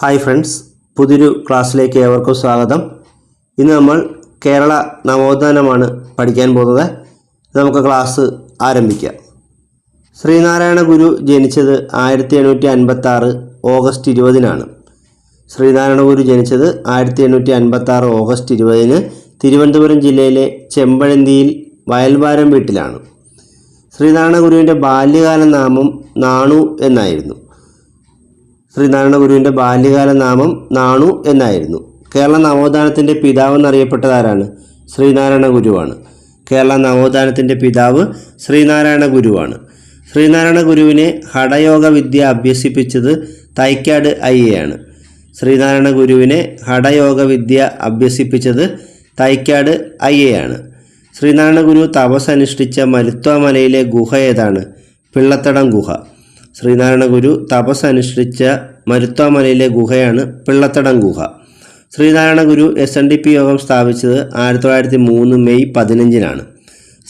Hi friends, പുതിയൊരു ക്ലാസ്സിലേക്ക് ഏവർക്കും സ്വാഗതം. ഇന്ന് നമ്മൾ കേരള നവോത്ഥാനമാണ് പഠിക്കാൻ പോകുന്നത്. നമുക്ക് ക്ലാസ് ആരംഭിക്കാം. ശ്രീനാരായണ ഗുരു ജനിച്ചത് 1856 ഓഗസ്റ്റ് 20-നാണ്. ശ്രീനാരായണ ഗുരു ജനിച്ചത് 1856 ഓഗസ്റ്റ് 20-ന് തിരുവനന്തപുരം ജില്ലയിലെ ചെമ്പഴന്തിയിൽ വയൽവാരം വീട്ടിലാണ്. ശ്രീനാരായണ ഗുരുവിൻ്റെ ബാല്യകാല നാമം നാണു എന്നായിരുന്നു. കേരള നവോത്ഥാനത്തിൻ്റെ പിതാവ് എന്നറിയപ്പെട്ടതാരാണ്? ശ്രീനാരായണ ഗുരുവാണ്. കേരള നവോത്ഥാനത്തിൻ്റെ പിതാവ് ശ്രീനാരായണ ഗുരുവാണ്. ശ്രീനാരായണ ഗുരുവിനെ ഹഠയോഗ വിദ്യ അഭ്യസിപ്പിച്ചത് തൈക്കാട് അയ്യയാണ്. ശ്രീനാരായണ ഗുരുവിനെ ഹഠയോഗ വിദ്യ അഭ്യസിപ്പിച്ചത് തൈക്കാട് അയ്യയാണ്. ശ്രീനാരായണ ഗുരു തപസ്സനുഷ്ഠിച്ച മരുത്വ മലയിലെ ഗുഹ ഏതാണ്? പിള്ളത്തടം ഗുഹ. ശ്രീനാരായണ ഗുരു തപസ്സനുഷ്ഠിച്ച മരുത്വ മലയിലെ ഗുഹയാണ് പിള്ളത്തടം ഗുഹ. ശ്രീനാരായണ ഗുരു SNDP യോഗം സ്ഥാപിച്ചത് 1903 മെയ് 15-നാണ്.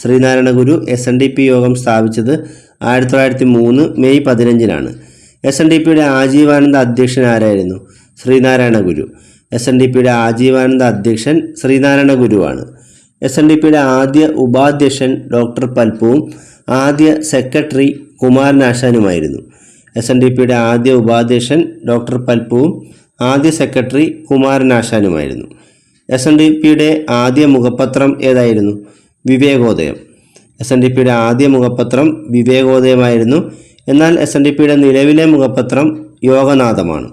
ശ്രീനാരായണ ഗുരു SNDP യോഗം സ്ഥാപിച്ചത് 1903 മെയ് 15-നാണ്. SNDPയുടെ ആജീവാനന്ദ അധ്യക്ഷൻ ആരായിരുന്നു? ശ്രീനാരായണ ഗുരു. SNDPയുടെ ആജീവാനന്ദ അധ്യക്ഷൻ ശ്രീനാരായണ ഗുരുവാണ്. SNDPയുടെ ആദ്യ ഉപാധ്യക്ഷൻ ഡോക്ടർ പൽപ്പുവും ആദ്യ സെക്രട്ടറി കുമാരനാശാനുമായിരുന്നു. SNDPയുടെ ആദ്യ ഉപാധ്യക്ഷൻ ഡോക്ടർ പൽപ്പുവും ആദ്യ സെക്രട്ടറി കുമാരനാശാനുമായിരുന്നു. SNDPയുടെ ആദ്യ മുഖപത്രം ഏതായിരുന്നു? വിവേകോദയം. SNDPയുടെ ആദ്യ മുഖപത്രം വിവേകോദയമായിരുന്നു. എന്നാൽ SNDPയുടെ നിലവിലെ മുഖപത്രം യോഗനാഥമാണ്.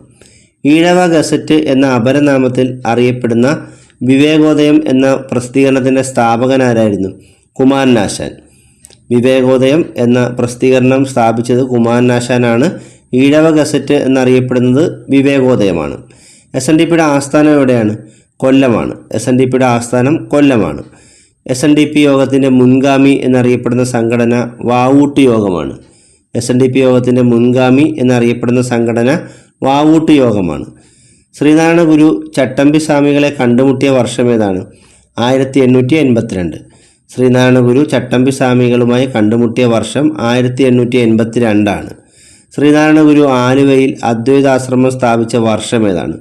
ഈഴവ ഗസറ്റ് എന്ന അപരനാമത്തിൽ അറിയപ്പെടുന്ന വിവേകോദയം എന്ന പ്രസിദ്ധീകരണത്തിൻ്റെ സ്ഥാപകനാരായിരുന്നു? കുമാരനാശാൻ. വിവേകോദയം എന്ന പ്രസിദ്ധീകരണം സ്ഥാപിച്ചത് കുമാരനാശാനാണ്. ഈഴവ ഗസറ്റ് എന്നറിയപ്പെടുന്നത് വിവേകോദയമാണ്. SNDPയുടെ ആസ്ഥാനം എവിടെയാണ്? കൊല്ലമാണ്. SNDPയുടെ ആസ്ഥാനം കൊല്ലമാണ്. SNDP യോഗത്തിൻ്റെ മുൻഗാമി എന്നറിയപ്പെടുന്ന സംഘടന വാവൂട്ട് യോഗമാണ്. SNDP യോഗത്തിൻ്റെ മുൻഗാമി എന്നറിയപ്പെടുന്ന സംഘടന വാവൂട്ട് യോഗമാണ്. ശ്രീനാരായണ ഗുരു ചട്ടമ്പി സ്വാമികളെ കണ്ടുമുട്ടിയ വർഷം ഏതാണ്? 1882. ശ്രീനാരായണ ഗുരു ചട്ടമ്പി സ്വാമികളുമായി കണ്ടുമുട്ടിയ വർഷം 1882-ആണ്. ശ്രീനാരായണ ഗുരു ആലുവയിൽ അദ്വൈതാശ്രമം സ്ഥാപിച്ച വർഷം ഏതാണ്?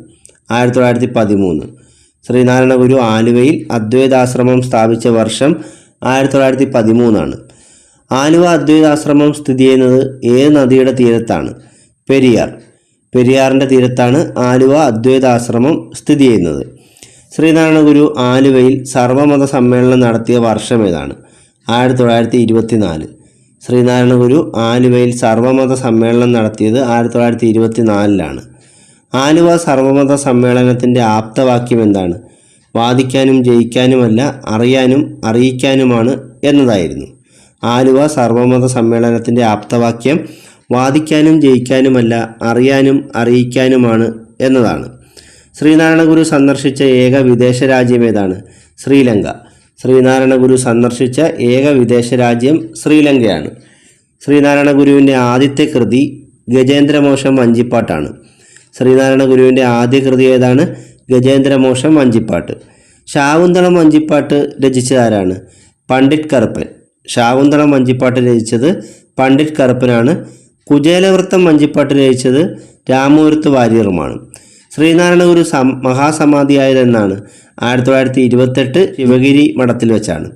1913. ശ്രീനാരായണ ഗുരു ആലുവയിൽ അദ്വൈതാശ്രമം സ്ഥാപിച്ച വർഷം 1913-ആണ്. ആലുവ അദ്വൈതാശ്രമം സ്ഥിതി ചെയ്യുന്നത് ഏത് നദിയുടെ തീരത്താണ്? പെരിയാർ. പെരിയാറിൻ്റെ തീരത്താണ് ആലുവ അദ്വൈതാശ്രമം സ്ഥിതി ചെയ്യുന്നത്. ശ്രീനാരായണ ഗുരു ആലുവയിൽ സർവമത സമ്മേളനം നടത്തിയ വർഷം ഏതാണ്? 1924. ശ്രീനാരായണ ഗുരു ആലുവയിൽ സർവമത സമ്മേളനം നടത്തിയത് 1924-ലാണ്. ആലുവ സർവമത സമ്മേളനത്തിൻ്റെ ആപ്തവാക്യം എന്താണ്? വാദിക്കാനും ജയിക്കാനുമല്ല, അറിയാനും അറിയിക്കാനുമാണ് എന്നതായിരുന്നു. ആലുവ സർവമത സമ്മേളനത്തിൻ്റെ ആപ്തവാക്യം വാദിക്കാനും ജയിക്കാനുമല്ല, അറിയാനും അറിയിക്കാനുമാണ് എന്നതാണ്. ശ്രീനാരായണ ഗുരു സന്ദർശിച്ച ഏക വിദേശ രാജ്യം ഏതാണ്? ശ്രീലങ്ക. ശ്രീനാരായണ ഗുരു സന്ദർശിച്ച ഏക വിദേശ രാജ്യം ശ്രീലങ്കയാണ്. ശ്രീനാരായണ ഗുരുവിൻ്റെ ആദ്യത്തെ കൃതി ഗജേന്ദ്രമോക്ഷം വഞ്ചിപ്പാട്ടാണ്. ശ്രീനാരായണ ഗുരുവിൻ്റെ ആദ്യ കൃതി ഏതാണ്? ഗജേന്ദ്രമോക്ഷം വഞ്ചിപ്പാട്ട്. ശാകുന്തളം വഞ്ചിപ്പാട്ട് രചിച്ചതാരാണ്? പണ്ഡിറ്റ് കറുപ്പൻ. ശാകുന്തളം വഞ്ചിപ്പാട്ട് രചിച്ചത് പണ്ഡിറ്റ് കറുപ്പനാണ്. കുചേലവൃത്തം വഞ്ചിപ്പാട്ട് രചിച്ചത് രാമൂരത്ത് വാര്യറുമാണ്. ശ്രീനാരായണ ഗുരു മഹാസമാധിയായതെന്നാണ്? 1928 ശിവഗിരി മഠത്തിൽ വെച്ചാണ്.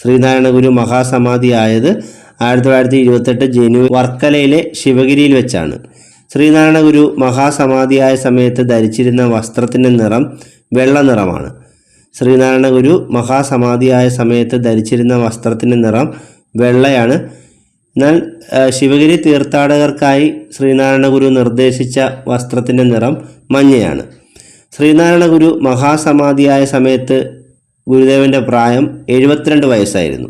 ശ്രീനാരായണ ഗുരു മഹാസമാധിയായത് 1928 ജനുവരി വർക്കലയിലെ ശിവഗിരിയിൽ വെച്ചാണ്. ശ്രീനാരായണ ഗുരു മഹാസമാധിയായ സമയത്ത് ധരിച്ചിരുന്ന വസ്ത്രത്തിൻ്റെ നിറം വെള്ള നിറമാണ്. ശ്രീനാരായണ ഗുരു മഹാസമാധിയായ സമയത്ത് ധരിച്ചിരുന്ന വസ്ത്രത്തിൻ്റെ നിറം വെള്ളയാണ്. എന്നാൽ ശിവഗിരി തീർത്ഥാടകർക്കായി ശ്രീനാരായണ ഗുരു നിർദ്ദേശിച്ച വസ്ത്രത്തിൻ്റെ നിറം മഞ്ഞയാണ്. ശ്രീനാരായണ ഗുരു മഹാസമാധിയായ സമയത്ത് ഗുരുദേവൻ്റെ പ്രായം 72 വയസ്സായിരുന്നു.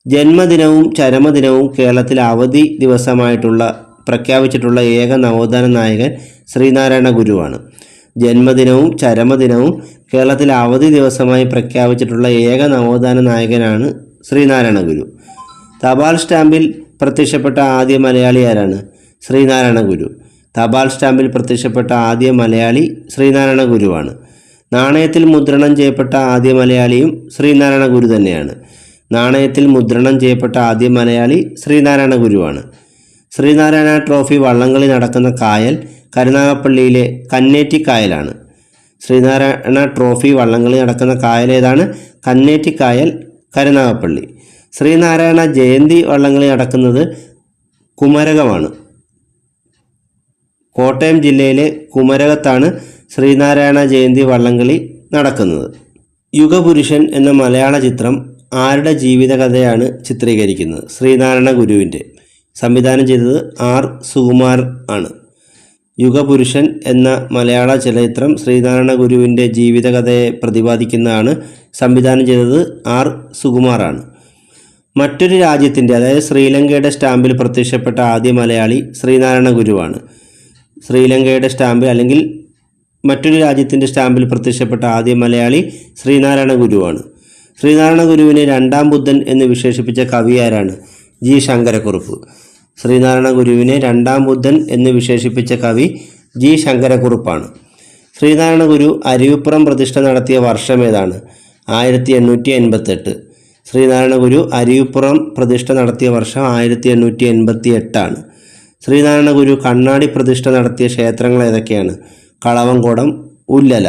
ജന്മദിനവും ചരമദിനവും കേരളത്തിൽ അവധി ദിവസമായിട്ടുള്ള പ്രഖ്യാപിച്ചിട്ടുള്ള ഏക നവോത്ഥാന നായകൻ ശ്രീനാരായണ ഗുരുവാണ്. ജന്മദിനവും ചരമദിനവും കേരളത്തിൽ അവധി ദിവസമായി പ്രഖ്യാപിച്ചിട്ടുള്ള ഏക നവോത്ഥാന നായകനാണ് ശ്രീനാരായണ ഗുരു. തപാൽ സ്റ്റാമ്പിൽ പ്രത്യക്ഷപ്പെട്ട ആദ്യ മലയാളി ആരാണ്? ശ്രീനാരായണ ഗുരു. തപാൽ സ്റ്റാമ്പിൽ പ്രത്യക്ഷപ്പെട്ട ആദ്യ മലയാളി ശ്രീനാരായണ ഗുരുവാണ്. നാണയത്തിൽ മുദ്രണം ചെയ്യപ്പെട്ട ആദ്യ മലയാളിയും ശ്രീനാരായണ ഗുരു തന്നെയാണ്. നാണയത്തിൽ മുദ്രണം ചെയ്യപ്പെട്ട ആദ്യ മലയാളി ശ്രീനാരായണ ഗുരുവാണ്. ശ്രീനാരായണ ട്രോഫി വള്ളംകളി നടക്കുന്ന കായൽ കരുനാഗപ്പള്ളിയിലെ കന്നേറ്റിക്കായലാണ്. ശ്രീനാരായണ ട്രോഫി വള്ളംകളി നടക്കുന്ന കായൽ ഏതാണ്? കന്നേറ്റിക്കായൽ, കരുനാഗപ്പള്ളി. ശ്രീനാരായണ ജയന്തി വള്ളംകളി നടക്കുന്നത് കുമരകമാണ്. കോട്ടയം ജില്ലയിലെ കുമരകത്താണ് ശ്രീനാരായണ ജയന്തി വള്ളംകളി നടക്കുന്നത്. യുഗപുരുഷൻ എന്ന മലയാള ചിത്രം ആരുടെ ജീവിതകഥയാണ് ചിത്രീകരിക്കുന്നത്? ശ്രീനാരായണ ഗുരുവിൻ്റെ. സംവിധാനം ചെയ്തത് ആർ സുകുമാർ ആണ്. യുഗപുരുഷൻ എന്ന മലയാള ചലച്ചിത്രം ശ്രീനാരായണ ഗുരുവിൻ്റെ ജീവിതകഥയെ പ്രതിപാദിക്കുന്നതാണ്. സംവിധാനം ചെയ്തത് ആർ സുകുമാറാണ്. മറ്റൊരു രാജ്യത്തിൻ്റെ, അതായത് ശ്രീലങ്കയുടെ സ്റ്റാമ്പിൽ പ്രത്യക്ഷപ്പെട്ട ആദ്യ മലയാളി ശ്രീനാരായണ ഗുരുവാണ്. ശ്രീലങ്കയുടെ സ്റ്റാമ്പിൽ അല്ലെങ്കിൽ മറ്റൊരു രാജ്യത്തിൻ്റെ സ്റ്റാമ്പിൽ പ്രത്യക്ഷപ്പെട്ട ആദ്യ മലയാളി ശ്രീനാരായണ ഗുരുവാണ്. ശ്രീനാരായണ ഗുരുവിനെ രണ്ടാം ബുദ്ധൻ എന്ന് വിശേഷിപ്പിച്ച കവി ആരാണ്? ജി ശങ്കരക്കുറുപ്പ്. ശ്രീനാരായണ ഗുരുവിനെ രണ്ടാം ബുദ്ധൻ എന്ന് വിശേഷിപ്പിച്ച കവി ജി ശങ്കരക്കുറുപ്പാണ്. ശ്രീനാരായണ ഗുരു അരുവിപ്പുറം പ്രതിഷ്ഠ നടത്തിയ വർഷം ഏതാണ്? 1888. ശ്രീനാരായണ ഗുരു അരുവിപ്പുറം പ്രതിഷ്ഠ നടത്തിയ വർഷം 1888 ആണ്. ശ്രീനാരായണ ഗുരു കണ്ണാടി പ്രതിഷ്ഠ നടത്തിയ ക്ഷേത്രങ്ങൾ ഏതൊക്കെയാണ്? കളവങ്കോടം, ഉല്ലല.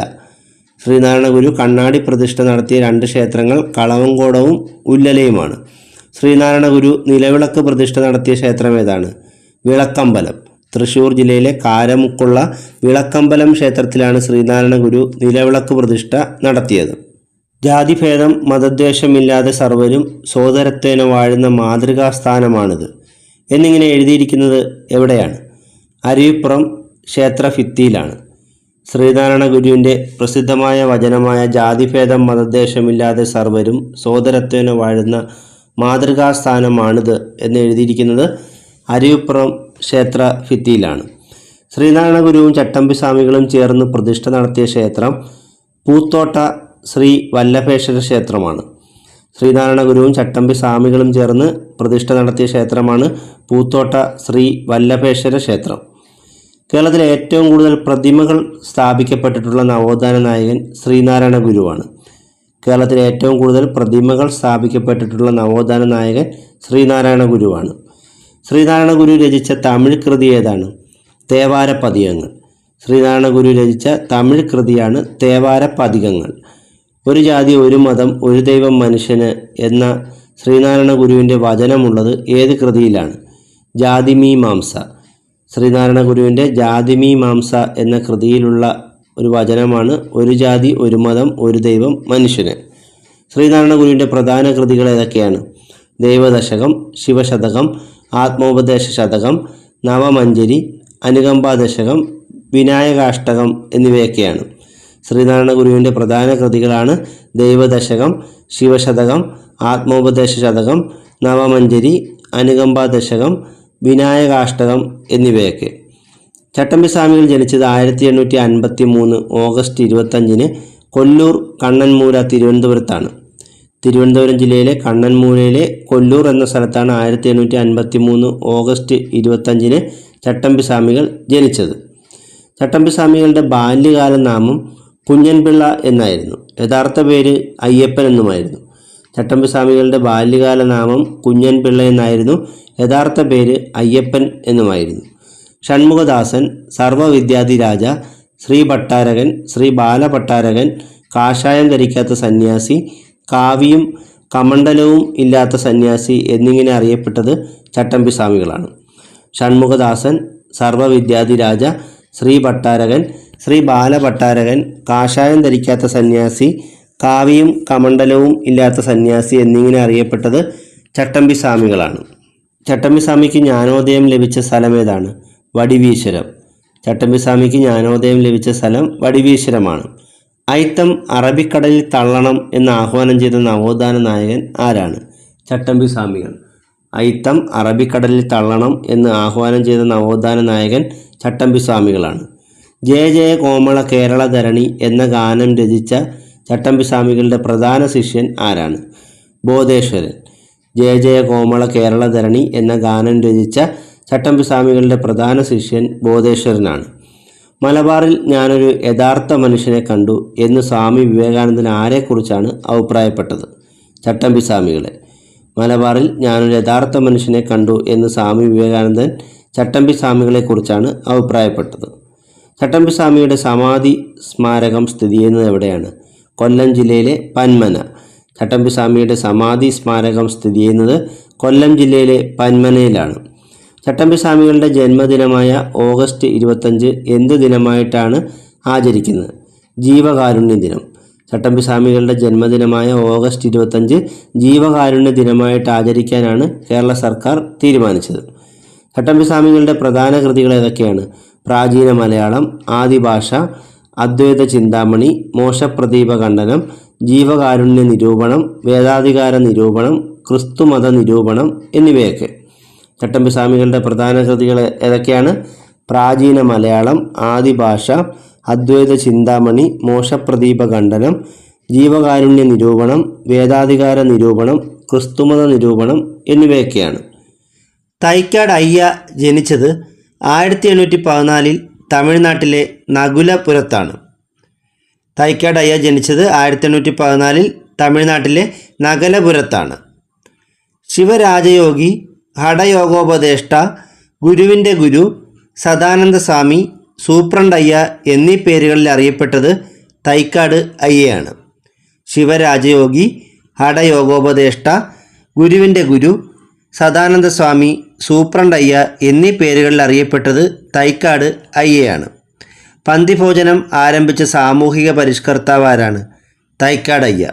ശ്രീനാരായണ ഗുരു കണ്ണാടി പ്രതിഷ്ഠ നടത്തിയ 2 ക്ഷേത്രങ്ങൾ കളവങ്കോടവും ഉല്ലലയുമാണ്. ശ്രീനാരായണ ഗുരു നിലവിളക്ക് പ്രതിഷ്ഠ നടത്തിയ ക്ഷേത്രം ഏതാണ്? വിളക്കമ്പലം. തൃശ്ശൂർ ജില്ലയിലെ കാരമുക്കുള്ള വിളക്കമ്പലം ക്ഷേത്രത്തിലാണ് ശ്രീനാരായണ ഗുരു നിലവിളക്ക് പ്രതിഷ്ഠ നടത്തിയത്. ജാതിഭേദം മതദ്വേഷമില്ലാതെ സർവരും സോദരത്വേന വാഴുന്ന മാതൃകാസ്ഥാനമാണിത് എന്നിങ്ങനെ എഴുതിയിരിക്കുന്നത് എവിടെയാണ്? അരുവിപ്പുറം ക്ഷേത്ര ഭിത്തിയിലാണ്. ശ്രീനാരായണ ഗുരുവിൻ്റെ പ്രസിദ്ധമായ വചനമായ ജാതിഭേദം മതദ്വേഷമില്ലാതെ സർവരും സോദരത്വേന വാഴുന്ന മാതൃകാസ്ഥാനമാണിത് എന്ന് എഴുതിയിരിക്കുന്നത് അരുവിപ്പുറം ക്ഷേത്ര ഭിത്തിയിലാണ്. ശ്രീനാരായണ ഗുരുവും ചട്ടമ്പി സ്വാമികളും ചേർന്ന് പ്രതിഷ്ഠ നടത്തിയ ക്ഷേത്രം പൂത്തോട്ട ശ്രീ വല്ലഭേശ്വര ക്ഷേത്രമാണ്. ശ്രീനാരായണ ഗുരുവും ചട്ടമ്പി സ്വാമികളും ചേർന്ന് പ്രതിഷ്ഠ നടത്തിയ ക്ഷേത്രമാണ് പൂത്തോട്ട ശ്രീ വല്ലഭേശ്വര ക്ഷേത്രം. കേരളത്തിലെ ഏറ്റവും കൂടുതൽ പ്രതിമകൾ സ്ഥാപിക്കപ്പെട്ടിട്ടുള്ള നവോത്ഥാന നായകൻ ശ്രീനാരായണ ഗുരുവാണ്. കേരളത്തിലെ ഏറ്റവും കൂടുതൽ പ്രതിമകൾ സ്ഥാപിക്കപ്പെട്ടിട്ടുള്ള നവോത്ഥാന നായകൻ ശ്രീനാരായണ ഗുരുവാണ്. ശ്രീനാരായണ ഗുരു രചിച്ച തമിഴ് കൃതി ഏതാണ്? തേവാര പതികങ്ങൾ. ശ്രീനാരായണ ഗുരു രചിച്ച തമിഴ് കൃതിയാണ് തേവാര പതികങ്ങൾ. ഒരു ജാതി ഒരു മതം ഒരു ദൈവം മനുഷ്യന് എന്ന ശ്രീനാരായണ ഗുരുവിൻ്റെ വചനമുള്ളത് ഏത് കൃതിയിലാണ്? ജാതിമീമാംസ. ശ്രീനാരായണ ഗുരുവിൻ്റെ ജാതിമീമാംസ എന്ന കൃതിയിലുള്ള ഒരു വചനമാണ് ഒരു ജാതി ഒരു മതം ഒരു ദൈവം മനുഷ്യന്. ശ്രീനാരായണ ഗുരുവിൻ്റെ പ്രധാന കൃതികൾ ഏതൊക്കെയാണ്? ദൈവദശകം, ശിവശതകം, ആത്മോപദേശ ശതകം, നവമഞ്ജരി, അനുകമ്പാദശകം, വിനായകാഷ്ടകം എന്നിവയൊക്കെയാണ്. ശ്രീനാരായണ ഗുരുവിൻ്റെ പ്രധാന കൃതികളാണ് ദൈവദശകം, ശിവശതകം, ആത്മോപദേശ ശതകം, നവമഞ്ജരി, അനുകമ്പാദശകം, വിനായകാഷ്ടകം എന്നിവയൊക്കെ. ചട്ടമ്പി സ്വാമികൾ ജനിച്ചത് 1853 ഓഗസ്റ്റ് 25 കൊല്ലൂർ കണ്ണൻമൂല, തിരുവനന്തപുരത്താണ്. തിരുവനന്തപുരം ജില്ലയിലെ കണ്ണൻമൂലയിലെ കൊല്ലൂർ എന്ന സ്ഥലത്താണ് 1853 ഓഗസ്റ്റ് 25 ചട്ടമ്പി സ്വാമികൾ ജനിച്ചത്. ചട്ടമ്പി സ്വാമികളുടെ ബാല്യകാല നാമം കുഞ്ഞൻപിള്ള എന്നായിരുന്നു. യഥാർത്ഥ പേര് അയ്യപ്പൻ എന്നുമായിരുന്നു. ചട്ടമ്പി സ്വാമികളുടെ ബാല്യകാല നാമം കുഞ്ഞൻപിള്ള എന്നായിരുന്നു. യഥാർത്ഥ പേര് അയ്യപ്പൻ എന്നുമായിരുന്നു. ഷൺമുഖദാസൻ, സർവവിദ്യാധിരാജ, ശ്രീ ഭട്ടാരകൻ, ശ്രീ ബാലഭട്ടാരകൻ, കാഷായം ധരിക്കാത്ത സന്യാസി, കാവിയും കമണ്ഡലവും ഇല്ലാത്ത സന്യാസി എന്നിങ്ങനെ അറിയപ്പെട്ടത് ചട്ടമ്പി സ്വാമികളാണ്. ഷൺമുഖദാസൻ, സർവവിദ്യാധിരാജ, ശ്രീ ഭട്ടാരകൻ, ശ്രീ ബാലഭട്ടാരകൻ, കാഷായം ധരിക്കാത്ത സന്യാസി, കാവിയും കമണ്ഡലവും ഇല്ലാത്ത സന്യാസി എന്നിങ്ങനെ അറിയപ്പെട്ടത് ചട്ടമ്പി സ്വാമികളാണ്. ചട്ടമ്പി സ്വാമിക്ക് ജ്ഞാനോദയം ലഭിച്ച സ്ഥലം ഏതാണ്? വടിവീശ്വരം. ചട്ടമ്പി സ്വാമിക്ക് ജ്ഞാനോദയം ലഭിച്ച സ്ഥലം വടിവീശ്വരമാണ്. അയിത്തം അറബിക്കടലിൽ തള്ളണം എന്ന് ആഹ്വാനം ചെയ്ത നവോത്ഥാന നായകൻ ആരാണ്? ചട്ടമ്പി സ്വാമികൾ. അയിത്തം അറബിക്കടലിൽ തള്ളണം എന്ന് ആഹ്വാനം ചെയ്ത നവോത്ഥാന നായകൻ ചട്ടമ്പി സ്വാമികളാണ്. ജയ ജയ കോമള കേരള ധരണി എന്ന ഗാനം രചിച്ച ചട്ടമ്പി സ്വാമികളുടെ പ്രധാന ശിഷ്യൻ ആരാണ്? ബോധേശ്വരൻ. ജയ ജയ കോമള കേരള ധരണി എന്ന ഗാനം രചിച്ച ചട്ടമ്പി സ്വാമികളുടെ പ്രധാന ശിഷ്യൻ ബോധേശ്വരനാണ്. മലബാറിൽ ഞാനൊരു യഥാർത്ഥ മനുഷ്യനെ കണ്ടു എന്ന് സ്വാമി വിവേകാനന്ദൻ ആരെക്കുറിച്ചാണ് അഭിപ്രായപ്പെട്ടത്? ചട്ടമ്പി സ്വാമികളെ. മലബാറിൽ ഞാനൊരു യഥാർത്ഥ മനുഷ്യനെ കണ്ടു എന്ന് സ്വാമി വിവേകാനന്ദൻ ചട്ടമ്പി സ്വാമികളെക്കുറിച്ചാണ് അഭിപ്രായപ്പെട്ടത്. ചട്ടമ്പിസ്വാമിയുടെ സമാധി സ്മാരകം സ്ഥിതി ചെയ്യുന്നത് എവിടെയാണ്? കൊല്ലം ജില്ലയിലെ പന്മന. ചട്ടമ്പിസ്വാമിയുടെ സമാധി സ്മാരകം സ്ഥിതി ചെയ്യുന്നത് കൊല്ലം ജില്ലയിലെ പന്മനയിലാണ്. ചട്ടമ്പിസ്വാമികളുടെ ജന്മദിനമായ ഓഗസ്റ്റ് 25 എന്ത് ദിനമായിട്ടാണ് ആചരിക്കുന്നത്? ജീവകാരുണ്യ ദിനം. ചട്ടമ്പിസ്വാമികളുടെ ജന്മദിനമായ ഓഗസ്റ്റ് 25 ജീവകാരുണ്യ ദിനമായിട്ട് ആചരിക്കാനാണ് കേരള സർക്കാർ തീരുമാനിച്ചത്. ചട്ടമ്പിസ്വാമികളുടെ പ്രധാന കൃതികൾ ഏതൊക്കെയാണ്? പ്രാചീന മലയാളം, ആദിഭാഷ, അദ്വൈത ചിന്താമണി, മോക്ഷപ്രദീപ ഖണ്ഡനം, ജീവകാരുണ്യ നിരൂപണം, വേദാധികാര നിരൂപണം, ക്രിസ്തുമത നിരൂപണം എന്നിവയൊക്കെ. ചട്ടമ്പിസ്വാമികളുടെ പ്രധാന കൃതികൾ ഏതൊക്കെയാണ്? പ്രാചീന മലയാളം, ആദിഭാഷ, അദ്വൈത ചിന്താമണി, മോക്ഷപ്രദീപ ഖണ്ഡനം, ജീവകാരുണ്യ നിരൂപണം, വേദാധികാര നിരൂപണം, ക്രിസ്തുമത നിരൂപണം എന്നിവയൊക്കെയാണ്. തൈക്കാട് അയ്യ ജനിച്ചത് 1814 തമിഴ്നാട്ടിലെ നകുലപുരത്താണ്. തൈക്കാട് അയ്യ ജനിച്ചത് 1814 തമിഴ്നാട്ടിലെ നകുലപുരത്താണ്. ശിവരാജയോഗി, ഹഠയോഗോപദേഷ്ട, ഗുരുവിൻ്റെ ഗുരു, സദാനന്ദ സ്വാമി, സൂപ്രണ്ടയ്യ എന്നീ പേരുകളിൽ അറിയപ്പെട്ടത് തൈക്കാട് അയ്യയാണ്. ശിവരാജയോഗി, ഹഠയോഗോപദേഷ്ട, ഗുരുവിൻ്റെ ഗുരു, സദാനന്ദ സ്വാമി, സൂപ്രണ്ടയ്യ എന്നീ പേരുകളിൽ അറിയപ്പെട്ടത് തൈക്കാട് അയ്യയാണ്. പന്തിഭോജനം ആരംഭിച്ച സാമൂഹിക പരിഷ്കർത്താവ് ആരാണ്? തൈക്കാട് അയ്യ.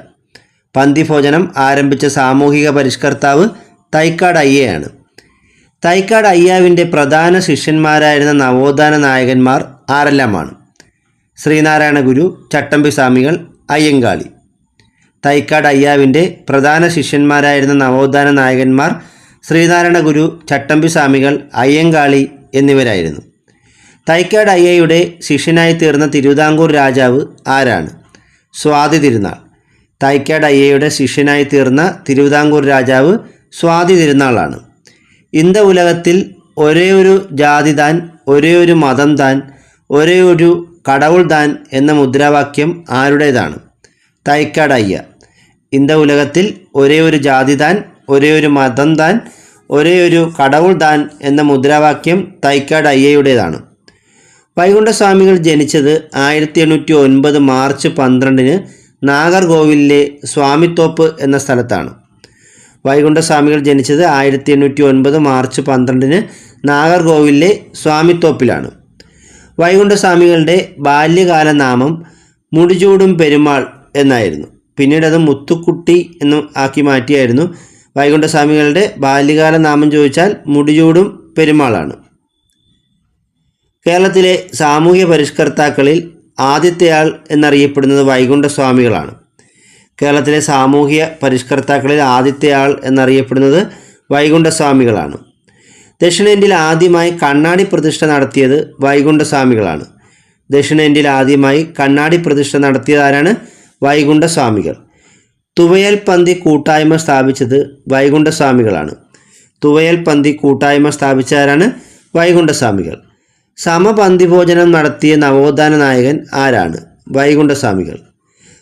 പന്തിഭോജനം ആരംഭിച്ച സാമൂഹിക പരിഷ്കർത്താവ് തൈക്കാട് അയ്യയാണ്. തൈക്കാട് അയ്യാവിൻ്റെ പ്രധാന ശിഷ്യന്മാരായിരുന്ന നവോത്ഥാന നായകന്മാർ ആരെല്ലാമാണ്? ശ്രീനാരായണ ഗുരു, ചട്ടമ്പിസ്വാമികൾ, അയ്യങ്കാളി. തൈക്കാട് അയ്യാവിൻ്റെ പ്രധാന ശിഷ്യന്മാരായിരുന്ന നവോത്ഥാന നായകന്മാർ ശ്രീനാരായണ ഗുരു, ചട്ടമ്പിസ്വാമികൾ, അയ്യങ്കാളി എന്നിവരായിരുന്നു. തൈക്കാട് അയ്യയുടെ ശിഷ്യനായി തീർന്ന തിരുവിതാംകൂർ രാജാവ് ആരാണ്? സ്വാതി തിരുനാൾ. തൈക്കാട് അയ്യയുടെ ശിഷ്യനായി തീർന്ന തിരുവിതാംകൂർ രാജാവ് സ്വാതി തിരുനാളാണ്. ഇന്ത ഉലകത്തിൽ ഒരേ ഒരു ജാതി താൻ, ഒരേ ഒരു മതം താൻ, ഒരേ ഒരു കടവുൾ താൻ എന്ന മുദ്രാവാക്യം ആരുടേതാണ്? തൈക്കാട് അയ്യ. ഇന്ത ഉലകത്തിൽ ഒരേ ഒരു ജാതി താൻ, ഒരേ ഒരു മതം താൻ, ഒരേ ഒരു കടവുൾ താൻ എന്ന മുദ്രാവാക്യം തൈക്കാട് അയ്യയുടേതാണ്. വൈകുണ്ഠസ്വാമികൾ ജനിച്ചത് 1809 മാർച്ച് 12 നാഗർകോവിലിലെ സ്വാമിത്തോപ്പ് എന്ന സ്ഥലത്താണ്. വൈകുണ്ഠസ്വാമികൾ ജനിച്ചത് 1809 മാർച്ച് 12 നാഗർകോവിലിലെ സ്വാമിത്തോപ്പിലാണ്. വൈകുണ്ഠസ്വാമികളുടെ ബാല്യകാല നാമം മുടിചൂടും പെരുമാൾ എന്നായിരുന്നു. പിന്നീട് അത് മുത്തുക്കുട്ടി എന്ന് ആക്കി മാറ്റിയായിരുന്നു. വൈകുണ്ഠസ്വാമികളുടെ ബാല്യകാല നാമം ചോദിച്ചാൽ മുടിചൂടും പെരുമാളാണ്. കേരളത്തിലെ സാമൂഹ്യ പരിഷ്കർത്താക്കളിൽ ആദ്യത്തെയാൾ എന്നറിയപ്പെടുന്നത് വൈകുണ്ഠസ്വാമികളാണ്. കേരളത്തിലെ സാമൂഹ്യ പരിഷ്കർത്താക്കളിൽ ആദ്യത്തെയാൾ എന്നറിയപ്പെടുന്നത് വൈകുണ്ഠസ്വാമികളാണ്. ദക്ഷിണേന്ത്യയിൽ ആദ്യമായി കണ്ണാടി പ്രതിഷ്ഠ നടത്തിയത് വൈകുണ്ഠസ്വാമികളാണ്. ദക്ഷിണേന്ത്യയിൽ ആദ്യമായി കണ്ണാടി പ്രതിഷ്ഠ നടത്തിയത് ആരാണ്? വൈകുണ്ഠസ്വാമികൾ. തുവയൽ പന്തി കൂട്ടായ്മ സ്ഥാപിച്ചത് വൈകുണ്ഠസ്വാമികളാണ്. തുവയൽ പന്തി കൂട്ടായ്മ സ്ഥാപിച്ചതാരാണ്? വൈകുണ്ഠസ്വാമികൾ. സമപന്തിഭോജനം നടത്തിയ നവോത്ഥാന നായകൻ ആരാണ്? വൈകുണ്ഠസ്വാമികൾ.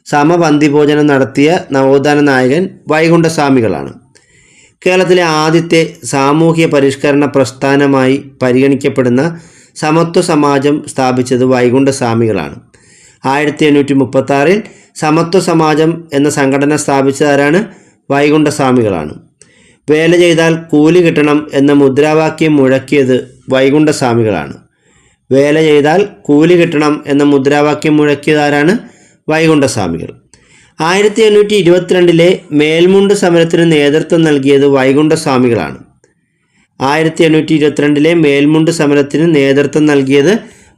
സമപന്തിഭോജനം നടത്തിയ നവോത്ഥാന നായകൻ വൈകുണ്ഠസ്വാമികളാണ്. കേരളത്തിലെ ആദ്യത്തെ സാമൂഹ്യ പരിഷ്കരണ പ്രസ്ഥാനമായി പരിഗണിക്കപ്പെടുന്ന സമത്വ സമാജം സ്ഥാപിച്ചത് വൈകുണ്ഠസ്വാമികളാണ്. 1836 സമത്വ സമാജം എന്ന സംഘടന സ്ഥാപിച്ചതാരാണ്? വൈകുണ്ഠസ്വാമികളാണ്. വേല ചെയ്താൽ കൂലി കിട്ടണം എന്ന മുദ്രാവാക്യം മുഴക്കിയത് വൈകുണ്ഠസ്വാമികളാണ്. വേല ചെയ്താൽ കൂലി കിട്ടണം എന്ന മുദ്രാവാക്യം മുഴക്കിയതാരാണ്? വൈകുണ്ഠസ്വാമികൾ. 1822 മേൽമുണ്ട് സമരത്തിന് നേതൃത്വം നൽകിയത് വൈകുണ്ഠസ്വാമികളാണ്. 1822 മേൽമുണ്ട് സമരത്തിന് നേതൃത്വം നൽകിയത്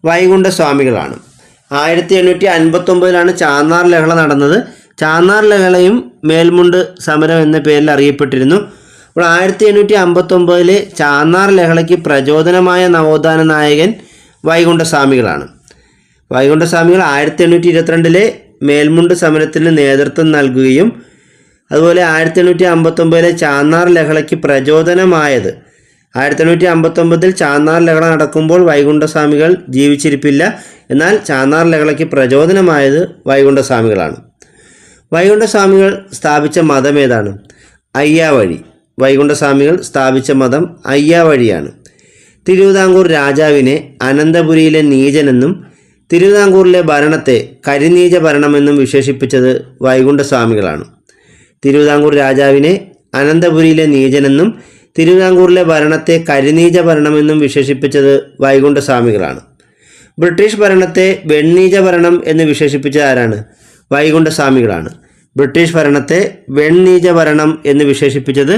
വൈകുണ്ഠസ്വാമികളാണ്. 1859 ചാന്നാർ ലഹള നടന്നത്. ചാന്നാർ ലഹളയും മേൽമുണ്ട് സമരം എന്ന പേരിൽ അറിയപ്പെട്ടിരുന്നു. അപ്പോൾ 1859 ചാന്നാർ ലഹളയ്ക്ക് പ്രചോദനമായ നവോത്ഥാന നായകൻ വൈകുണ്ഠസ്വാമികളാണ്. വൈകുണ്ഠസ്വാമികൾ 1822 മേൽമുണ്ട് സമരത്തിന് നേതൃത്വം നൽകുകയും അതുപോലെ 1859 ചാന്നാർ ലഹളയ്ക്ക് പ്രചോദനമായത് 1859 ചാന്നാർ ലഹള നടക്കുമ്പോൾ വൈകുണ്ഠസ്വാമികൾ ജീവിച്ചിരിപ്പില്ല. എന്നാൽ ചാന്നാർ ലഹളയ്ക്ക് പ്രചോദനമായത് വൈകുണ്ഠസ്വാമികളാണ്. വൈകുണ്ഠസ്വാമികൾ സ്ഥാപിച്ച മതം ഏതാണ്? അയ്യാവഴി. വൈകുണ്ഠസ്വാമികൾ സ്ഥാപിച്ച മതം അയ്യാവഴിയാണ്. തിരുവിതാംകൂർ രാജാവിനെ അനന്തപുരിയിലെ നീചനെന്നും തിരുവിതാംകൂറിലെ ഭരണത്തെ കരിനീച ഭരണമെന്നും വിശേഷിപ്പിച്ചത് വൈകുണ്ഠസ്വാമികളാണ്. തിരുവിതാംകൂർ രാജാവിനെ അനന്തപുരിയിലെ നീചനെന്നും തിരുവിതാംകൂറിലെ ഭരണത്തെ കരിനീച ഭരണമെന്നും വിശേഷിപ്പിച്ചത് വൈകുണ്ഠസ്വാമികളാണ്. ബ്രിട്ടീഷ് ഭരണത്തെ വെണ്ണീച ഭരണം എന്ന് വിശേഷിപ്പിച്ചത് ആരാണ്? വൈകുണ്ഠസ്വാമികളാണ്. ബ്രിട്ടീഷ് ഭരണത്തെ വെണ്ണീച ഭരണം എന്ന് വിശേഷിപ്പിച്ചത്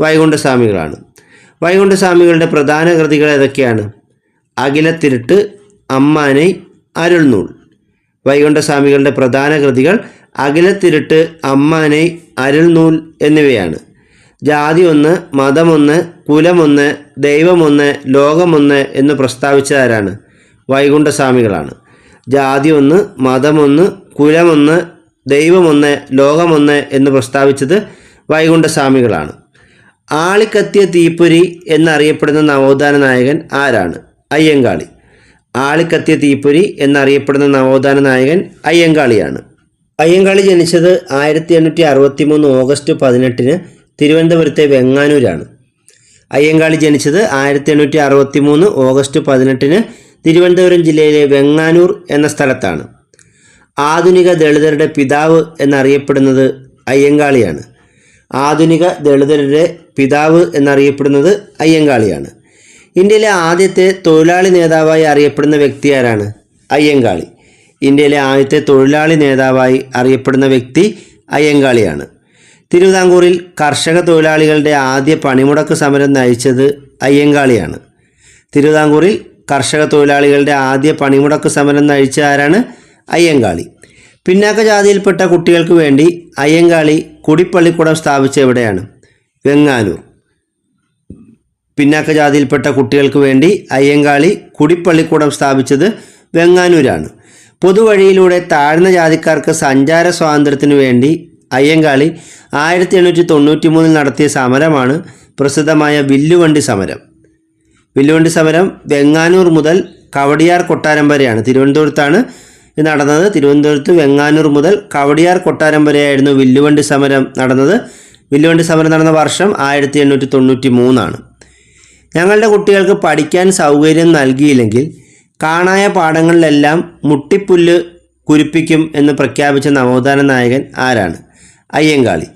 വൈകുണ്ഠസ്വാമികളാണ്. വൈകുണ്ഠസ്വാമികളുടെ പ്രധാന കൃതികൾ ഏതൊക്കെയാണ്? അഖിലത്തിരുട്ട്, അമ്മാനെ, അരുൾനൂൽ. വൈകുണ്ഠസ്വാമികളുടെ പ്രധാന കൃതികൾ അഖിലത്തിരുട്ട്, അമ്മാനെ, അരുൾനൂൽ എന്നിവയാണ്. ജാതി ഒന്ന്, മതമൊന്ന്, കുലമൊന്ന്, ദൈവമൊന്ന്, ലോകമൊന്ന് എന്ന് പ്രസ്താവിച്ചതാരാണ്? വൈകുണ്ഠസ്വാമികളാണ്. ജാതി ഒന്ന്, മതമൊന്ന്, കുലമൊന്ന്, ദൈവമൊന്ന്, ലോകമൊന്ന് എന്ന് പ്രസ്താവിച്ചത് വൈകുണ്ഠസ്വാമികളാണ്. ആളിക്കത്തിയ തീപ്പൊരി എന്നറിയപ്പെടുന്ന നവോത്ഥാന നായകൻ ആരാണ്? അയ്യങ്കാളി. ആളിക്കത്തിയ തീപ്പൊരി എന്നറിയപ്പെടുന്ന നവോത്ഥാന നായകൻ അയ്യങ്കാളിയാണ്. അയ്യങ്കാളി ജനിച്ചത് 1863 ഓഗസ്റ്റ് 18 തിരുവനന്തപുരത്തെ വെങ്ങാനൂരാണ്. അയ്യങ്കാളി ജനിച്ചത് 1863 ഓഗസ്റ്റ് 18 തിരുവനന്തപുരം ജില്ലയിലെ വെങ്ങാനൂർ എന്ന സ്ഥലത്താണ്. ആധുനിക ദളിതരുടെ പിതാവ് എന്നറിയപ്പെടുന്നത് അയ്യങ്കാളിയാണ്. ആധുനിക ദളിതരുടെ പിതാവ് എന്നറിയപ്പെടുന്നത് അയ്യങ്കാളിയാണ്. ഇന്ത്യയിലെ ആദ്യത്തെ തൊഴിലാളി നേതാവായി അറിയപ്പെടുന്ന വ്യക്തി ആരാണ്? അയ്യങ്കാളി. ഇന്ത്യയിലെ ആദ്യത്തെ തൊഴിലാളി നേതാവായി അറിയപ്പെടുന്ന വ്യക്തി അയ്യങ്കാളിയാണ്. തിരുവിതാംകൂറിൽ കർഷക തൊഴിലാളികളുടെ ആദ്യ പണിമുടക്ക് സമരം നയിച്ചത് അയ്യങ്കാളിയാണ്. തിരുവിതാംകൂറിൽ കർഷക തൊഴിലാളികളുടെ ആദ്യ പണിമുടക്ക് സമരം നയിച്ച ആരാണ്? അയ്യങ്കാളി. പിന്നാക്ക ജാതിയിൽപ്പെട്ട കുട്ടികൾക്ക് വേണ്ടി അയ്യങ്കാളി കുടിപ്പള്ളിക്കൂടം സ്ഥാപിച്ച എവിടെയാണ്? വെങ്ങാനൂർ. പിന്നാക്ക ജാതിയിൽപ്പെട്ട കുട്ടികൾക്ക് വേണ്ടി അയ്യങ്കാളി കുടിപ്പള്ളിക്കൂടം സ്ഥാപിച്ചത് വെങ്ങാനൂരാണ്. പൊതുവഴിയിലൂടെ താഴ്ന്ന ജാതിക്കാർക്ക് സഞ്ചാര സ്വാതന്ത്ര്യത്തിനു വേണ്ടി അയ്യങ്കാളി 1893 നടത്തിയ സമരമാണ് പ്രസിദ്ധമായ വില്ലുവണ്ടി സമരം. വില്ലുവണ്ടി സമരം വെങ്ങാനൂർ മുതൽ കവടിയാർ കൊട്ടാരം വരെയാണ്. തിരുവനന്തപുരത്താണ് ഇത് നടന്നത്. തിരുവനന്തപുരത്ത് വെങ്ങാനൂർ മുതൽ കവടിയാർ കൊട്ടാരം വരെയായിരുന്നു വില്ലുവണ്ടി സമരം നടന്നത്. വില്ലുവണ്ടി സമരം നടന്ന വർഷം 1893 ഞങ്ങളുടെ കുട്ടികൾക്ക് പഠിക്കാൻ സൗകര്യം നൽകിയില്ലെങ്കിൽ കാണായ പാഠങ്ങളിലെല്ലാം മുട്ടിപ്പുല്ല് കുരിപ്പിക്കും എന്ന് പ്രഖ്യാപിച്ച നവോത്ഥാന നായകൻ ആരാണ്? അയ്യങ്കാളി.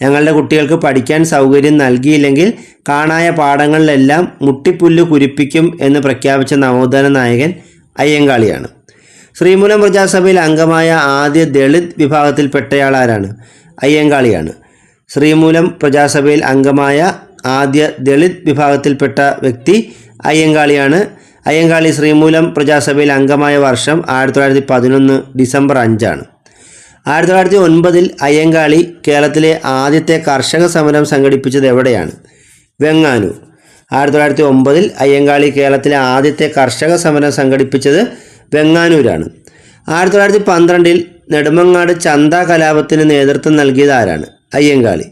ഞങ്ങളുടെ കുട്ടികൾക്ക് പഠിക്കാൻ സൗകര്യം നൽകിയില്ലെങ്കിൽ കാണായ പാഠങ്ങളിലെല്ലാം മുട്ടിപ്പുല്ല് കുരിപ്പിക്കും എന്ന് പ്രഖ്യാപിച്ച നവോത്ഥാന നായകൻ അയ്യങ്കാളിയാണ്. ശ്രീമൂലം പ്രജാസഭയിൽ അംഗമായ ആദ്യ ദളിത് വിഭാഗത്തിൽപ്പെട്ടയാൾ ആരാണ്? അയ്യങ്കാളിയാണ്. ശ്രീമൂലം പ്രജാസഭയിൽ അംഗമായ ആദ്യ ദളിത് വിഭാഗത്തിൽപ്പെട്ട വ്യക്തി അയ്യങ്കാളിയാണ്. അയ്യങ്കാളി ശ്രീമൂലം പ്രജാസഭയിൽ അംഗമായ വർഷം 1911 ഡിസംബർ 5. 1909 അയ്യങ്കാളി കേരളത്തിലെ ആദ്യത്തെ കർഷക സമരം സംഘടിപ്പിച്ചത് എവിടെയാണ്? വെങ്ങാനൂർ. 1909 അയ്യങ്കാളി കേരളത്തിലെ ആദ്യത്തെ കർഷക സമരം സംഘടിപ്പിച്ചത് വെങ്ങാനൂരാണ്. 1912 നെടുമങ്ങാട് ചന്ത കലാപത്തിന് നേതൃത്വം നൽകിയത് ആരാണ്? അയ്യങ്കാളി.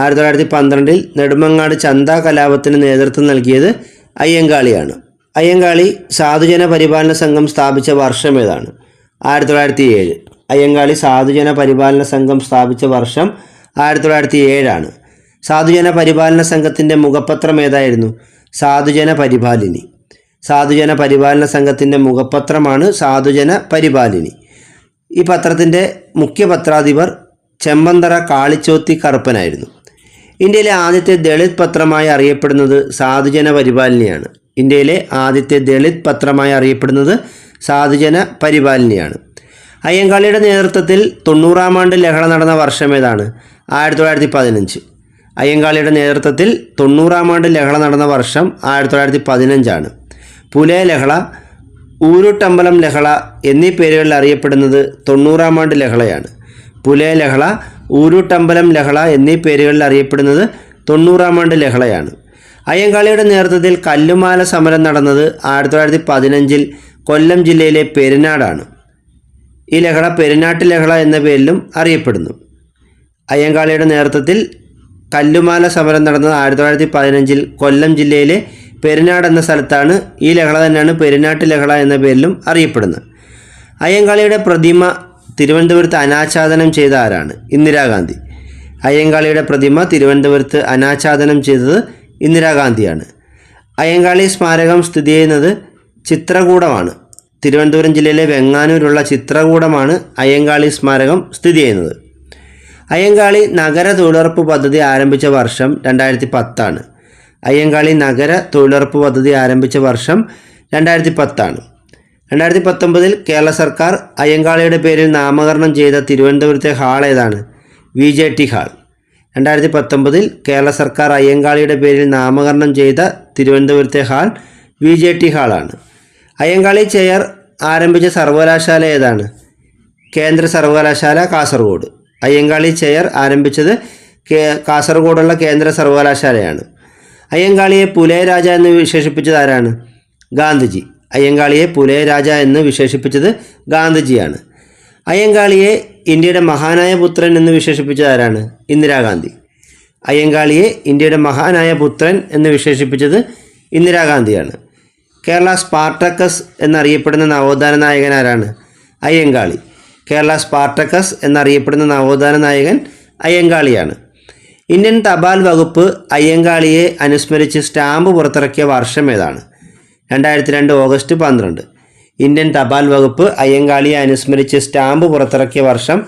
1912 നെടുമങ്ങാട് ചന്ത കലാപത്തിന് നേതൃത്വം നൽകിയത് അയ്യങ്കാളിയാണ്. അയ്യങ്കാളി സാധുജന പരിപാലന സംഘം സ്ഥാപിച്ച വർഷം ഏതാണ്? 1907. അയ്യങ്കാളി സാധുജന പരിപാലന സംഘം സ്ഥാപിച്ച വർഷം 1907. സാധുജന പരിപാലന സംഘത്തിൻ്റെ മുഖപത്രം ഏതായിരുന്നു? സാധുജന പരിപാലിനി. സാധുജന പരിപാലന സംഘത്തിൻ്റെ മുഖപത്രമാണ് സാധുജന പരിപാലിനി. ഈ പത്രത്തിൻ്റെ മുഖ്യ പത്രാധിപർ ചെമ്പന്തറ കാളിച്ചോത്തി കറുപ്പനായിരുന്നു. ഇന്ത്യയിലെ ആദ്യത്തെ ദളിത് പത്രമായി അറിയപ്പെടുന്നത് സാധുജന പരിപാലിനിയാണ്. ഇന്ത്യയിലെ ആദ്യത്തെ ദളിത് പത്രമായി അറിയപ്പെടുന്നത് സാധുജന പരിപാലിനിയാണ്. അയ്യങ്കാളിയുടെ നേതൃത്വത്തിൽ 90-ാം ആണ്ട് ലഹള നടന്ന വർഷം ഏതാണ്? 1915. അയ്യങ്കാളിയുടെ നേതൃത്വത്തിൽ 90-ാം ആണ്ട് ലഹള നടന്ന വർഷം 1915. പുലയ ലഹള, ഊരുട്ടമ്പലം ലഹള എന്നീ പേരുകളിൽ അറിയപ്പെടുന്നത് 90-ാം ആണ്ട് ലഹളയാണ്. പുലയ ലഹള, ഊരുട്ടമ്പലം ലഹള എന്നീ പേരുകളിൽ അറിയപ്പെടുന്നത് 90-ാം ആണ്ട് ലഹളയാണ്. അയ്യങ്കാളിയുടെ നേതൃത്വത്തിൽ കല്ലുമാല സമരം നടന്നത് 1915 കൊല്ലം ജില്ലയിലെ പെരിനാടാണ്. ഈ ലഹള പെരിനാട്ട് ലഹള എന്ന പേരിലും അറിയപ്പെടുന്നു. അയ്യങ്കാളിയുടെ നേതൃത്വത്തിൽ കല്ലുമാല സമരം നടന്നത് 1915 കൊല്ലം ജില്ലയിലെ പെരിനാട് എന്ന സ്ഥലത്താണ്. ഈ ലഹള തന്നെയാണ് പെരിനാട്ട് ലഹള എന്ന പേരിലും അറിയപ്പെടുന്നത്. അയ്യങ്കാളിയുടെ പ്രതിമ തിരുവനന്തപുരത്ത് അനാച്ഛാദനം ചെയ്ത ആരാണ്? ഇന്ദിരാഗാന്ധി. അയ്യങ്കാളിയുടെ പ്രതിമ തിരുവനന്തപുരത്ത് അനാച്ഛാദനം ചെയ്തത് ഇന്ദിരാഗാന്ധിയാണ്. അയ്യങ്കാളി സ്മാരകം സ്ഥിതി ചെയ്യുന്നത് ചിത്രകൂടമാണ്. തിരുവനന്തപുരം ജില്ലയിലെ വെങ്ങാനൂരുള്ള ചിത്രകൂടമാണ് അയ്യങ്കാളി സ്മാരകം സ്ഥിതി ചെയ്യുന്നത്. അയ്യങ്കാളി നഗര തൊഴിലുറപ്പ് പദ്ധതി ആരംഭിച്ച വർഷം 2010 അയ്യങ്കാളി നഗര തൊഴിലുറപ്പ് പദ്ധതി ആരംഭിച്ച വർഷം 2010 2019 കേരള സർക്കാർ അയ്യങ്കാളിയുടെ പേരിൽ നാമകരണം ചെയ്ത തിരുവനന്തപുരത്തെ ഹാൾ ഏതാണ്? VJT hall. 2019 കേരള സർക്കാർ അയ്യങ്കാളിയുടെ പേരിൽ നാമകരണം ചെയ്ത തിരുവനന്തപുരത്തെ ഹാൾ VJT ഹാളാണ്. അയ്യങ്കാളി ചെയർ ആരംഭിച്ച സർവകലാശാല ഏതാണ്? കേന്ദ്ര സർവകലാശാല കാസർഗോഡ്. അയ്യങ്കാളി ചെയർ ആരംഭിച്ചത് കാസർഗോഡുള്ള കേന്ദ്ര സർവകലാശാലയാണ്. അയ്യങ്കാളിയെ പുലയ രാജ എന്ന് വിശേഷിപ്പിച്ചത് ആരാണ്? ഗാന്ധിജി. അയ്യങ്കാളിയെ പുലയ രാജ എന്ന് വിശേഷിപ്പിച്ചത് ഗാന്ധിജിയാണ്. അയ്യങ്കാളിയെ ഇന്ത്യയുടെ മഹാനായ പുത്രൻ എന്ന് വിശേഷിപ്പിച്ചത് ആരാണ്? ഇന്ദിരാഗാന്ധി. അയ്യങ്കാളിയെ ഇന്ത്യയുടെ മഹാനായ പുത്രൻ എന്ന് വിശേഷിപ്പിച്ചത് ഇന്ദിരാഗാന്ധിയാണ്. കേരള സ്പാർട്ടക്കസ് എന്നറിയപ്പെടുന്ന നവോത്ഥാന നായകൻ ആരാണ്? അയ്യങ്കാളി. കേരള സ്പാർട്ടക്കസ് എന്നറിയപ്പെടുന്ന നവോത്ഥാന നായകൻ അയ്യങ്കാളിയാണ്. ഇന്ത്യൻ തപാൽ വകുപ്പ് അയ്യങ്കാളിയെ അനുസ്മരിച്ച് സ്റ്റാമ്പ് പുറത്തിറക്കിയ വർഷം ഏതാണ്? 2002 ഓഗസ്റ്റ് 12. ഇന്ത്യൻ തപാൽ വകുപ്പ് അയ്യങ്കാളിയെ അനുസ്മരിച്ച് സ്റ്റാമ്പ് പുറത്തിറക്കിയ വർഷം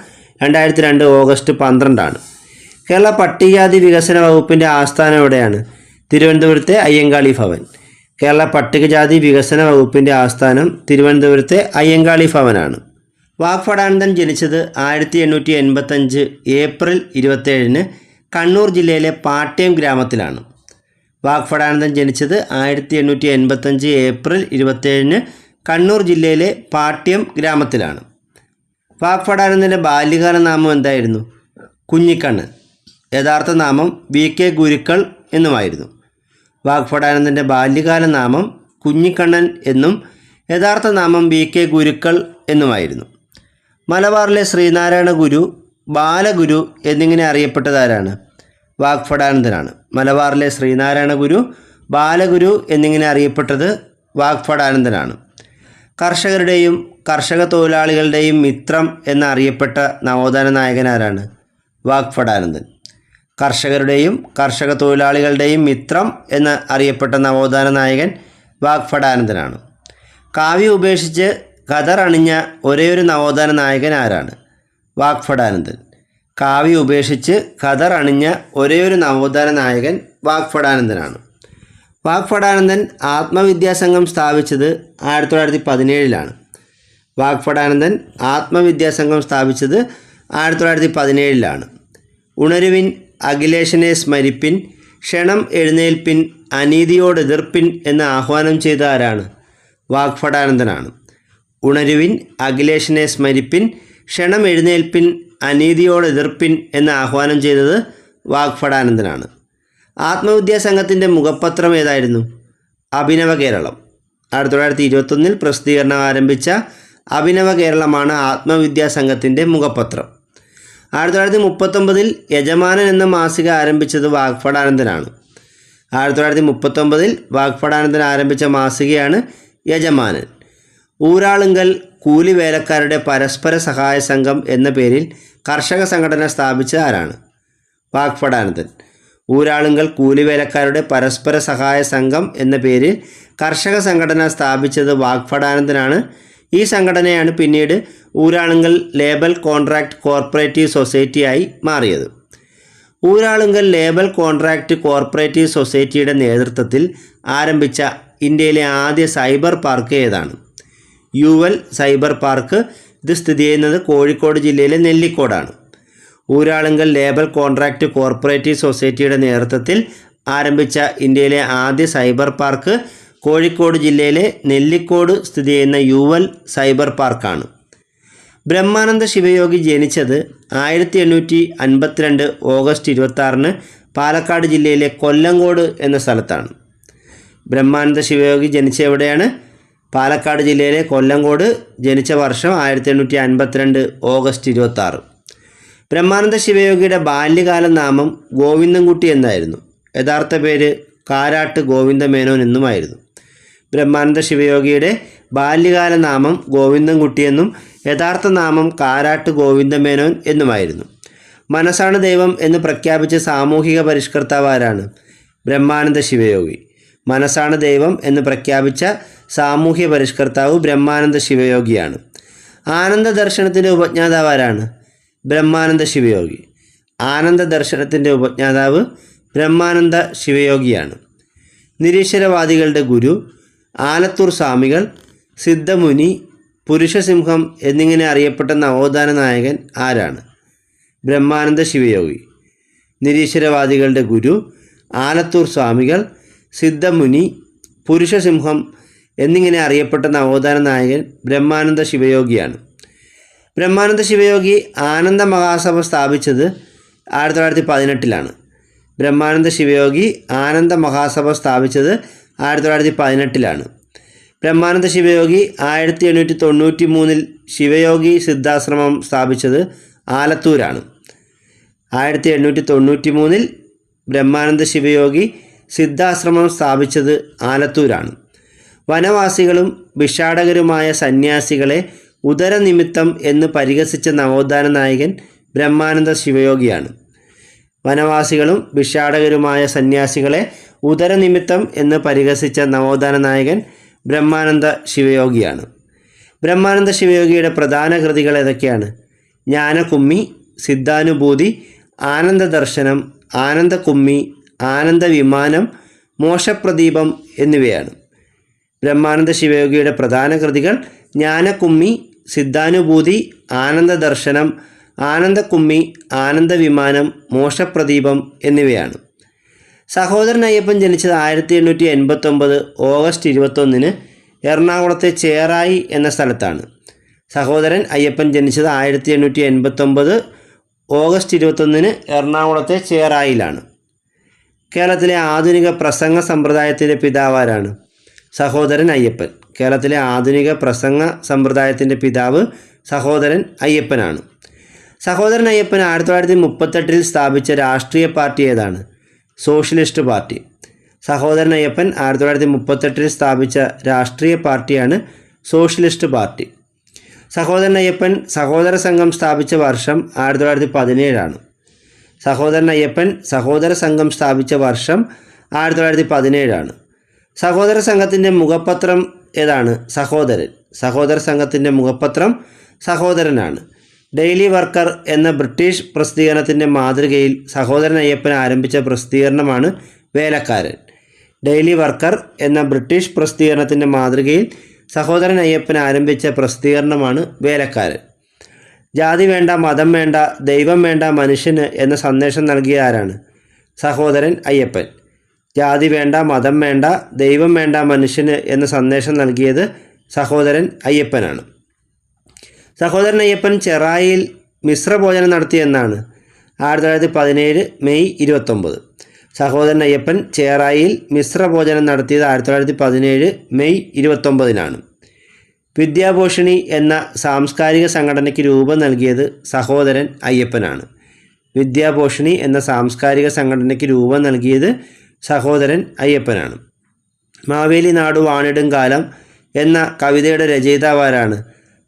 2002 ഓഗസ്റ്റ് 12 കേരള പട്ടികജാതി വികസന വകുപ്പിൻ്റെ ആസ്ഥാനം എവിടെയാണ്? തിരുവനന്തപുരത്തെ അയ്യങ്കാളി ഭവൻ. കേരള പട്ടികജാതി വികസന വകുപ്പിൻ്റെ ആസ്ഥാനം തിരുവനന്തപുരത്തെ അയ്യങ്കാളി ഭവനാണ്. വാഗ്ഭടാനന്ദൻ ജനിച്ചത് 1885 ഏപ്രിൽ 27 കണ്ണൂർ ജില്ലയിലെ പാട്യം ഗ്രാമത്തിലാണ്. വാഗ്ഭടാനന്ദൻ ജനിച്ചത് 1885 ഏപ്രിൽ 27 കണ്ണൂർ ജില്ലയിലെ പാട്യം ഗ്രാമത്തിലാണ്. വാഗ്ഭടാനന്ദൻ്റെ ബാല്യകാല നാമം എന്തായിരുന്നു? കുഞ്ഞിക്കണ്ണൻ. യഥാർത്ഥ നാമം VK ഗുരുക്കൾ എന്നുമായിരുന്നു. വാഗ്ഭടാനന്ദൻ്റെ ബാല്യകാല നാമം കുഞ്ഞിക്കണ്ണൻ എന്നും യഥാർത്ഥ നാമം VK ഗുരുക്കൾ എന്നുമായിരുന്നു. മലബാറിലെ ശ്രീനാരായണ ഗുരു, ബാലഗുരു എന്നിങ്ങനെ അറിയപ്പെട്ടതാരാണ്? വാഗ്ഭടാനന്ദനാണ്. മലബാറിലെ ശ്രീനാരായണ ഗുരു, ബാലഗുരു എന്നിങ്ങനെ അറിയപ്പെട്ടത് വാഗ്ഭടാനന്ദനാണ്. കർഷകരുടെയും കർഷക തൊഴിലാളികളുടെയും മിത്രം എന്നറിയപ്പെട്ട നവോത്ഥാന നായകൻ ആരാണ്? വാഗ്ഭടാനന്ദൻ. കർഷകരുടെയും കർഷക തൊഴിലാളികളുടെയും മിത്രം എന്ന് അറിയപ്പെട്ട നവോത്ഥാന നായകൻ വാഗ്ഭടാനന്ദനാണ്. കാവ്യം ഉപേക്ഷിച്ച് ഖദർ അണിഞ്ഞ ഒരേയൊരു നവോത്ഥാന നായകൻ ആരാണ്? വാഗ്ഭടാനന്ദൻ. കാവ്യം ഉപേക്ഷിച്ച് ഖദർ അണിഞ്ഞ ഒരേയൊരു നവോത്ഥാന നായകൻ വാഗ്ഭടാനന്ദനാണ്. വാഗ്ഭടാനന്ദൻ ആത്മവിദ്യാസംഘം സ്ഥാപിച്ചത് 1917 വാഗ്ഭടാനന്ദൻ ആത്മവിദ്യാസംഘം സ്ഥാപിച്ചത് 1917 ഉണരുവിൻ, അഖിലേഷനെ സ്മരിപ്പിൻ, ക്ഷണം എഴുന്നേൽപ്പിൻ, അനീതിയോട് എതിർപ്പിൻ എന്ന് ആഹ്വാനം ചെയ്ത ആരാണ്? വാഗ്ഭടാനന്ദനാണ്. ഉണരുവിൻ, അഖിലേഷനെ സ്മരിപ്പിൻ, ക്ഷണം എഴുന്നേൽപ്പിൻ, അനീതിയോട് എതിർപ്പിൻ എന്ന് ആഹ്വാനം ചെയ്തത് വാഗ്ഭടാനന്ദനാണ്. ആത്മവിദ്യാസംഘത്തിൻ്റെ മുഖപത്രം ഏതായിരുന്നു? അഭിനവ കേരളം. 1921 പ്രസിദ്ധീകരണം ആരംഭിച്ച അഭിനവ കേരളമാണ് ആത്മവിദ്യാസംഘത്തിൻ്റെ മുഖപത്രം. 1939 യജമാനൻ എന്ന മാസിക ആരംഭിച്ചത് വാഗ്ഭടാനന്ദനാണ്. 1939 വാഗ്ഭടാനന്ദൻ ആരംഭിച്ച മാസികയാണ് യജമാനൻ. ഊരാളുങ്കൽ കൂലി വേലക്കാരുടെ പരസ്പര സഹായ സംഘം എന്ന പേരിൽ കർഷക സംഘടന സ്ഥാപിച്ച ആരാണ്? വാഗ്ഭടാനന്ദൻ. ഊരാളുങ്കൽ കൂലി വേലക്കാരുടെ പരസ്പര സഹായ സംഘം എന്ന പേരിൽ കർഷക സംഘടന സ്ഥാപിച്ചത് വാഗ്ഭടാനന്ദനാണ്. ഈ സംഘടനയാണ് പിന്നീട് ഊരാളുങ്കൽ ലേബൽ കോൺട്രാക്ട് കോർപ്പറേറ്റീവ് സൊസൈറ്റിയായി മാറിയത്. ഊരാളുങ്കൽ ലേബൽ കോൺട്രാക്ട് കോർപ്പറേറ്റീവ് സൊസൈറ്റിയുടെ നേതൃത്വത്തിൽ ആരംഭിച്ച ഇന്ത്യയിലെ ആദ്യ സൈബർ പാർക്ക് ഏതാണ്? UL cyber park. ഇത് സ്ഥിതി ചെയ്യുന്നത് കോഴിക്കോട് ജില്ലയിലെ നെല്ലിക്കോടാണ്. ഊരാളുങ്കൽ ലേബൽ കോൺട്രാക്ട് കോർപ്പറേറ്റീവ് സൊസൈറ്റിയുടെ നേതൃത്വത്തിൽ ആരംഭിച്ച ഇന്ത്യയിലെ ആദ്യ സൈബർ പാർക്ക് കോഴിക്കോട് ജില്ലയിലെ നെല്ലിക്കോട് സ്ഥിതി ചെയ്യുന്ന UL സൈബർ പാർക്കാണ്. ബ്രഹ്മാനന്ദ ശിവയോഗി ജനിച്ചത് 1852 ഓഗസ്റ്റ് 26 പാലക്കാട് ജില്ലയിലെ കൊല്ലങ്കോട് എന്ന സ്ഥലത്താണ്. ബ്രഹ്മാനന്ദ ശിവയോഗി ജനിച്ച എവിടെയാണ്? പാലക്കാട് ജില്ലയിലെ കൊല്ലങ്കോട്. ജനിച്ച വർഷം 1852 ഓഗസ്റ്റ് 26. ബ്രഹ്മാനന്ദ ശിവയോഗിയുടെ ബാല്യകാല നാമം ഗോവിന്ദൻകുട്ടി എന്നായിരുന്നു. യഥാർത്ഥ പേര് കാരാട്ട് ഗോവിന്ദമേനോൻ എന്നുമായിരുന്നു. ബ്രഹ്മാനന്ദ ശിവയോഗിയുടെ ബാല്യകാല നാമം ഗോവിന്ദൻകുട്ടിയെന്നും യഥാർത്ഥ നാമം കാരാട്ട് ഗോവിന്ദമേനോൻ എന്നുമായിരുന്നു. മനസ്സാണ് ദൈവം എന്ന് പ്രഖ്യാപിച്ച സാമൂഹിക പരിഷ്കർത്താവ് ആരാണ്? ബ്രഹ്മാനന്ദ ശിവയോഗി. മനസ്സാണ് ദൈവം എന്ന് പ്രഖ്യാപിച്ച സാമൂഹ്യ പരിഷ്കർത്താവ് ബ്രഹ്മാനന്ദ ശിവയോഗിയാണ്. ആനന്ദ ദർശനത്തിൻ്റെ ഉപജ്ഞാതാവ് ആരാണ്? ബ്രഹ്മാനന്ദ ശിവയോഗി. ആനന്ദ ദർശനത്തിൻ്റെ ഉപജ്ഞാതാവ് ബ്രഹ്മാനന്ദ ശിവയോഗിയാണ്. നിരീശ്വരവാദികളുടെ ഗുരു ആലത്തൂർ സ്വാമികൾ, സിദ്ധമുനി, പുരുഷസിംഹം എന്നിങ്ങനെ അറിയപ്പെട്ട നവോത്ഥാന നായകൻ ആരാണ്? ബ്രഹ്മാനന്ദ ശിവയോഗി. നിരീശ്വരവാദികളുടെ ഗുരു ആലത്തൂർ സ്വാമികൾ, സിദ്ധമുനി, പുരുഷസിംഹം എന്നിങ്ങനെ അറിയപ്പെട്ട നവോത്ഥാന നായകൻ ബ്രഹ്മാനന്ദ ശിവയോഗിയാണ്. ബ്രഹ്മാനന്ദ ശിവയോഗി ആനന്ദ മഹാസഭ സ്ഥാപിച്ചത് 1918 ബ്രഹ്മാനന്ദ ശിവയോഗി ആനന്ദ മഹാസഭ സ്ഥാപിച്ചത് 1918 ബ്രഹ്മാനന്ദ ശിവയോഗി 1893 ശിവയോഗി സിദ്ധാശ്രമം സ്ഥാപിച്ചത് ആലത്തൂരാണ്. 1893 ബ്രഹ്മാനന്ദ ശിവയോഗി സിദ്ധാശ്രമം സ്ഥാപിച്ചത് ആലത്തൂരാണ്. വനവാസികളും ഭിക്ഷാടകരുമായ സന്യാസികളെ ഉദരനിമിത്തം എന്ന് പരിഹസിച്ച നവോത്ഥാന നായകൻ ബ്രഹ്മാനന്ദ ശിവയോഗിയാണ്. വനവാസികളും ഭിക്ഷാടകരുമായ സന്യാസികളെ ഉദരനിമിത്തം എന്ന് പരിഹസിച്ച നവോത്ഥാന നായകൻ ബ്രഹ്മാനന്ദ ശിവയോഗിയാണ്. ബ്രഹ്മാനന്ദ ശിവയോഗിയുടെ പ്രധാന കൃതികൾ ഏതൊക്കെയാണ്? ജ്ഞാനകുമ്മി, സിദ്ധാനുഭൂതി, ആനന്ദ ദർശനം, ആനന്ദകുമ്മി, ആനന്ദവിമാനം, മോക്ഷപ്രദീപം എന്നിവയാണ്. ബ്രഹ്മാനന്ദ ശിവയോഗിയുടെ പ്രധാന കൃതികൾ ജ്ഞാനകുമ്മി, സിദ്ധാനുഭൂതി, ആനന്ദ ദർശനം, ആനന്ദകുമ്മി, ആനന്ദവിമാനം, മോക്ഷപ്രദീപം എന്നിവയാണ്. സഹോദരൻ അയ്യപ്പൻ ജനിച്ചത് 1889 ഓഗസ്റ്റ് 21 എറണാകുളത്തെ ചേറായി എന്ന സ്ഥലത്താണ്. സഹോദരൻ അയ്യപ്പൻ ജനിച്ചത് 1889 ഓഗസ്റ്റ് 21 എറണാകുളത്തെ ചേറായിലാണ്. കേരളത്തിലെ ആധുനിക പ്രസംഗ സമ്പ്രദായത്തിൻ്റെ പിതാവാരാണ്? സഹോദരൻ അയ്യപ്പൻ. കേരളത്തിലെ ആധുനിക പ്രസംഗ സമ്പ്രദായത്തിൻ്റെ പിതാവ് സഹോദരൻ അയ്യപ്പനാണ്. സഹോദരൻ അയ്യപ്പൻ 1938 സ്ഥാപിച്ച രാഷ്ട്രീയ പാർട്ടി ഏതാണ്? Socialist party. സഹോദരൻ അയ്യപ്പൻ 1938 സ്ഥാപിച്ച രാഷ്ട്രീയ പാർട്ടിയാണ് സോഷ്യലിസ്റ്റ് പാർട്ടി. സഹോദരൻ അയ്യപ്പൻ സഹോദര സംഘം സ്ഥാപിച്ച വർഷം 1917. സഹോദരൻ അയ്യപ്പൻ സഹോദര സംഘം സ്ഥാപിച്ച വർഷം 1917. സഹോദര സംഘത്തിൻ്റെ മുഖപത്രം ഏതാണ്? സഹോദരൻ. സഹോദര സംഘത്തിൻ്റെ മുഖപത്രം സഹോദരനാണ്. ഡെയിലി വർക്കർ എന്ന ബ്രിട്ടീഷ് പ്രസിദ്ധീകരണത്തിൻ്റെ മാതൃകയിൽ സഹോദരൻ അയ്യപ്പൻ ആരംഭിച്ച പ്രസിദ്ധീകരണമാണ് വേലക്കാരൻ. ഡെയിലി വർക്കർ എന്ന ബ്രിട്ടീഷ് പ്രസിദ്ധീകരണത്തിൻ്റെ മാതൃകയിൽ സഹോദരൻ അയ്യപ്പൻ ആരംഭിച്ച പ്രസിദ്ധീകരണമാണ് വേലക്കാരൻ. ജാതി വേണ്ട, മതം വേണ്ട, ദൈവം വേണ്ട മനുഷ്യന് എന്ന സന്ദേശം നൽകിയ ആരാണ്? സഹോദരൻ അയ്യപ്പൻ. ജാതി വേണ്ട, മതം വേണ്ട, ദൈവം വേണ്ട മനുഷ്യന് എന്ന സന്ദേശം നൽകിയത് സഹോദരൻ അയ്യപ്പനാണ്. സഹോദരൻ അയ്യപ്പൻ ചെറായിയിൽ മിശ്രഭോജനം നടത്തിയെന്നാണ്? 1917 മെയ് 29. സഹോദരൻ അയ്യപ്പൻ ചേറായിൽ മിശ്രഭോജനം നടത്തിയത് 1917 മെയ് 29. വിദ്യാഭൂഷണി എന്ന സാംസ്കാരിക സംഘടനയ്ക്ക് രൂപം നൽകിയത് സഹോദരൻ അയ്യപ്പനാണ്. വിദ്യാഭൂഷണി എന്ന സാംസ്കാരിക സംഘടനയ്ക്ക് രൂപം നൽകിയത് സഹോദരൻ അയ്യപ്പനാണ്. മാവേലി നാടു വാണിടും കാലം എന്ന കവിതയുടെ രചയിതാവാരാണ്?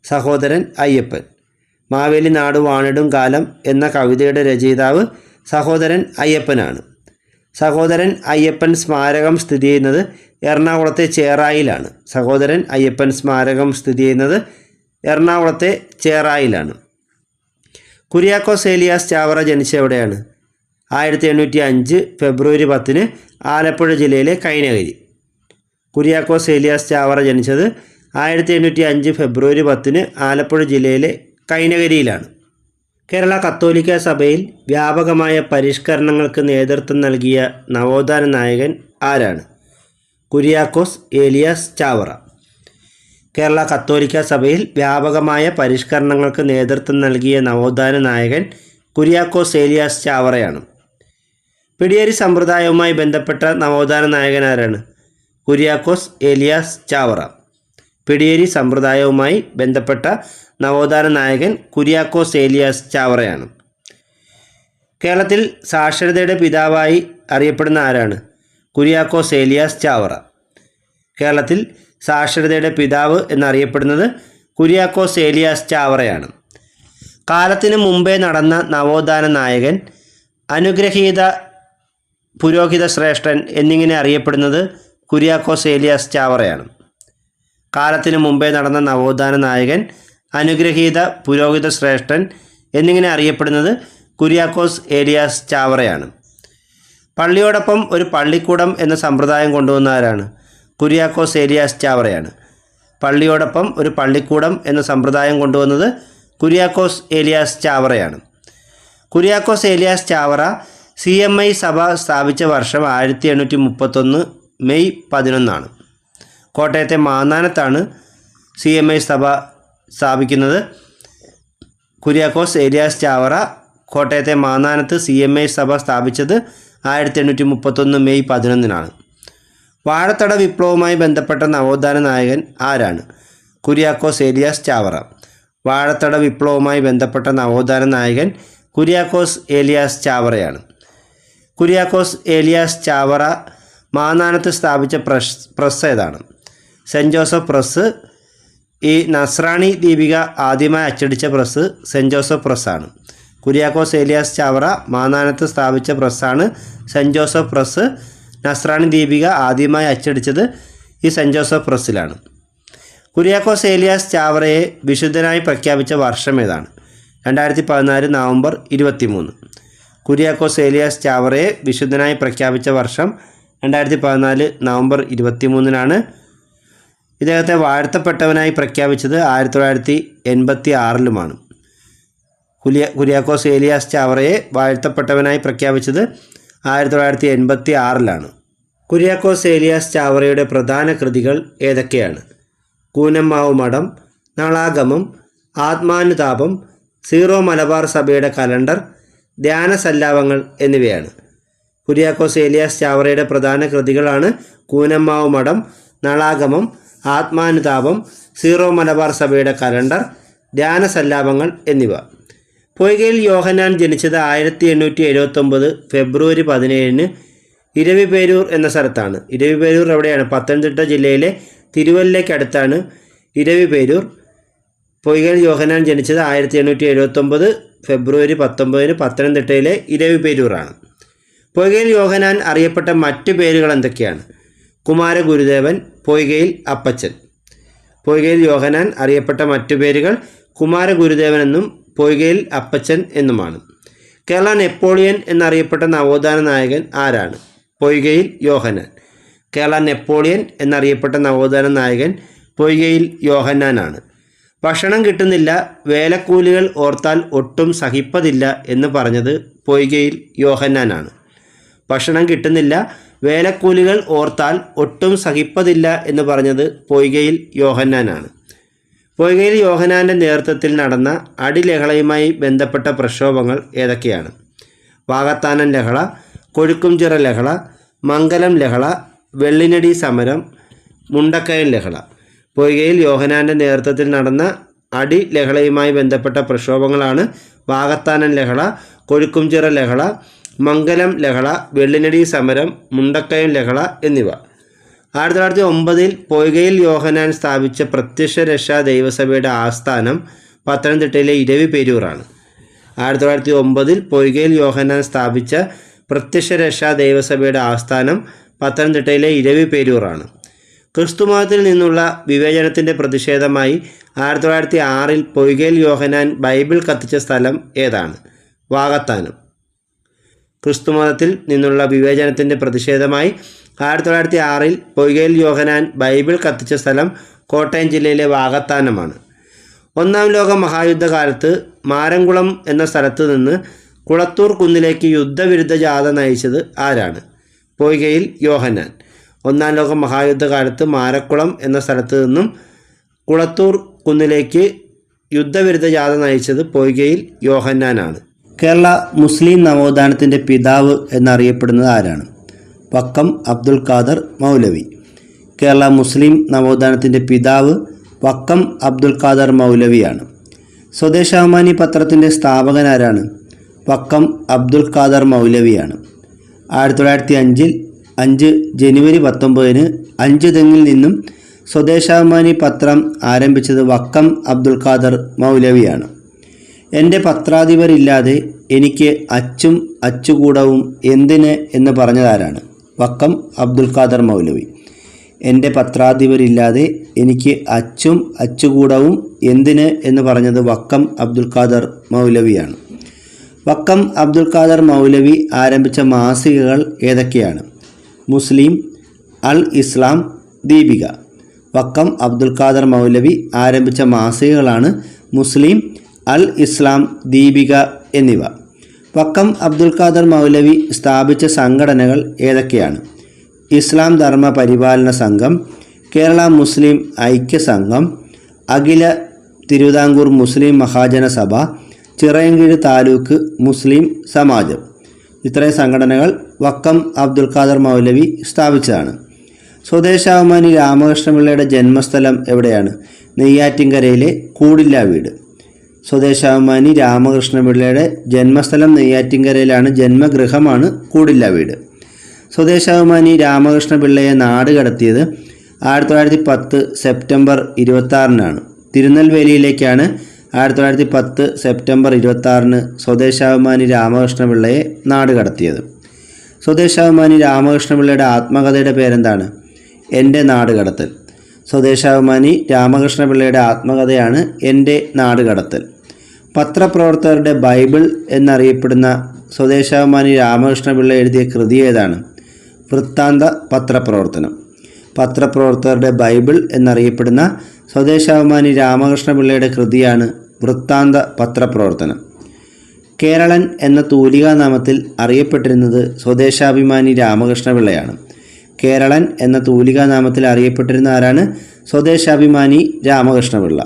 സഹോദരൻ അയ്യപ്പൻ. മാവേലി നാടു വാണിടും കാലം എന്ന കവിതയുടെ രചയിതാവ് സഹോദരൻ അയ്യപ്പനാണ്. സഹോദരൻ അയ്യപ്പൻ സ്മാരകം സ്ഥിതി ചെയ്യുന്നത് എറണാകുളത്തെ ചേറായിലാണ്. സഹോദരൻ അയ്യപ്പൻ സ്മാരകം സ്ഥിതി ചെയ്യുന്നത് എറണാകുളത്തെ ചേറായിലാണ്. കുര്യാക്കോസ് ഏലിയാസ് ചാവറ ജനിച്ച എവിടെയാണ്? 1805 ഫെബ്രുവരി 10 ആലപ്പുഴ ജില്ലയിലെ കൈനകരി. കുര്യാക്കോസ് ഏലിയാസ് ചാവറ ജനിച്ചത് 1805 ഫെബ്രുവരി 10 ആലപ്പുഴ ജില്ലയിലെ കൈനകരിയിലാണ്. കേരള കത്തോലിക്ക സഭയിൽ വ്യാപകമായ പരിഷ്കരണങ്ങൾക്ക് നേതൃത്വം നൽകിയ നവോത്ഥാന നായകൻ ആരാണ്? കുര്യാക്കോസ് ഏലിയാസ് ചാവറ. കേരള കത്തോലിക്ക സഭയിൽ വ്യാപകമായ പരിഷ്കരണങ്ങൾക്ക് നേതൃത്വം നൽകിയ നവോത്ഥാന നായകൻ കുര്യാക്കോസ് ഏലിയാസ് ചാവറയാണ്. പിടിയേരി സമ്പ്രദായവുമായി ബന്ധപ്പെട്ട നവോത്ഥാന നായകൻ ആരാണ്? കുര്യാക്കോസ് ഏലിയാസ് ചാവറ. പിടിയേരി സമ്പ്രദായവുമായി ബന്ധപ്പെട്ട നവോത്ഥാന നായകൻ കുര്യാക്കോസ് ഏലിയാസ് ചാവറയാണ്. കേരളത്തിൽ സാക്ഷരതയുടെ പിതാവായി അറിയപ്പെടുന്ന ആരാണ്? കുര്യാക്കോസ് ഏലിയാസ് ചാവറ. കേരളത്തിൽ സാക്ഷരതയുടെ പിതാവ് എന്നറിയപ്പെടുന്നത് കുര്യാക്കോസ് ഏലിയാസ് ചാവറയാണ്. കാലത്തിന് മുമ്പേ നടന്ന നവോത്ഥാന നായകൻ, അനുഗ്രഹീത പുരോഹിത ശ്രേഷ്ഠൻ എന്നിങ്ങനെ അറിയപ്പെടുന്നത് കുര്യാക്കോസ് ഏലിയാസ് ചാവറയാണ്. കാലത്തിന് മുമ്പേ നടന്ന നവോത്ഥാന നായകൻ, അനുഗ്രഹീത പുരോഹിത ശ്രേഷ്ഠൻ എന്നിങ്ങനെ അറിയപ്പെടുന്നത് കുര്യാക്കോസ് ഏലിയാസ് ചാവറയാണ്. പള്ളിയോടൊപ്പം ഒരു പള്ളിക്കൂടം എന്ന സമ്പ്രദായം കൊണ്ടുവന്ന ആരാണ്? കുര്യാക്കോസ് ഏലിയാസ് ചാവറയാണ്. പള്ളിയോടൊപ്പം ഒരു പള്ളിക്കൂടം എന്ന സമ്പ്രദായം കൊണ്ടുവന്നത് കുര്യാക്കോസ് ഏലിയാസ് ചാവറയാണ്. കുര്യാക്കോസ് ഏലിയാസ് ചാവറ CMI സഭ സ്ഥാപിച്ച വർഷം 1831 മെയ് 11 കോട്ടയത്തെ മാന്നാനത്താണ് CMI സഭ സ്ഥാപിക്കുന്നത്. കുര്യാക്കോസ് ഏലിയാസ് ചാവറ കോട്ടയത്തെ മാന്നാനത്ത് CMI സഭ സ്ഥാപിച്ചത് 1831 മെയ് 11 വാഴത്തട വിപ്ലവവുമായി ബന്ധപ്പെട്ട നവോത്ഥാന നായകൻ ആരാണ്? കുര്യാക്കോസ് ഏലിയാസ് ചാവറ. വാഴത്തട വിപ്ലവവുമായി ബന്ധപ്പെട്ട നവോത്ഥാന നായകൻ കുര്യാക്കോസ് ഏലിയാസ് ചാവറയാണ്. കുര്യാക്കോസ് ഏലിയാസ് ചാവറ മാന്നാനത്ത് സ്ഥാപിച്ച പ്രസ് ഏതാണ്? Saint Joseph press. ഈ നസ്രാണി ദീപിക ആദ്യമായി അച്ചടിച്ച പ്രസ് സെൻറ്റ് ജോസഫ് പ്രസ്സാണ്. കുര്യാക്കോസ് ഏലിയാസ് ചാവറ മാന്നാനത്ത് സ്ഥാപിച്ച പ്രസ്സാണ് saint Joseph press. Nasrani Deepika ആദ്യമായി അച്ചടിച്ചത് ഈ സെൻറ്റ് ജോസഫ് പ്രസ്സിലാണ്. കുര്യാക്കോസ് ഏലിയാസ് ചാവറയെ വിശുദ്ധനായി പ്രഖ്യാപിച്ച വർഷം ഏതാണ്? 2014 നവംബർ 23. കുര്യാക്കോസ് ഏലിയാസ് ചാവറയെ വിശുദ്ധനായി പ്രഖ്യാപിച്ച വർഷം 2014 നവംബർ 23. ഇദ്ദേഹത്തെ വാഴ്ത്തപ്പെട്ടവനായി പ്രഖ്യാപിച്ചത് 1986 കുര്യാക്കോസ് ഏലിയാസ് ചാവറയെ വാഴ്ത്തപ്പെട്ടവനായി പ്രഖ്യാപിച്ചത് 1986 കുര്യാക്കോസ് ഏലിയാസ് ചാവറയുടെ പ്രധാന കൃതികൾ ഏതൊക്കെയാണ്? കൂനമ്മാവ് മഠം, നളാഗമം, ആത്മാനുതാപം, സീറോ മലബാർ സഭയുടെ കലണ്ടർ, ധ്യാനസല്ലാപങ്ങൾ എന്നിവയാണ്. കുര്യാക്കോസ് ഏലിയാസ് ചാവറയുടെ പ്രധാന കൃതികളാണ് കൂനമ്മാവ് മഠം, നളാഗമം, ആത്മാനുതാപം, സീറോ മലബാർ സഭയുടെ കലണ്ടർ, ധ്യാനസല്ലാപങ്ങൾ എന്നിവ. പൊയ്കയിൽ യോഹന്നാൻ ജനിച്ചത് 1879 ഫെബ്രുവരി 17 ഇരവിപേരൂർ എന്ന സ്ഥലത്താണ്. ഇരവിപേരൂർ എവിടെയാണ്? പത്തനംതിട്ട ജില്ലയിലെ തിരുവല്ലയ്ക്കടുത്താണ് ഇരവിപേരൂർ. പൊയ്കയിൽ യോഹന്നാൻ ജനിച്ചത് 1879 ഫെബ്രുവരി 19 പത്തനംതിട്ടയിലെ ഇരവിപേരൂറാണ്. പൊയ്കയിൽ യോഹന്നാൻ അറിയപ്പെട്ട മറ്റു പേരുകൾ എന്തൊക്കെയാണ്? കുമാരഗുരുദേവൻ, പൊയ്കയിൽ അപ്പച്ചൻ. പൊയ്കയിൽ യോഹന്നാൻ അറിയപ്പെട്ട മറ്റു പേരുകൾ കുമാരഗുരുദേവൻ എന്നും പൊയ്കയിൽ അപ്പച്ചൻ എന്നുമാണ്. കേരള നെപ്പോളിയൻ എന്നറിയപ്പെട്ട നവോത്ഥാന നായകൻ ആരാണ്? പൊയ്കയിൽ യോഹന്നാൻ. കേരള നെപ്പോളിയൻ എന്നറിയപ്പെട്ട നവോത്ഥാന നായകൻ പൊയ്കയിൽ യോഹന്നാനാണ്. ഭക്ഷണം കിട്ടുന്നില്ല, വേലക്കൂലികൾ ഓർത്താൽ ഒട്ടും സഹിപ്പതില്ല എന്ന് പറഞ്ഞത് പൊയ്കയിൽ യോഹന്നാനാണ്. ഭക്ഷണം കിട്ടുന്നില്ല, വേലക്കൂലികൾ ഓർത്താൽ ഒട്ടും സഹിപ്പതില്ല എന്ന് പറഞ്ഞത് പൊയ്കയിൽ യോഹന്നാനാണ്. പൊയ്കയിൽ യോഹന്നാൻ്റെ നേതൃത്വത്തിൽ നടന്ന അടിലഹളയുമായി ബന്ധപ്പെട്ട പ്രക്ഷോഭങ്ങൾ ഏതൊക്കെയാണ്? വാകത്താനം ലഹള, കൊഴുക്കുംചിറ ലഹള, മംഗലം ലഹള, വെള്ളിനടി സമരം, മുണ്ടക്കയം ലഹള. പൊയ്കയിൽ യോഹന്നാൻ്റെ നേതൃത്വത്തിൽ നടന്ന അടിലഹളയുമായി ബന്ധപ്പെട്ട പ്രക്ഷോഭങ്ങളാണ് വാകത്താനം ലഹള, കൊഴുക്കുംചിറ ലഹള, മംഗലം ലഹള, വെള്ളിനടി സമരം, മുണ്ടക്കയം ലഹള എന്നിവ. 1909 പൊയ്കയിൽ യോഹന്നാൻ സ്ഥാപിച്ച പ്രത്യക്ഷ രക്ഷാ ദൈവസഭയുടെ ആസ്ഥാനം പത്തനംതിട്ടയിലെ ഇരവിപേരൂറാണ്. 1909 പൊയ്കയിൽ യോഹന്നാൻ സ്ഥാപിച്ച പ്രത്യക്ഷ രക്ഷാ ദൈവസഭയുടെ ആസ്ഥാനം പത്തനംതിട്ടയിലെ ഇരവിപേരൂറാണ്. ക്രിസ്തുമതത്തിൽ നിന്നുള്ള വിവേചനത്തിൻ്റെ പ്രതിഷേധമായി 1906 പൊയ്കയിൽ യോഹന്നാൻ ബൈബിൾ കത്തിച്ച സ്ഥലം ഏതാണ്? വാകത്താനം. ക്രിസ്തുമതത്തിൽ നിന്നുള്ള വിവേചനത്തിൻ്റെ പ്രതിഷേധമായി 1906 പൊയ്കയിൽ യോഹന്നാൻ ബൈബിൾ കത്തിച്ച സ്ഥലം കോട്ടയം ജില്ലയിലെ വാകത്താനമാണ്. ഒന്നാം ലോക മഹായുദ്ധകാലത്ത് മാരംകുളം എന്ന സ്ഥലത്ത് നിന്ന് കുളത്തൂർ കുന്നിലേക്ക് യുദ്ധവിരുദ്ധ ജാഥ നയിച്ചത് ആരാണ്? പൊയ്കയിൽ യോഹന്നാൻ. ഒന്നാം ലോക മഹായുദ്ധകാലത്ത് മാരക്കുളം എന്ന സ്ഥലത്ത് നിന്നും കുളത്തൂർ കുന്നിലേക്ക് യുദ്ധവിരുദ്ധ ജാഥ നയിച്ചത് പൊയ്കയിൽ യോഹന്നാനാണ്. കേരള മുസ്ലിം നവോത്ഥാനത്തിൻ്റെ പിതാവ് എന്നറിയപ്പെടുന്നത് ആരാണ്? വക്കം അബ്ദുൽ ഖാദർ മൗലവി. കേരള മുസ്ലിം നവോത്ഥാനത്തിൻ്റെ പിതാവ് വക്കം അബ്ദുൽ ഖാദർ മൗലവിയാണ്. സ്വദേശാഭിമാനി പത്രത്തിൻ്റെ സ്ഥാപകനാരാണ്? വക്കം അബ്ദുൽ ഖാദർ മൗലവിയാണ്. 1905 ജനുവരി 19 അഞ്ചുതെങ്ങിൽ നിന്നും സ്വദേശാഭിമാനി പത്രം ആരംഭിച്ചത് വക്കം അബ്ദുൽ ഖാദർ മൗലവിയാണ്. എൻ്റെ പത്രാധിപരില്ലാതെ എനിക്ക് അച്ചും അച്ചുകൂടവും എന്തിന് എന്ന് പറഞ്ഞതാരാണ്? വക്കം അബ്ദുൽ ഖാദർ മൗലവി. എൻ്റെ പത്രാധിപരില്ലാതെ എനിക്ക് അച്ചും അച്ചുകൂടവും എന്തിന് എന്ന് പറഞ്ഞത് വക്കം അബ്ദുൽ ഖാദർ മൗലവിയാണ്. വക്കം അബ്ദുൽ ഖാദർ മൗലവി ആരംഭിച്ച മാസികകൾ ഏതൊക്കെയാണ്? മുസ്ലിം, അൽ ഇസ്ലാം, ദീപിക. വക്കം അബ്ദുൽ ഖാദർ മൗലവി ആരംഭിച്ച മാസികകളാണ് മുസ്ലിം, അൽ ഇസ്ലാം, ദീപിക എന്നിവ. വക്കം അബ്ദുൽ ഖാദർ മൗലവി സ്ഥാപിച്ച സംഘടനകൾ ഏതൊക്കെയാണ്? ഇസ്ലാം ധർമ്മ പരിപാലന സംഘം, കേരള മുസ്ലിം ഐക്യ സംഘം, അഖില തിരുവിതാംകൂർ മുസ്ലിം മഹാജന സഭ, ചിറയൻകീഴ് താലൂക്ക് മുസ്ലിം സമാജം. ഇത്രയും സംഘടനകൾ വക്കം അബ്ദുൽ ഖാദർ മൗലവി സ്ഥാപിച്ചതാണ്. സ്വദേശാഭിമാനി രാമകൃഷ്ണപിള്ളയുടെ ജന്മസ്ഥലം എവിടെയാണ്? നെയ്യാറ്റിൻകരയിലെ കൂടില്ലാവീട്. സ്വദേശാഭിമാനി രാമകൃഷ്ണപിള്ളയുടെ ജന്മസ്ഥലം നെയ്യാറ്റിൻകരയിലാണ്. ജന്മഗൃഹമാണ് കൂടില്ലാവീട്. സ്വദേശാഭിമാനി രാമകൃഷ്ണപിള്ളയെ നാട് കടത്തിയത് 1910 സെപ്റ്റംബർ 26-നാണ്. തിരുനെൽവേലിയിലേക്കാണ് 1910 സെപ്റ്റംബർ 26-ന് സ്വദേശാഭിമാനി രാമകൃഷ്ണപിള്ളയെ നാട് കടത്തിയത്. സ്വദേശാഭിമാനി രാമകൃഷ്ണപിള്ളയുടെ ആത്മകഥയുടെ പേരെന്താണ്? എൻ്റെ നാട് കടത്തൽ. സ്വദേശാഭിമാനി രാമകൃഷ്ണപിള്ളയുടെ ആത്മകഥയാണ് എൻ്റെ നാട് കടത്തൽ. പത്രപ്രവർത്തകരുടെ ബൈബിൾ എന്നറിയപ്പെടുന്ന സ്വദേശാഭിമാനി രാമകൃഷ്ണപിള്ള എഴുതിയ കൃതി ഏതാണ്? വൃത്താന്ത പത്രപ്രവർത്തനം. പത്രപ്രവർത്തകരുടെ ബൈബിൾ എന്നറിയപ്പെടുന്ന സ്വദേശാഭിമാനി രാമകൃഷ്ണപിള്ളയുടെ കൃതിയാണ് വൃത്താന്ത പത്രപ്രവർത്തനം. കേരളൻ എന്ന തൂലികാനാമത്തിൽ അറിയപ്പെട്ടിരുന്നത് സ്വദേശാഭിമാനി രാമകൃഷ്ണപിള്ളയാണ്. കേരളൻ എന്ന തൂലികാനാമത്തിൽ അറിയപ്പെട്ടിരുന്ന ആരാണ്? സ്വദേശാഭിമാനി രാമകൃഷ്ണപിള്ള.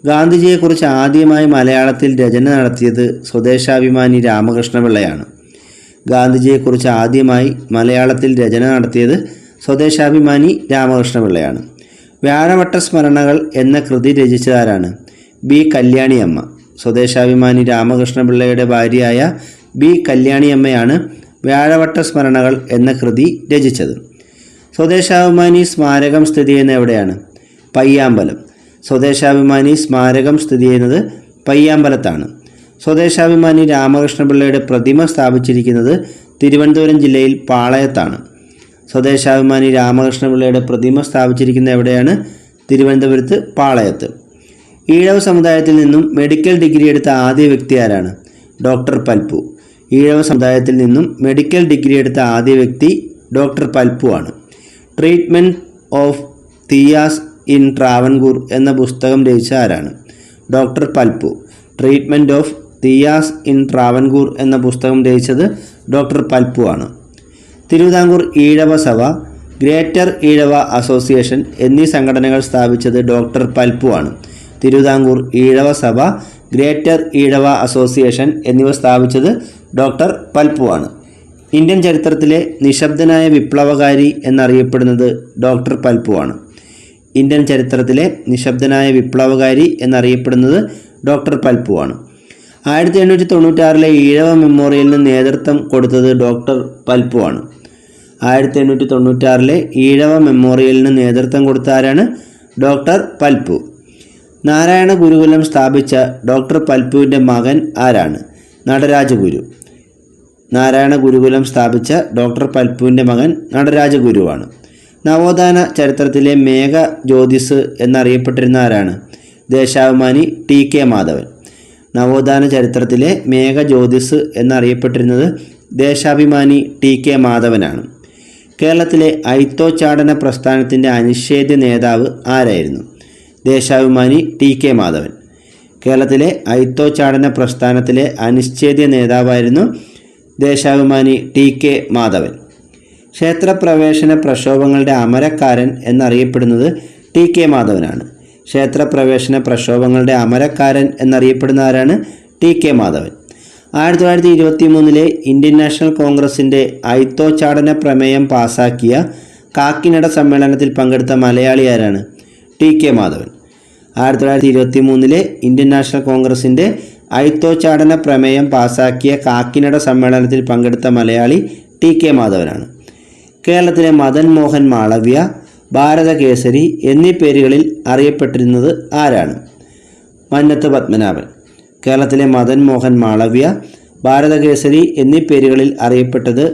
ഗാന്ധിജിയെക്കുറിച്ച് ആദ്യമായി മലയാളത്തിൽ രചന നടത്തിയത് സ്വദേശാഭിമാനി രാമകൃഷ്ണപിള്ളയാണ്. ഗാന്ധിജിയെക്കുറിച്ച് ആദ്യമായി മലയാളത്തിൽ രചന നടത്തിയത് സ്വദേശാഭിമാനി രാമകൃഷ്ണപിള്ളയാണ്. വ്യാഴവട്ട സ്മരണകൾ എന്ന കൃതി രചിച്ചതാരാണ്? ബി കല്യാണിയമ്മ. സ്വദേശാഭിമാനി രാമകൃഷ്ണപിള്ളയുടെ ഭാര്യയായ ബി കല്യാണിയമ്മയാണ് വ്യാഴവട്ട സ്മരണകൾ എന്ന കൃതി രചിച്ചത്. സ്വദേശാഭിമാനി സ്മാരകം സ്ഥിതി ചെയ്യുന്നത് എവിടെയാണ്? പയ്യാമ്പലം. സ്വദേശാഭിമാനി സ്മാരകം സ്ഥിതി ചെയ്യുന്നത് പയ്യാമ്പലത്താണ്. സ്വദേശാഭിമാനി രാമകൃഷ്ണപിള്ളയുടെ പ്രതിമ സ്ഥാപിച്ചിരിക്കുന്നത് തിരുവനന്തപുരം ജില്ലയിൽ പാളയത്താണ്. സ്വദേശാഭിമാനി രാമകൃഷ്ണപിള്ളയുടെ പ്രതിമ സ്ഥാപിച്ചിരിക്കുന്നത് എവിടെയാണ്? തിരുവനന്തപുരത്ത് പാളയത്ത്. ഈഴവ സമുദായത്തിൽ നിന്നും മെഡിക്കൽ ഡിഗ്രി എടുത്ത ആദ്യ വ്യക്തി ആരാണ്? ഡോക്ടർ പൽപ്പു. ഈഴവ സമുദായത്തിൽ നിന്നും മെഡിക്കൽ ഡിഗ്രി എടുത്ത ആദ്യ വ്യക്തി ഡോക്ടർ പൽപ്പു ആണ്. Treatment of Thiyyas in Travancore എന്ന പുസ്തകം രചിച്ച ആരാണ്? Doctor Palpu. Treatment of Thiyyas in Travancore എന്ന പുസ്തകം രചിച്ചത് ഡോക്ടർ പൽപ്പു ആണ്. തിരുവിതാംകൂർ ഈഴവ സഭ, ഗ്രേറ്റർ ഈഴവ അസോസിയേഷൻ എന്നീ സംഘടനകൾ സ്ഥാപിച്ചത് ഡോക്ടർ പൽപ്പു ആണ്. തിരുവിതാംകൂർ ഈഴവ സഭ, ഗ്രേറ്റർ ഈഴവ അസോസിയേഷൻ എന്നിവ സ്ഥാപിച്ചത് ഡോക്ടർ പൽപ്പു ആണ്. ഇന്ത്യൻ ചരിത്രത്തിലെ നിശബ്ദനായ വിപ്ലവകാരി എന്നറിയപ്പെടുന്നത് ഡോക്ടർ പൽപ്പു ആണ്. ഇന്ത്യൻ ചരിത്രത്തിലെ നിശബ്ദനായ വിപ്ലവകാരി എന്നറിയപ്പെടുന്നത് ഡോക്ടർ പൽപ്പു ആണ്. 1896 ഈഴവ മെമ്മോറിയലിന് നേതൃത്വം കൊടുത്തത് ഡോക്ടർ പൽപ്പു ആണ്. 1896 ഈഴവ മെമ്മോറിയലിന് നേതൃത്വം കൊടുത്ത ആരാണ്? ഡോക്ടർ പൽപ്പു. നാരായണ ഗുരുകുലം സ്ഥാപിച്ച ഡോക്ടർ പൽപ്പുവിൻ്റെ മകൻ ആരാണ്? നടരാജഗുരു. നാരായണ ഗുരുകുലം സ്ഥാപിച്ച ഡോക്ടർ പൽപ്പുവിൻ്റെ മകൻ നടരാജഗുരുവാണ്. നവോത്ഥാന ചരിത്രത്തിലെ മേഘ ജ്യോതിസ് എന്നറിയപ്പെട്ടിരുന്ന ആരാണ്? Deshabhimani T K Madhavan. നവോത്ഥാന ചരിത്രത്തിലെ മേഘ ജ്യോതിസ് എന്നറിയപ്പെട്ടിരുന്നത് ദേശാഭിമാനി ടി കെ മാധവനാണ്. കേരളത്തിലെ ഐത്തോച്ചാടന പ്രസ്ഥാനത്തിൻ്റെ അനിഷേധ്യ നേതാവ് ആരായിരുന്നു? Deshabhimani T K Madhavan. കേരളത്തിലെ ഐത്തോച്ചാടന പ്രസ്ഥാനത്തിലെ അനിശ്ചേദ്യ നേതാവായിരുന്നു ദേശാഭിമാനി ടി കെ മാധവൻ. ക്ഷേത്രപ്രവേശന പ്രക്ഷോഭങ്ങളുടെ അമരക്കാരൻ എന്നറിയപ്പെടുന്നത് ടി കെ മാധവനാണ്. ക്ഷേത്രപ്രവേശന പ്രക്ഷോഭങ്ങളുടെ അമരക്കാരൻ എന്നറിയപ്പെടുന്ന ആരാണ്? T K Madhavan. 1923 Indian national കോൺഗ്രസിൻ്റെ ഐത്തോച്ചാടന പ്രമേയം പാസാക്കിയ കാക്കിനട സമ്മേളനത്തിൽ പങ്കെടുത്ത മലയാളി ആരാണ്? T K Madhavan. 1923 Indian national കോൺഗ്രസിൻ്റെ ഐത്തോച്ചാടന പ്രമേയം പാസാക്കിയ കാക്കിനട സമ്മേളനത്തിൽ പങ്കെടുത്ത മലയാളി ടി കെ മാധവനാണ്. കേരളത്തിലെ മദൻ മോഹൻ മാളവ്യ, ഭാരതകേസരി എന്നീ പേരുകളിൽ അറിയപ്പെട്ടിരുന്നത് ആരാണ്? മന്നത്ത് പത്മനാഭൻ. കേരളത്തിലെ മദൻ മോഹൻ മാളവ്യ, ഭാരതകേസരി എന്നീ പേരുകളിൽ അറിയപ്പെട്ടത്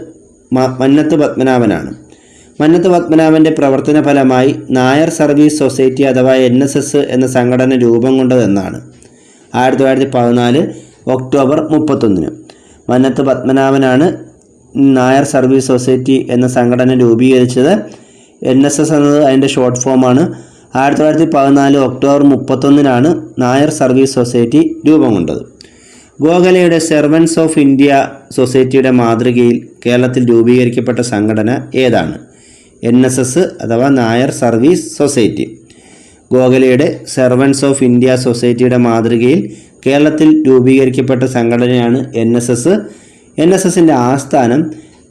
മന്നത്ത് പത്മനാഭനാണ്. മന്നത്ത് പത്മനാഭൻ്റെ പ്രവർത്തന ഫലമായി നായർ സർവീസ് സൊസൈറ്റി അഥവാ NSS എന്ന സംഘടന രൂപം കൊണ്ടതെന്നാണ്. 1914 ഒക്ടോബർ 31 മന്നത്ത് പത്മനാഭനാണ് നായർ സർവീസ് സൊസൈറ്റി എന്ന സംഘടന രൂപീകരിച്ചത്. NSS എന്നത് അതിൻ്റെ ഷോർട്ട് ഫോമാണ്. 1914 ഒക്ടോബർ 31 നായർ സർവീസ് സൊസൈറ്റി രൂപം കൊണ്ടത്. ഗോഖലെയുടെ സെർവൻസ് ഓഫ് ഇന്ത്യ സൊസൈറ്റിയുടെ മാതൃകയിൽ കേരളത്തിൽ രൂപീകരിക്കപ്പെട്ട സംഘടന ഏതാണ്? NSS അഥവാ നായർ സർവീസ് സൊസൈറ്റി. ഗോഖലെയുടെ സെർവൻസ് ഓഫ് ഇന്ത്യ സൊസൈറ്റിയുടെ മാതൃകയിൽ കേരളത്തിൽ രൂപീകരിക്കപ്പെട്ട സംഘടനയാണ് NSS. NSSൻ്റെ ആസ്ഥാനം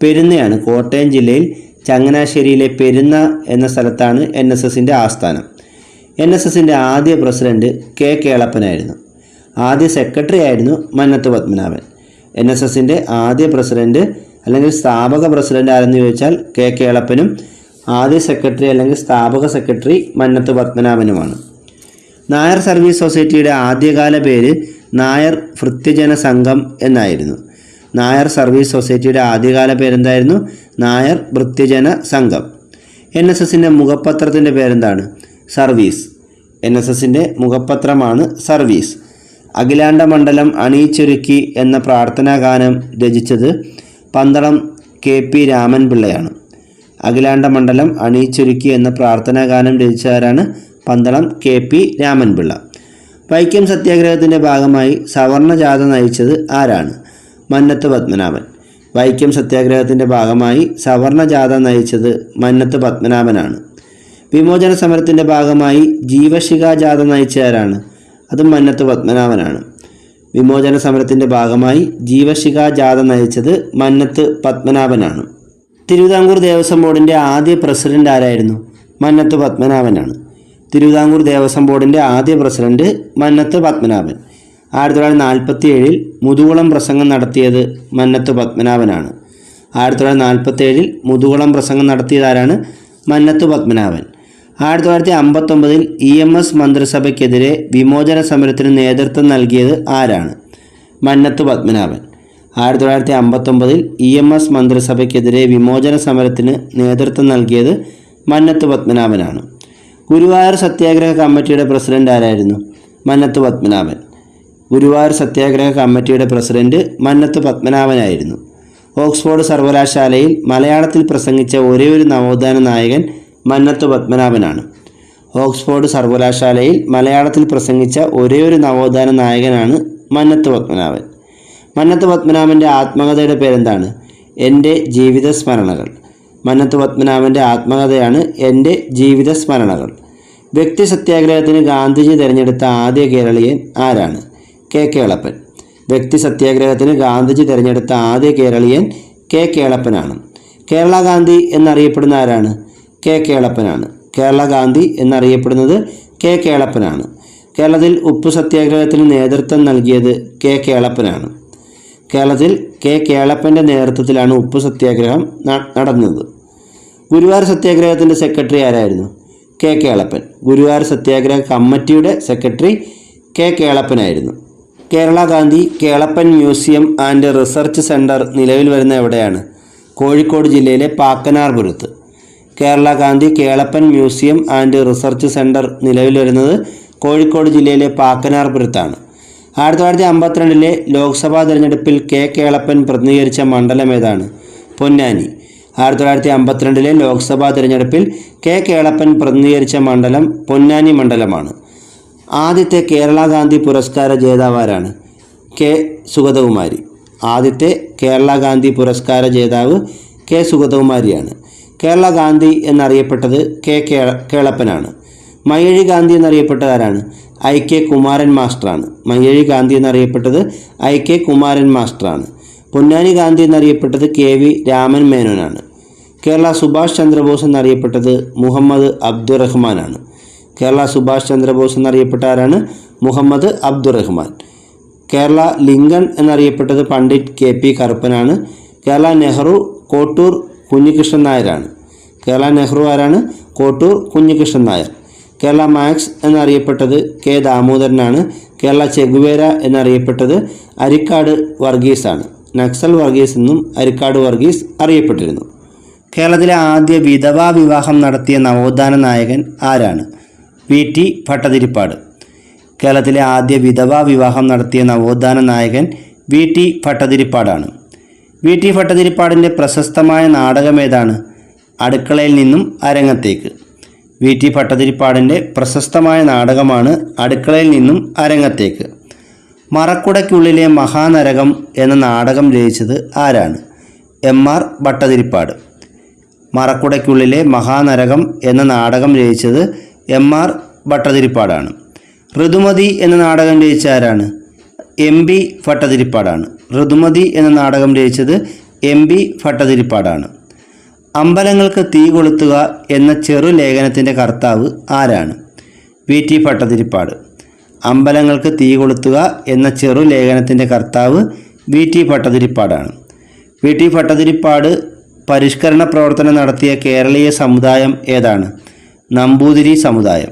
പെരുന്നയാണ്. കോട്ടയം ജില്ലയിൽ ചങ്ങനാശ്ശേരിയിലെ പെരുന്ന എന്ന സ്ഥലത്താണ് NSSൻ്റെ ആസ്ഥാനം. NSSൻ്റെ ആദ്യ പ്രസിഡന്റ് K. കേളപ്പനായിരുന്നു. ആദ്യ സെക്രട്ടറി ആയിരുന്നു മന്നത്ത് പത്മനാഭൻ. NSSൻ്റെ ആദ്യ പ്രസിഡന്റ് അല്ലെങ്കിൽ സ്ഥാപക പ്രസിഡന്റ് ആരെന്ന് ചോദിച്ചാൽ K. കേളപ്പനും ആദ്യ സെക്രട്ടറി അല്ലെങ്കിൽ സ്ഥാപക സെക്രട്ടറി മന്നത്ത് പത്മനാഭനുമാണ്. നായർ സർവീസ് സൊസൈറ്റിയുടെ ആദ്യകാല പേര് നായർ ഭൃത്യജന സംഘം എന്നായിരുന്നു. നായർ സർവീസ് സൊസൈറ്റിയുടെ ആദ്യകാല പേരെന്തായിരുന്നു? നായർ ഭൃത്യജന സംഘം. NSSൻ്റെ മുഖപത്രത്തിൻ്റെ പേരെന്താണ്? സർവീസ്. NSSൻ്റെ മുഖപത്രമാണ് സർവീസ്. അഖിലാണ്ട മണ്ഡലം അണിയിച്ചൊരുക്കി എന്ന പ്രാർത്ഥനാ ഗാനം രചിച്ചത് പന്തളം KP രാമൻപിള്ളയാണ്. അഖിലാണ്ട മണ്ഡലം അണിയിച്ചൊരുക്കി എന്ന പ്രാർത്ഥനാ ഗാനം രചിച്ചവരാണ്? പന്തളം KP രാമൻപിള്ള. വൈക്കം സത്യാഗ്രഹത്തിൻ്റെ ഭാഗമായി സവർണ ജാഥ നയിച്ചത് ആരാണ്? മന്നത്ത് പത്മനാഭൻ. വൈക്കം സത്യാഗ്രഹത്തിൻ്റെ ഭാഗമായി സവർണ ജാഥ നയിച്ചത് മന്നത്ത് പത്മനാഭനാണ്. വിമോചന സമരത്തിൻ്റെ ഭാഗമായി ജീവശിഖ ജാഥ നയിച്ചവരാണ്? അതും മന്നത്ത് പത്മനാഭനാണ്. വിമോചന സമരത്തിൻ്റെ ഭാഗമായി ജീവശിഖ ജാഥ നയിച്ചത് മന്നത്ത് പത്മനാഭനാണ്. തിരുവിതാംകൂർ ദേവസ്വം ബോർഡിൻ്റെ ആദ്യ പ്രസിഡന്റ് ആരായിരുന്നു? മന്നത്ത് പത്മനാഭനാണ്. തിരുവിതാംകൂർ ദേവസ്വം ബോർഡിൻ്റെ ആദ്യ പ്രസിഡന്റ് മന്നത്ത് പത്മനാഭൻ. 1947 മുതുകുളം പ്രസംഗം നടത്തിയത് മന്നത്ത് പത്മനാഭനാണ്. 1947 മുതുകുളം പ്രസംഗം നടത്തിയതാരാണ്? മന്നത്ത് പത്മനാഭൻ. 1959 EMS മന്ത്രിസഭയ്ക്കെതിരെ വിമോചന സമരത്തിന് നേതൃത്വം നൽകിയത് ആരാണ്? മന്നത്ത് പത്മനാഭൻ. 1959 EMS മന്ത്രിസഭയ്ക്കെതിരെ വിമോചന സമരത്തിന് നേതൃത്വം നൽകിയത് മന്നത്ത് പത്മനാഭനാണ്. ഗുരുവായൂർ സത്യാഗ്രഹ കമ്മിറ്റിയുടെ പ്രസിഡന്റ് ആരായിരുന്നു? മന്നത്ത് പത്മനാഭൻ. ഗുരുവായൂർ സത്യാഗ്രഹ കമ്മിറ്റിയുടെ പ്രസിഡന്റ് മന്നത്ത് പത്മനാഭനായിരുന്നു. ഓക്സ്ഫോർഡ് സർവകലാശാലയിൽ മലയാളത്തിൽ പ്രസംഗിച്ച ഒരേയൊരു നവോത്ഥാന നായകൻ മന്നത്ത് പത്മനാഭനാണ്. ഓക്സ്ഫോർഡ് സർവകലാശാലയിൽ മലയാളത്തിൽ പ്രസംഗിച്ച ഒരേയൊരു നവോത്ഥാന നായകനാണ് മന്നത്ത് പത്മനാഭൻ. മന്നത്ത് പത്മനാഭൻ്റെ ആത്മകഥയുടെ പേരെന്താണ്? എൻ്റെ ജീവിത സ്മരണകൾ. മന്നത്ത് പത്മനാഭൻ്റെ ആത്മകഥയാണ് എൻ്റെ ജീവിത സ്മരണകൾ. വ്യക്തി സത്യാഗ്രഹത്തിന് ഗാന്ധിജി തിരഞ്ഞെടുത്ത ആദ്യ കേരളീയൻ ആരാണ്? K. കേളപ്പൻ. വ്യക്തി സത്യാഗ്രഹത്തിന് ഗാന്ധിജി തിരഞ്ഞെടുത്ത ആദ്യ കേരളീയൻ K. കേളപ്പനാണ്. കേരള ഗാന്ധി എന്നറിയപ്പെടുന്ന ആരാണ്? K. കേളപ്പനാണ്. കേരള ഗാന്ധി എന്നറിയപ്പെടുന്നത് K. കേളപ്പനാണ്. കേരളത്തിൽ ഉപ്പു സത്യാഗ്രഹത്തിന് നേതൃത്വം നൽകിയത് K. കേളപ്പനാണ്. കേരളത്തിൽ K. കേളപ്പൻ്റെ നേതൃത്വത്തിലാണ് ഉപ്പു സത്യാഗ്രഹം നടന്നത്. ഗുരുവായൂർ സത്യാഗ്രഹത്തിൻ്റെ സെക്രട്ടറി ആരായിരുന്നു? K. കേളപ്പൻ. ഗുരുവായൂർ സത്യാഗ്രഹ കമ്മിറ്റിയുടെ സെക്രട്ടറി K. കേളപ്പനായിരുന്നു. Kerala Gandhi Kelappan museum and research centre നിലവിൽ വരുന്ന എവിടെയാണ്? കോഴിക്കോട് ജില്ലയിലെ പാക്കനാർപുരത്ത്. Kerala Gandhi Kelappan museum and research centre നിലവിൽ വരുന്നത് കോഴിക്കോട് ജില്ലയിലെ പാക്കനാർപുരത്താണ്. 1952 ലോക്സഭാ തിരഞ്ഞെടുപ്പിൽ K. കേളപ്പൻ പ്രതിനിധീകരിച്ച മണ്ഡലം ഏതാണ്? പൊന്നാനി. 1952 ലോക്സഭാ തിരഞ്ഞെടുപ്പിൽ K. കേളപ്പൻ പ്രതിനിധീകരിച്ച മണ്ഡലം പൊന്നാനി മണ്ഡലമാണ്. ആദ്യത്തെ കേരള ഗാന്ധി പുരസ്കാര ജേതാവാരാണ്? K. സുഗതകുമാരി. ആദ്യത്തെ കേരള ഗാന്ധി പുരസ്കാര ജേതാവ് K. സുഗതകുമാരിയാണ്. കേരള ഗാന്ധി എന്നറിയപ്പെട്ടത് K. കേളപ്പനാണ്. മയ്യഴി ഗാന്ധി എന്നറിയപ്പെട്ടത് ആരാണ്? I.K. Kumaran മാസ്റ്ററാണ്. Mayyazhi Gandhi എന്നറിയപ്പെട്ടത് I.K. Kumaran മാസ്റ്ററാണ്. Ponnani Gandhi എന്നറിയപ്പെട്ടത് K.V. Raman മേനോനാണ്. Kerala Subhash Chandrabose എന്നറിയപ്പെട്ടത് Muhammad അബ്ദുറഹ്മാനാണ്. Kerala Subhash Chandrabose എന്നറിയപ്പെട്ട ആരാണ്? മുഹമ്മദ് അബ്ദുറഹ്മാൻ. കേരള ലിങ്കൺ എന്നറിയപ്പെട്ടത് പണ്ഡിറ്റ് K.P. കറുപ്പനാണ്. കേരള നെഹ്റു കോട്ടൂർ കുഞ്ഞികൃഷ്ണൻ നായരാണ്. കേരള നെഹ്റു ആരാണ്? കോട്ടൂർ കുഞ്ഞികൃഷ്ണൻ നായർ. കേരള മാക്സ് എന്നറിയപ്പെട്ടത് K. ദാമോദരനാണ്. കേരള ചെഗുവേര എന്നറിയപ്പെട്ടത് അരിക്കാട് വർഗീസാണ്. നക്സൽ വർഗീസ് എന്നും അരിക്കാട് വർഗീസ് അറിയപ്പെട്ടിരുന്നു. കേരളത്തിലെ ആദ്യ വിധവാ വിവാഹം നടത്തിയ നവോത്ഥാന നായകൻ ആരാണ്? VT ഭട്ടതിരിപ്പാട്. കേരളത്തിലെ ആദ്യ വിധവാ വിവാഹം നടത്തിയ നവോത്ഥാന നായകൻ VT ഭട്ടതിരിപ്പാടാണ്. VT ഭട്ടതിരിപ്പാടിൻ്റെ പ്രശസ്തമായ നാടകമേതാണ്? അടുക്കളയിൽ നിന്നും അരങ്ങത്തേക്ക്. VT ഭട്ടതിരിപ്പാടിൻ്റെ പ്രശസ്തമായ നാടകമാണ് അടുക്കളയിൽ നിന്നും അരങ്ങത്തേക്ക്. മറക്കുടയ്ക്കുള്ളിലെ മഹാനരകം എന്ന നാടകം രചിച്ചത് ആരാണ്? MR ഭട്ടതിരിപ്പാട്. മറക്കുടയ്ക്കുള്ളിലെ മഹാനരകം എന്ന നാടകം രചിച്ചത് MR ഭട്ടതിരിപ്പാടാണ്. ഋതുമതി എന്ന നാടകം രചിച്ച ആരാണ്? MB ഭട്ടതിരിപ്പാടാണ്. ഋതുമതി എന്ന നാടകം രചിച്ചത് MB ഭട്ടതിരിപ്പാടാണ്. അമ്പലങ്ങൾക്ക് തീ കൊളുത്തുക എന്ന ചെറുലേഖനത്തിൻ്റെ കർത്താവ് ആരാണ്? VT ഭട്ടതിരിപ്പാട്. അമ്പലങ്ങൾക്ക് തീ കൊളുത്തുക എന്ന ചെറുലേഖനത്തിൻ്റെ കർത്താവ് VT ഭട്ടതിരിപ്പാടാണ്. VT ഭട്ടതിരിപ്പാട് പരിഷ്കരണ പ്രവർത്തനം നടത്തിയ കേരളീയ സമുദായം ഏതാണ്? നമ്പൂതിരി സമുദായം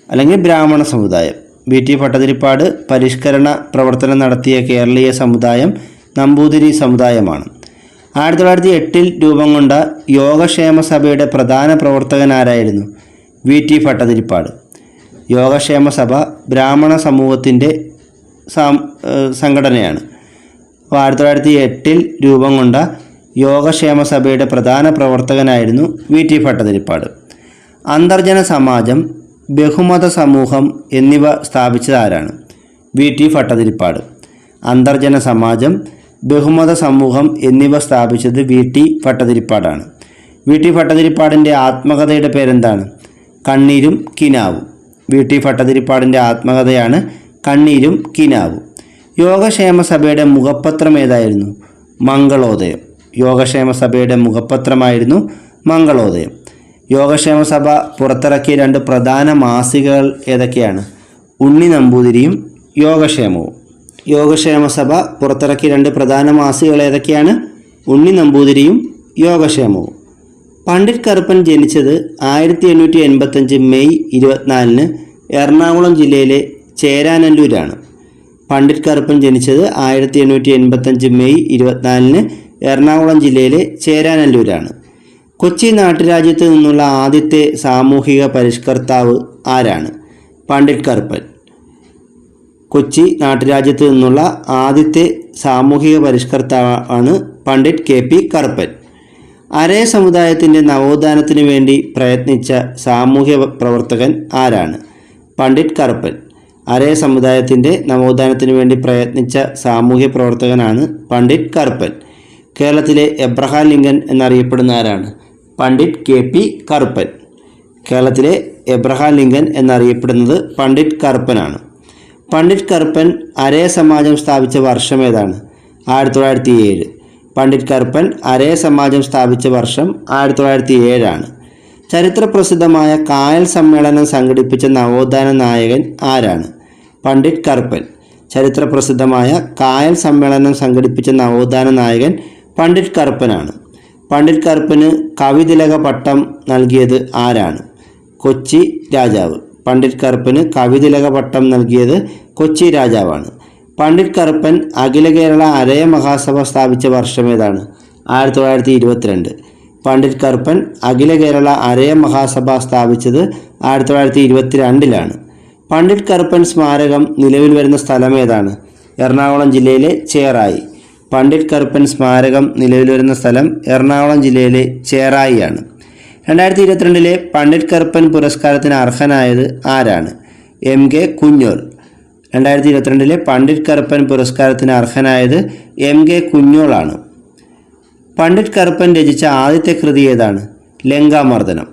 അല്ലെങ്കിൽ ബ്രാഹ്മണ സമുദായം. VT ഭട്ടതിരിപ്പാട് പരിഷ്കരണ പ്രവർത്തനം നടത്തിയ കേരളീയ സമുദായം നമ്പൂതിരി സമുദായമാണ്. 1908 രൂപം കൊണ്ട യോഗക്ഷേമ സഭയുടെ പ്രധാന പ്രവർത്തകനാരായിരുന്നു? VT ഭട്ടതിരിപ്പാട്. യോഗക്ഷേമ സഭ ബ്രാഹ്മണ സമൂഹത്തിൻ്റെ സംഘടനയാണ്. അപ്പോൾ 1908 രൂപം കൊണ്ട യോഗക്ഷേമ സഭയുടെ പ്രധാന പ്രവർത്തകനായിരുന്നു VT ഭട്ടതിരിപ്പാട്. അന്തർജന സമാജം, ബഹുമത സമൂഹം എന്നിവ സ്ഥാപിച്ചത് ആരാണ്? VT ഭട്ടതിരിപ്പാട്. അന്തർജന സമാജം, ബഹുമത സമൂഹം എന്നിവ സ്ഥാപിച്ചത് VT ഭട്ടതിരിപ്പാടാണ്. VT ഭട്ടതിരിപ്പാടിൻ്റെ ആത്മകഥയുടെ പേരെന്താണ്? കണ്ണീരും കിനാവും. VT ഭട്ടതിരിപ്പാടിൻ്റെ ആത്മകഥയാണ് കണ്ണീരും കിനാവും. യോഗക്ഷേമ സഭയുടെ മുഖപത്രം ഏതായിരുന്നു? മംഗളോദയം. യോഗക്ഷേമ സഭയുടെ മുഖപത്രമായിരുന്നു മംഗളോദയം. യോഗക്ഷേമ സഭ പുറത്തിറക്കിയ 2 പ്രധാന മാസികകൾ ഏതൊക്കെയാണ്? ഉണ്ണി നമ്പൂതിരിയും യോഗക്ഷേമവും. യോഗക്ഷേമ സഭ പുറത്തിറക്കിയ 2 പ്രധാന മാസികകൾ ഏതൊക്കെയാണ്? ഉണ്ണി നമ്പൂതിരിയും യോഗക്ഷേമവും. പണ്ഡിറ്റ് കറുപ്പൻ ജനിച്ചത് 1885 മെയ് 24 എറണാകുളം ജില്ലയിലെ ചേരാനല്ലൂരാണ്. പണ്ഡിറ്റ് കറുപ്പൻ ജനിച്ചത് 1885 മെയ് 24 എറണാകുളം ജില്ലയിലെ ചേരാനല്ലൂരാണ്. കൊച്ചി നാട്ടുരാജ്യത്ത് നിന്നുള്ള ആദ്യത്തെ സാമൂഹിക പരിഷ്കർത്താവ് ആരാണ്? പണ്ഡിറ്റ് കറുപ്പൻ. കൊച്ചി നാട്ടുരാജ്യത്ത് നിന്നുള്ള ആദ്യത്തെ സാമൂഹിക പരിഷ്കർത്താവാണ് പണ്ഡിറ്റ് KP കറുപ്പൻ. അരേ സമുദായത്തിൻ്റെ നവോത്ഥാനത്തിന് വേണ്ടി പ്രയത്നിച്ച സാമൂഹ്യ പ്രവർത്തകൻ ആരാണ്? പണ്ഡിറ്റ് കറുപ്പൻ. അരേ സമുദായത്തിൻ്റെ നവോത്ഥാനത്തിന് വേണ്ടി പ്രയത്നിച്ച സാമൂഹ്യ പ്രവർത്തകനാണ് പണ്ഡിറ്റ് കറുപ്പൻ. കേരളത്തിലെ എബ്രഹാം ലിങ്കൻ എന്നറിയപ്പെടുന്ന ആരാണ്? പണ്ഡിറ്റ് KP കറുപ്പൻ. കേരളത്തിലെ എബ്രഹാം ലിങ്കൻ എന്നറിയപ്പെടുന്നത് പണ്ഡിറ്റ് കറുപ്പനാണ്. പണ്ഡിറ്റ് കറുപ്പൻ അരേ സമാജം സ്ഥാപിച്ച വർഷം ഏതാണ്? 1907. പണ്ഡിറ്റ് കറുപ്പൻ അരേ സമാജം സ്ഥാപിച്ച വർഷം 1907 ആണ്. ചരിത്രപ്രസിദ്ധമായ കായൽ സമ്മേളനം സംഘടിപ്പിച്ച നവോത്ഥാന നായകൻ ആരാണ്? പണ്ഡിറ്റ് കറുപ്പൻ. ചരിത്രപ്രസിദ്ധമായ കായൽ സമ്മേളനം സംഘടിപ്പിച്ച നവോത്ഥാന നായകൻ പണ്ഡിറ്റ് കറുപ്പനാണ്. പണ്ഡിറ്റ് കറുപ്പന് കവിതിലക പട്ടം നൽകിയത് ആരാണ്? കൊച്ചി രാജാവ്. പണ്ഡിറ്റ് കറുപ്പന് കവിതിലക പട്ടം നൽകിയത് കൊച്ചി രാജാവാണ്. പണ്ഡിറ്റ് കറുപ്പൻ അഖില കേരള അരയ മഹാസഭ സ്ഥാപിച്ച വർഷം ഏതാണ്? 1922. പണ്ഡിറ്റ് കറുപ്പൻ അഖില കേരള അരയ മഹാസഭ സ്ഥാപിച്ചത് 1922 പണ്ഡിറ്റ് കറുപ്പൻ സ്മാരകം നിലവിൽ വരുന്ന സ്ഥലം ഏതാണ്? എറണാകുളം ജില്ലയിലെ ചേറായി. പണ്ഡിറ്റ് കറുപ്പൻ സ്മാരകം നിലവിൽ വരുന്ന സ്ഥലം എറണാകുളം ജില്ലയിലെ ചേറായിയാണ്. 2022 പണ്ഡിറ്റ് കറുപ്പൻ പുരസ്കാരത്തിന് അർഹനായത് ആരാണ്? MK കുഞ്ഞോൽ. 2022 പണ്ഡിറ്റ് കറുപ്പൻ പുരസ്കാരത്തിന് അർഹനായത് MK കുഞ്ഞോളാണ്. പണ്ഡിറ്റ് കറുപ്പൻ രചിച്ച ആദ്യത്തെ കൃതി ഏതാണ്? ലങ്കാമർദ്ദനം.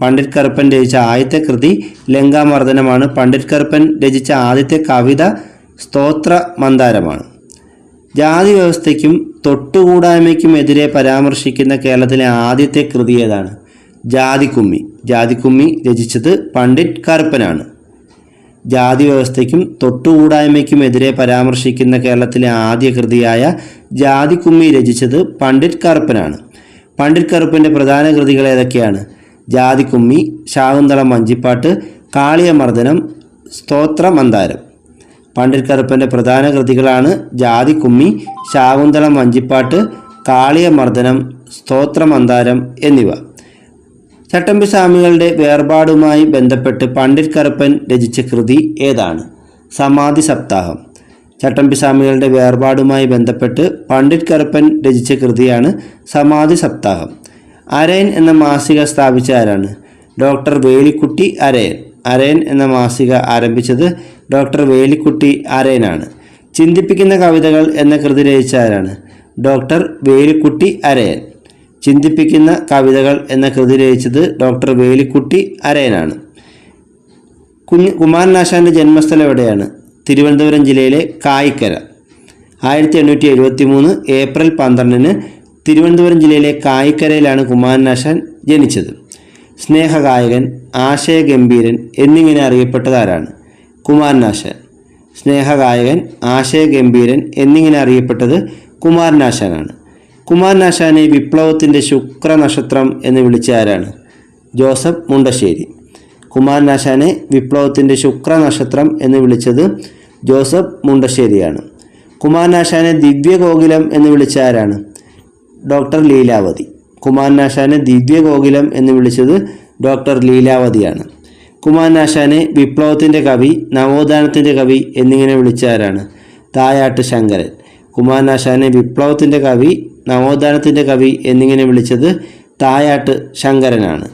പണ്ഡിറ്റ് കറുപ്പൻ രചിച്ച ആദ്യത്തെ കൃതി ലങ്കാമർദ്ദനമാണ്. പണ്ഡിറ്റ് കറുപ്പൻ രചിച്ച ആദ്യത്തെ കവിത സ്തോത്ര മന്ദാരമാണ്. ജാതി വ്യവസ്ഥയ്ക്കും തൊട്ടുകൂടായ്മയ്ക്കുമെതിരെ പരാമർശിക്കുന്ന കേരളത്തിലെ ആദ്യത്തെ കൃതി ഏതാണ്? ജാതിക്കുമ്മി. ജാതിക്കുമ്മി രചിച്ചത് പണ്ഡിറ്റ് കറുപ്പനാണ്. ജാതി വ്യവസ്ഥയ്ക്കും തൊട്ടുകൂടായ്മയ്ക്കുമെതിരെ പരാമർശിക്കുന്ന കേരളത്തിലെ ആദ്യ കൃതിയായ ജാതിക്കുമ്മി രചിച്ചത് പണ്ഡിറ്റ് കറുപ്പനാണ്. പണ്ഡിറ്റ് കറുപ്പൻ്റെ പ്രധാന കൃതികൾ ഏതൊക്കെയാണ്? ജാതിക്കുമ്മി, ശാകുന്തളം വഞ്ചിപ്പാട്ട്, കാളിയമർദ്ദനം, സ്തോത്ര മന്ദാരം. പണ്ഡിറ്റ് കറുപ്പൻ്റെ പ്രധാന കൃതികളാണ് ജാതിക്കുമ്മി, ശാകുന്തളം വഞ്ചിപ്പാട്ട്, കാളിയമർദ്ദനം, സ്തോത്രമന്ദാരം എന്നിവ. ചട്ടമ്പി സ്വാമികളുടെ വേർപാടുമായി ബന്ധപ്പെട്ട് പണ്ഡിറ്റ് കറുപ്പൻ രചിച്ച കൃതി ഏതാണ്? സമാധി സപ്താഹം. ചട്ടമ്പി സ്വാമികളുടെ വേർപാടുമായി ബന്ധപ്പെട്ട് പണ്ഡിറ്റ് കറുപ്പൻ രചിച്ച കൃതിയാണ് സമാധി സപ്താഹം. അരയൻ എന്ന മാസിക സ്ഥാപിച്ച ആരാണ്? ഡോക്ടർ വേലിക്കുട്ടി അരയൻ. അരയൻ എന്ന മാസിക ആരംഭിച്ചത് ഡോക്ടർ വേലിക്കുട്ടി അരയനാണ്. ചിന്തിപ്പിക്കുന്ന കവിതകൾ എന്ന കൃതി രചിച്ച ആരാണ്? ഡോക്ടർ വേലിക്കുട്ടി അരയൻ. ചിന്തിപ്പിക്കുന്ന കവിതകൾ എന്ന കൃതി രചിച്ചത് ഡോക്ടർ വേലിക്കുട്ടി അരയനാണ്. കുമാരനാശാൻ്റെ ജന്മസ്ഥലം എവിടെയാണ്? തിരുവനന്തപുരം ജില്ലയിലെ കായിക്കര. 1873 ഏപ്രിൽ 12 തിരുവനന്തപുരം ജില്ലയിലെ കായിക്കരയിലാണ് കുമാരനാശാൻ ജനിച്ചത്. സ്നേഹഗായകൻ, ആശയഗംഭീരൻ എന്നിങ്ങനെ അറിയപ്പെട്ടതാരാണ്? കുമാരനാശാൻ. സ്നേഹഗായകൻ, ആശയഗംഭീരൻ എന്നിങ്ങനെ അറിയപ്പെട്ടത് കുമാരനാശാനാണ്. കുമാരനാശാനെ വിപ്ലവത്തിൻ്റെ ശുക്രനക്ഷത്രം എന്ന് വിളിച്ച ആരാണ്? ജോസഫ് മുണ്ടശ്ശേരി. കുമാരനാശാനെ വിപ്ലവത്തിൻ്റെ ശുക്രനക്ഷത്രം എന്ന് വിളിച്ചത് ജോസഫ് മുണ്ടശ്ശേരിയാണ്. കുമാരനാശാനെ ദിവ്യകോകിലം എന്ന് വിളിച്ച ആരാണ്? ഡോക്ടർ ലീലാവതി. കുമാരനാശാനെ ദിവ്യകോകിലം എന്ന് വിളിച്ചത് ഡോക്ടർ ലീലാവതിയാണ്. കുമാരനാശാനെ വിപ്ലവത്തിൻ്റെ കവി, നവോത്ഥാനത്തിൻ്റെ കവി എന്നിങ്ങനെ വിളിച്ച ആരാണ്? തായാട്ട് ശങ്കരൻ. കുമാരനാശാനെ വിപ്ലവത്തിൻ്റെ കവി, നവോത്ഥാനത്തിൻ്റെ കവി എന്നിങ്ങനെ വിളിച്ചത് തായാട്ട് ശങ്കരനാണ്.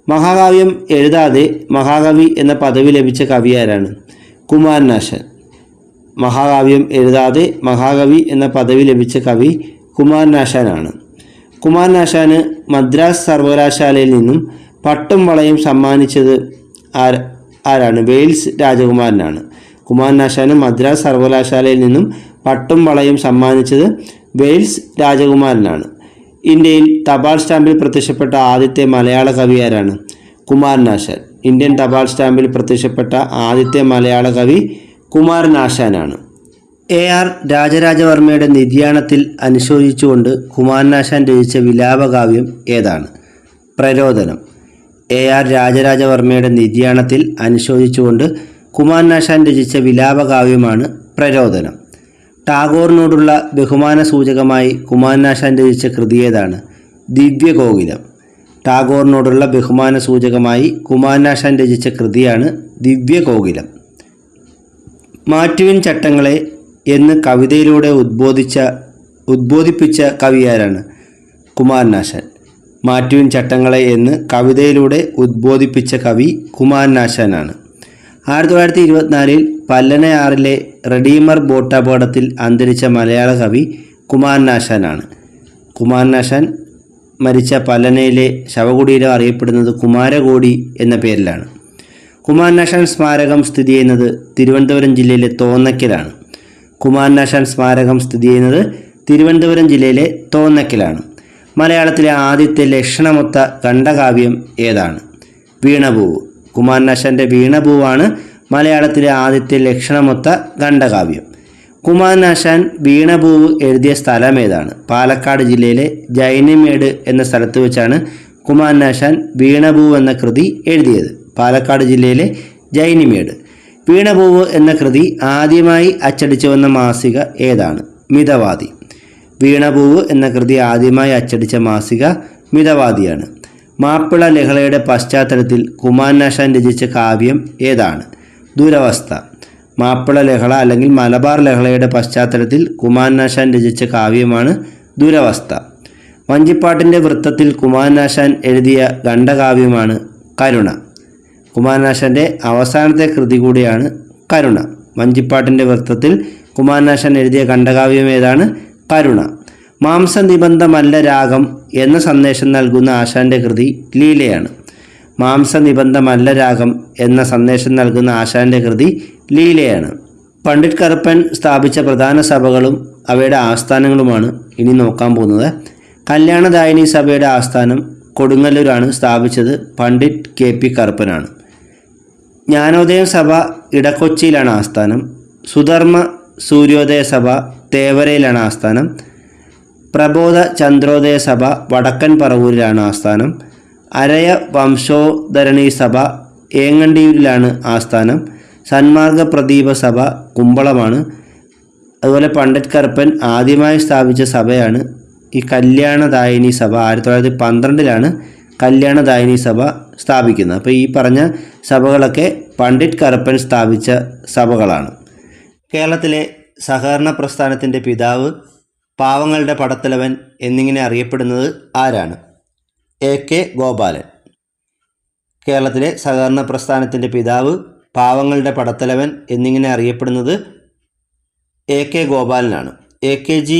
മഹാകാവ്യം എഴുതാതെ മഹാകവി എന്ന പദവി ലഭിച്ച കവി ആരാണ്? കുമാരനാശാൻ. മഹാകാവ്യം എഴുതാതെ മഹാകവി എന്ന പദവി ലഭിച്ച കവി കുമാരനാശാനാണ്. കുമാരനാശാന് മദ്രാസ് സർവകലാശാലയിൽ നിന്നും പട്ടും വളയും സമ്മാനിച്ചത് ആരാണ്? വെയിൽസ് രാജകുമാരനാണ്. കുമാരനാശാന് മദ്രാസ് സർവകലാശാലയിൽ നിന്നും പട്ടും വളയും സമ്മാനിച്ചത് വെയിൽസ് രാജകുമാരനാണ്. ഇന്ത്യയിൽ തപാൽ സ്റ്റാമ്പിൽ പ്രത്യക്ഷപ്പെട്ട ആദ്യത്തെ മലയാള കവി ആരാണ്? കുമാരനാശാൻ. ഇന്ത്യൻ തപാൽ സ്റ്റാമ്പിൽ പ്രത്യക്ഷപ്പെട്ട ആദ്യത്തെ മലയാള കവി കുമാരനാശാനാണ്. AR രാജരാജവർമ്മയുടെ നിര്യാണത്തിൽ അനുശോചിച്ചുകൊണ്ട് കുമാരനാശാൻ രചിച്ച വിലാപകാവ്യം ഏതാണ്? പ്രരോദനം. AR രാജരാജവർമ്മയുടെ നിര്യാണത്തിൽ അനുശോചിച്ചുകൊണ്ട് കുമാരനാശാൻ രചിച്ച വിലാപകാവ്യമാണ് പ്രരോദനം. ടാഗോറിനോടുള്ള ബഹുമാന സൂചകമായി കുമാരനാശാൻ രചിച്ച കൃതി ഏതാണ്? ദിവ്യകോകിലം. ടാഗോറിനോടുള്ള ബഹുമാന സൂചകമായി കുമാരനാശാൻ രചിച്ച കൃതിയാണ് ദിവ്യകോകിലം. മാറ്റുവിൻ ചട്ടങ്ങളെ എന്ന് കവിതയിലൂടെ ഉദ്ബോധിപ്പിച്ച കവിയാരാണ്? കുമാരനാശാൻ. മാറ്റുവിൻ ചട്ടങ്ങളെ എന്ന് കവിതയിലൂടെ ഉദ്ബോധിപ്പിച്ച കവി കുമാരനാശാനാണ്. 1924 പല്ലനയാറിലെ റെഡീമർ ബോട്ട് അപകടത്തിൽ അന്തരിച്ച മലയാള കവി കുമാരനാശാനാണ്. കുമാരനാശാൻ മരിച്ച പല്ലനയിലെ ശവകുടീരം അറിയപ്പെടുന്നത് കുമാരകോടി എന്ന പേരിലാണ്. കുമാരനാശാൻ സ്മാരകം സ്ഥിതി ചെയ്യുന്നത് തിരുവനന്തപുരം ജില്ലയിലെ തോന്നയ്ക്കലാണ്. കുമാരനാശാൻ സ്മാരകം സ്ഥിതി ചെയ്യുന്നത് തിരുവനന്തപുരം ജില്ലയിലെ തോന്നയ്ക്കലാണ്. മലയാളത്തിലെ ആദ്യത്തെ ലക്ഷണമൊത്ത ഖണ്ഡകാവ്യം ഏതാണ്? വീണപൂവ്. കുമാരനാശാൻ്റെ വീണപൂവാണ് മലയാളത്തിലെ ആദ്യത്തെ ലക്ഷണമൊത്ത ഖണ്ഡകാവ്യം. കുമാരനാശാൻ വീണപൂവ് എഴുതിയ സ്ഥലം ഏതാണ്? പാലക്കാട് ജില്ലയിലെ ജൈനിമേട് എന്ന സ്ഥലത്ത് വെച്ചാണ് കുമാരനാശാൻ വീണപൂവ് എന്ന കൃതി എഴുതിയത്. പാലക്കാട് ജില്ലയിലെ ജൈനിമേട്. വീണപൂവ് എന്ന കൃതി ആദ്യമായി അച്ചടിച്ചു വന്ന മാസിക ഏതാണ്? മിതവാദി. വീണപൂവ് എന്ന കൃതി ആദ്യമായി അച്ചടിച്ച മാസിക മിതവാദിയാണ്. മാപ്പിള ലഹളയുടെ പശ്ചാത്തലത്തിൽ കുമാരനാശാൻ രചിച്ച കാവ്യം ഏതാണ്? ദുരവസ്ഥ. മാപ്പിള ലഹള അല്ലെങ്കിൽ മലബാർ ലഹളയുടെ പശ്ചാത്തലത്തിൽ കുമാരനാശാൻ രചിച്ച കാവ്യമാണ് ദുരവസ്ഥ. വഞ്ചിപ്പാട്ടിൻ്റെ വൃത്തത്തിൽ കുമാരനാശാൻ എഴുതിയ ഖണ്ഡകാവ്യമാണ് കരുണ. കുമാരനാശാൻ്റെ അവസാനത്തെ കൃതി കൂടിയാണ് കരുണ. വഞ്ചിപ്പാട്ടിൻ്റെ വൃത്തത്തിൽ കുമാരനാശാൻ എഴുതിയ ഖണ്ഡകാവ്യം ഏതാണ്? കരുണ. മാംസനിബന്ധമല്ല രാഗം എന്ന സന്ദേശം നൽകുന്ന ആശാൻ്റെ കൃതി ലീലയാണ്. മാംസനിബന്ധമല്ല രാഗം എന്ന സന്ദേശം നൽകുന്ന ആശാൻ്റെ കൃതി ലീലയാണ്. പണ്ഡിറ്റ് കറുപ്പൻ സ്ഥാപിച്ച പ്രധാന സഭകളും അവയുടെ ആസ്ഥാനങ്ങളുമാണ് ഇനി നോക്കാൻ പോകുന്നത്. കല്യാണദായിനി സഭയുടെ ആസ്ഥാനം കൊടുങ്ങല്ലൂരാണ്. സ്ഥാപിച്ചത് പണ്ഡിറ്റ് KP കറുപ്പനാണ്. ജ്ഞാനോദയം സഭ ഇടക്കൊച്ചിയിലാണ് ആസ്ഥാനം. സുധർമ്മ സൂര്യോദയ സഭ തേവരയിലാണ് ആസ്ഥാനം. പ്രബോധ ചന്ദ്രോദയ സഭ വടക്കൻ പറവൂരിലാണ് ആസ്ഥാനം. അരയ വംശോധരണി സഭ ഏങ്ങണ്ടിയൂരിലാണ് ആസ്ഥാനം. സന്മാർഗ പ്രദീപ സഭ കുമ്പളമാണ്. അതുപോലെ പണ്ഡിറ്റ് കറുപ്പൻ ആദ്യമായി സ്ഥാപിച്ച സഭയാണ് ഈ കല്യാണദായിനി സഭ 1912 കല്യാണദായിനി സഭ സ്ഥാപിക്കുന്നത്. അപ്പോൾ ഈ പറഞ്ഞ സഭകളൊക്കെ പണ്ഡിറ്റ് കറുപ്പൻ സ്ഥാപിച്ച സഭകളാണ്. കേരളത്തിലെ സഹകരണ പ്രസ്ഥാനത്തിൻ്റെ പിതാവ്, പാവങ്ങളുടെ പടത്തലവൻ എന്നിങ്ങനെ അറിയപ്പെടുന്നത് ആരാണ്? AK ഗോപാലൻ. കേരളത്തിലെ സഹകരണ പ്രസ്ഥാനത്തിൻ്റെ പിതാവ്, പാവങ്ങളുടെ പടത്തലവൻ എന്നിങ്ങനെ അറിയപ്പെടുന്നത് AK ഗോപാലനാണ്. AKG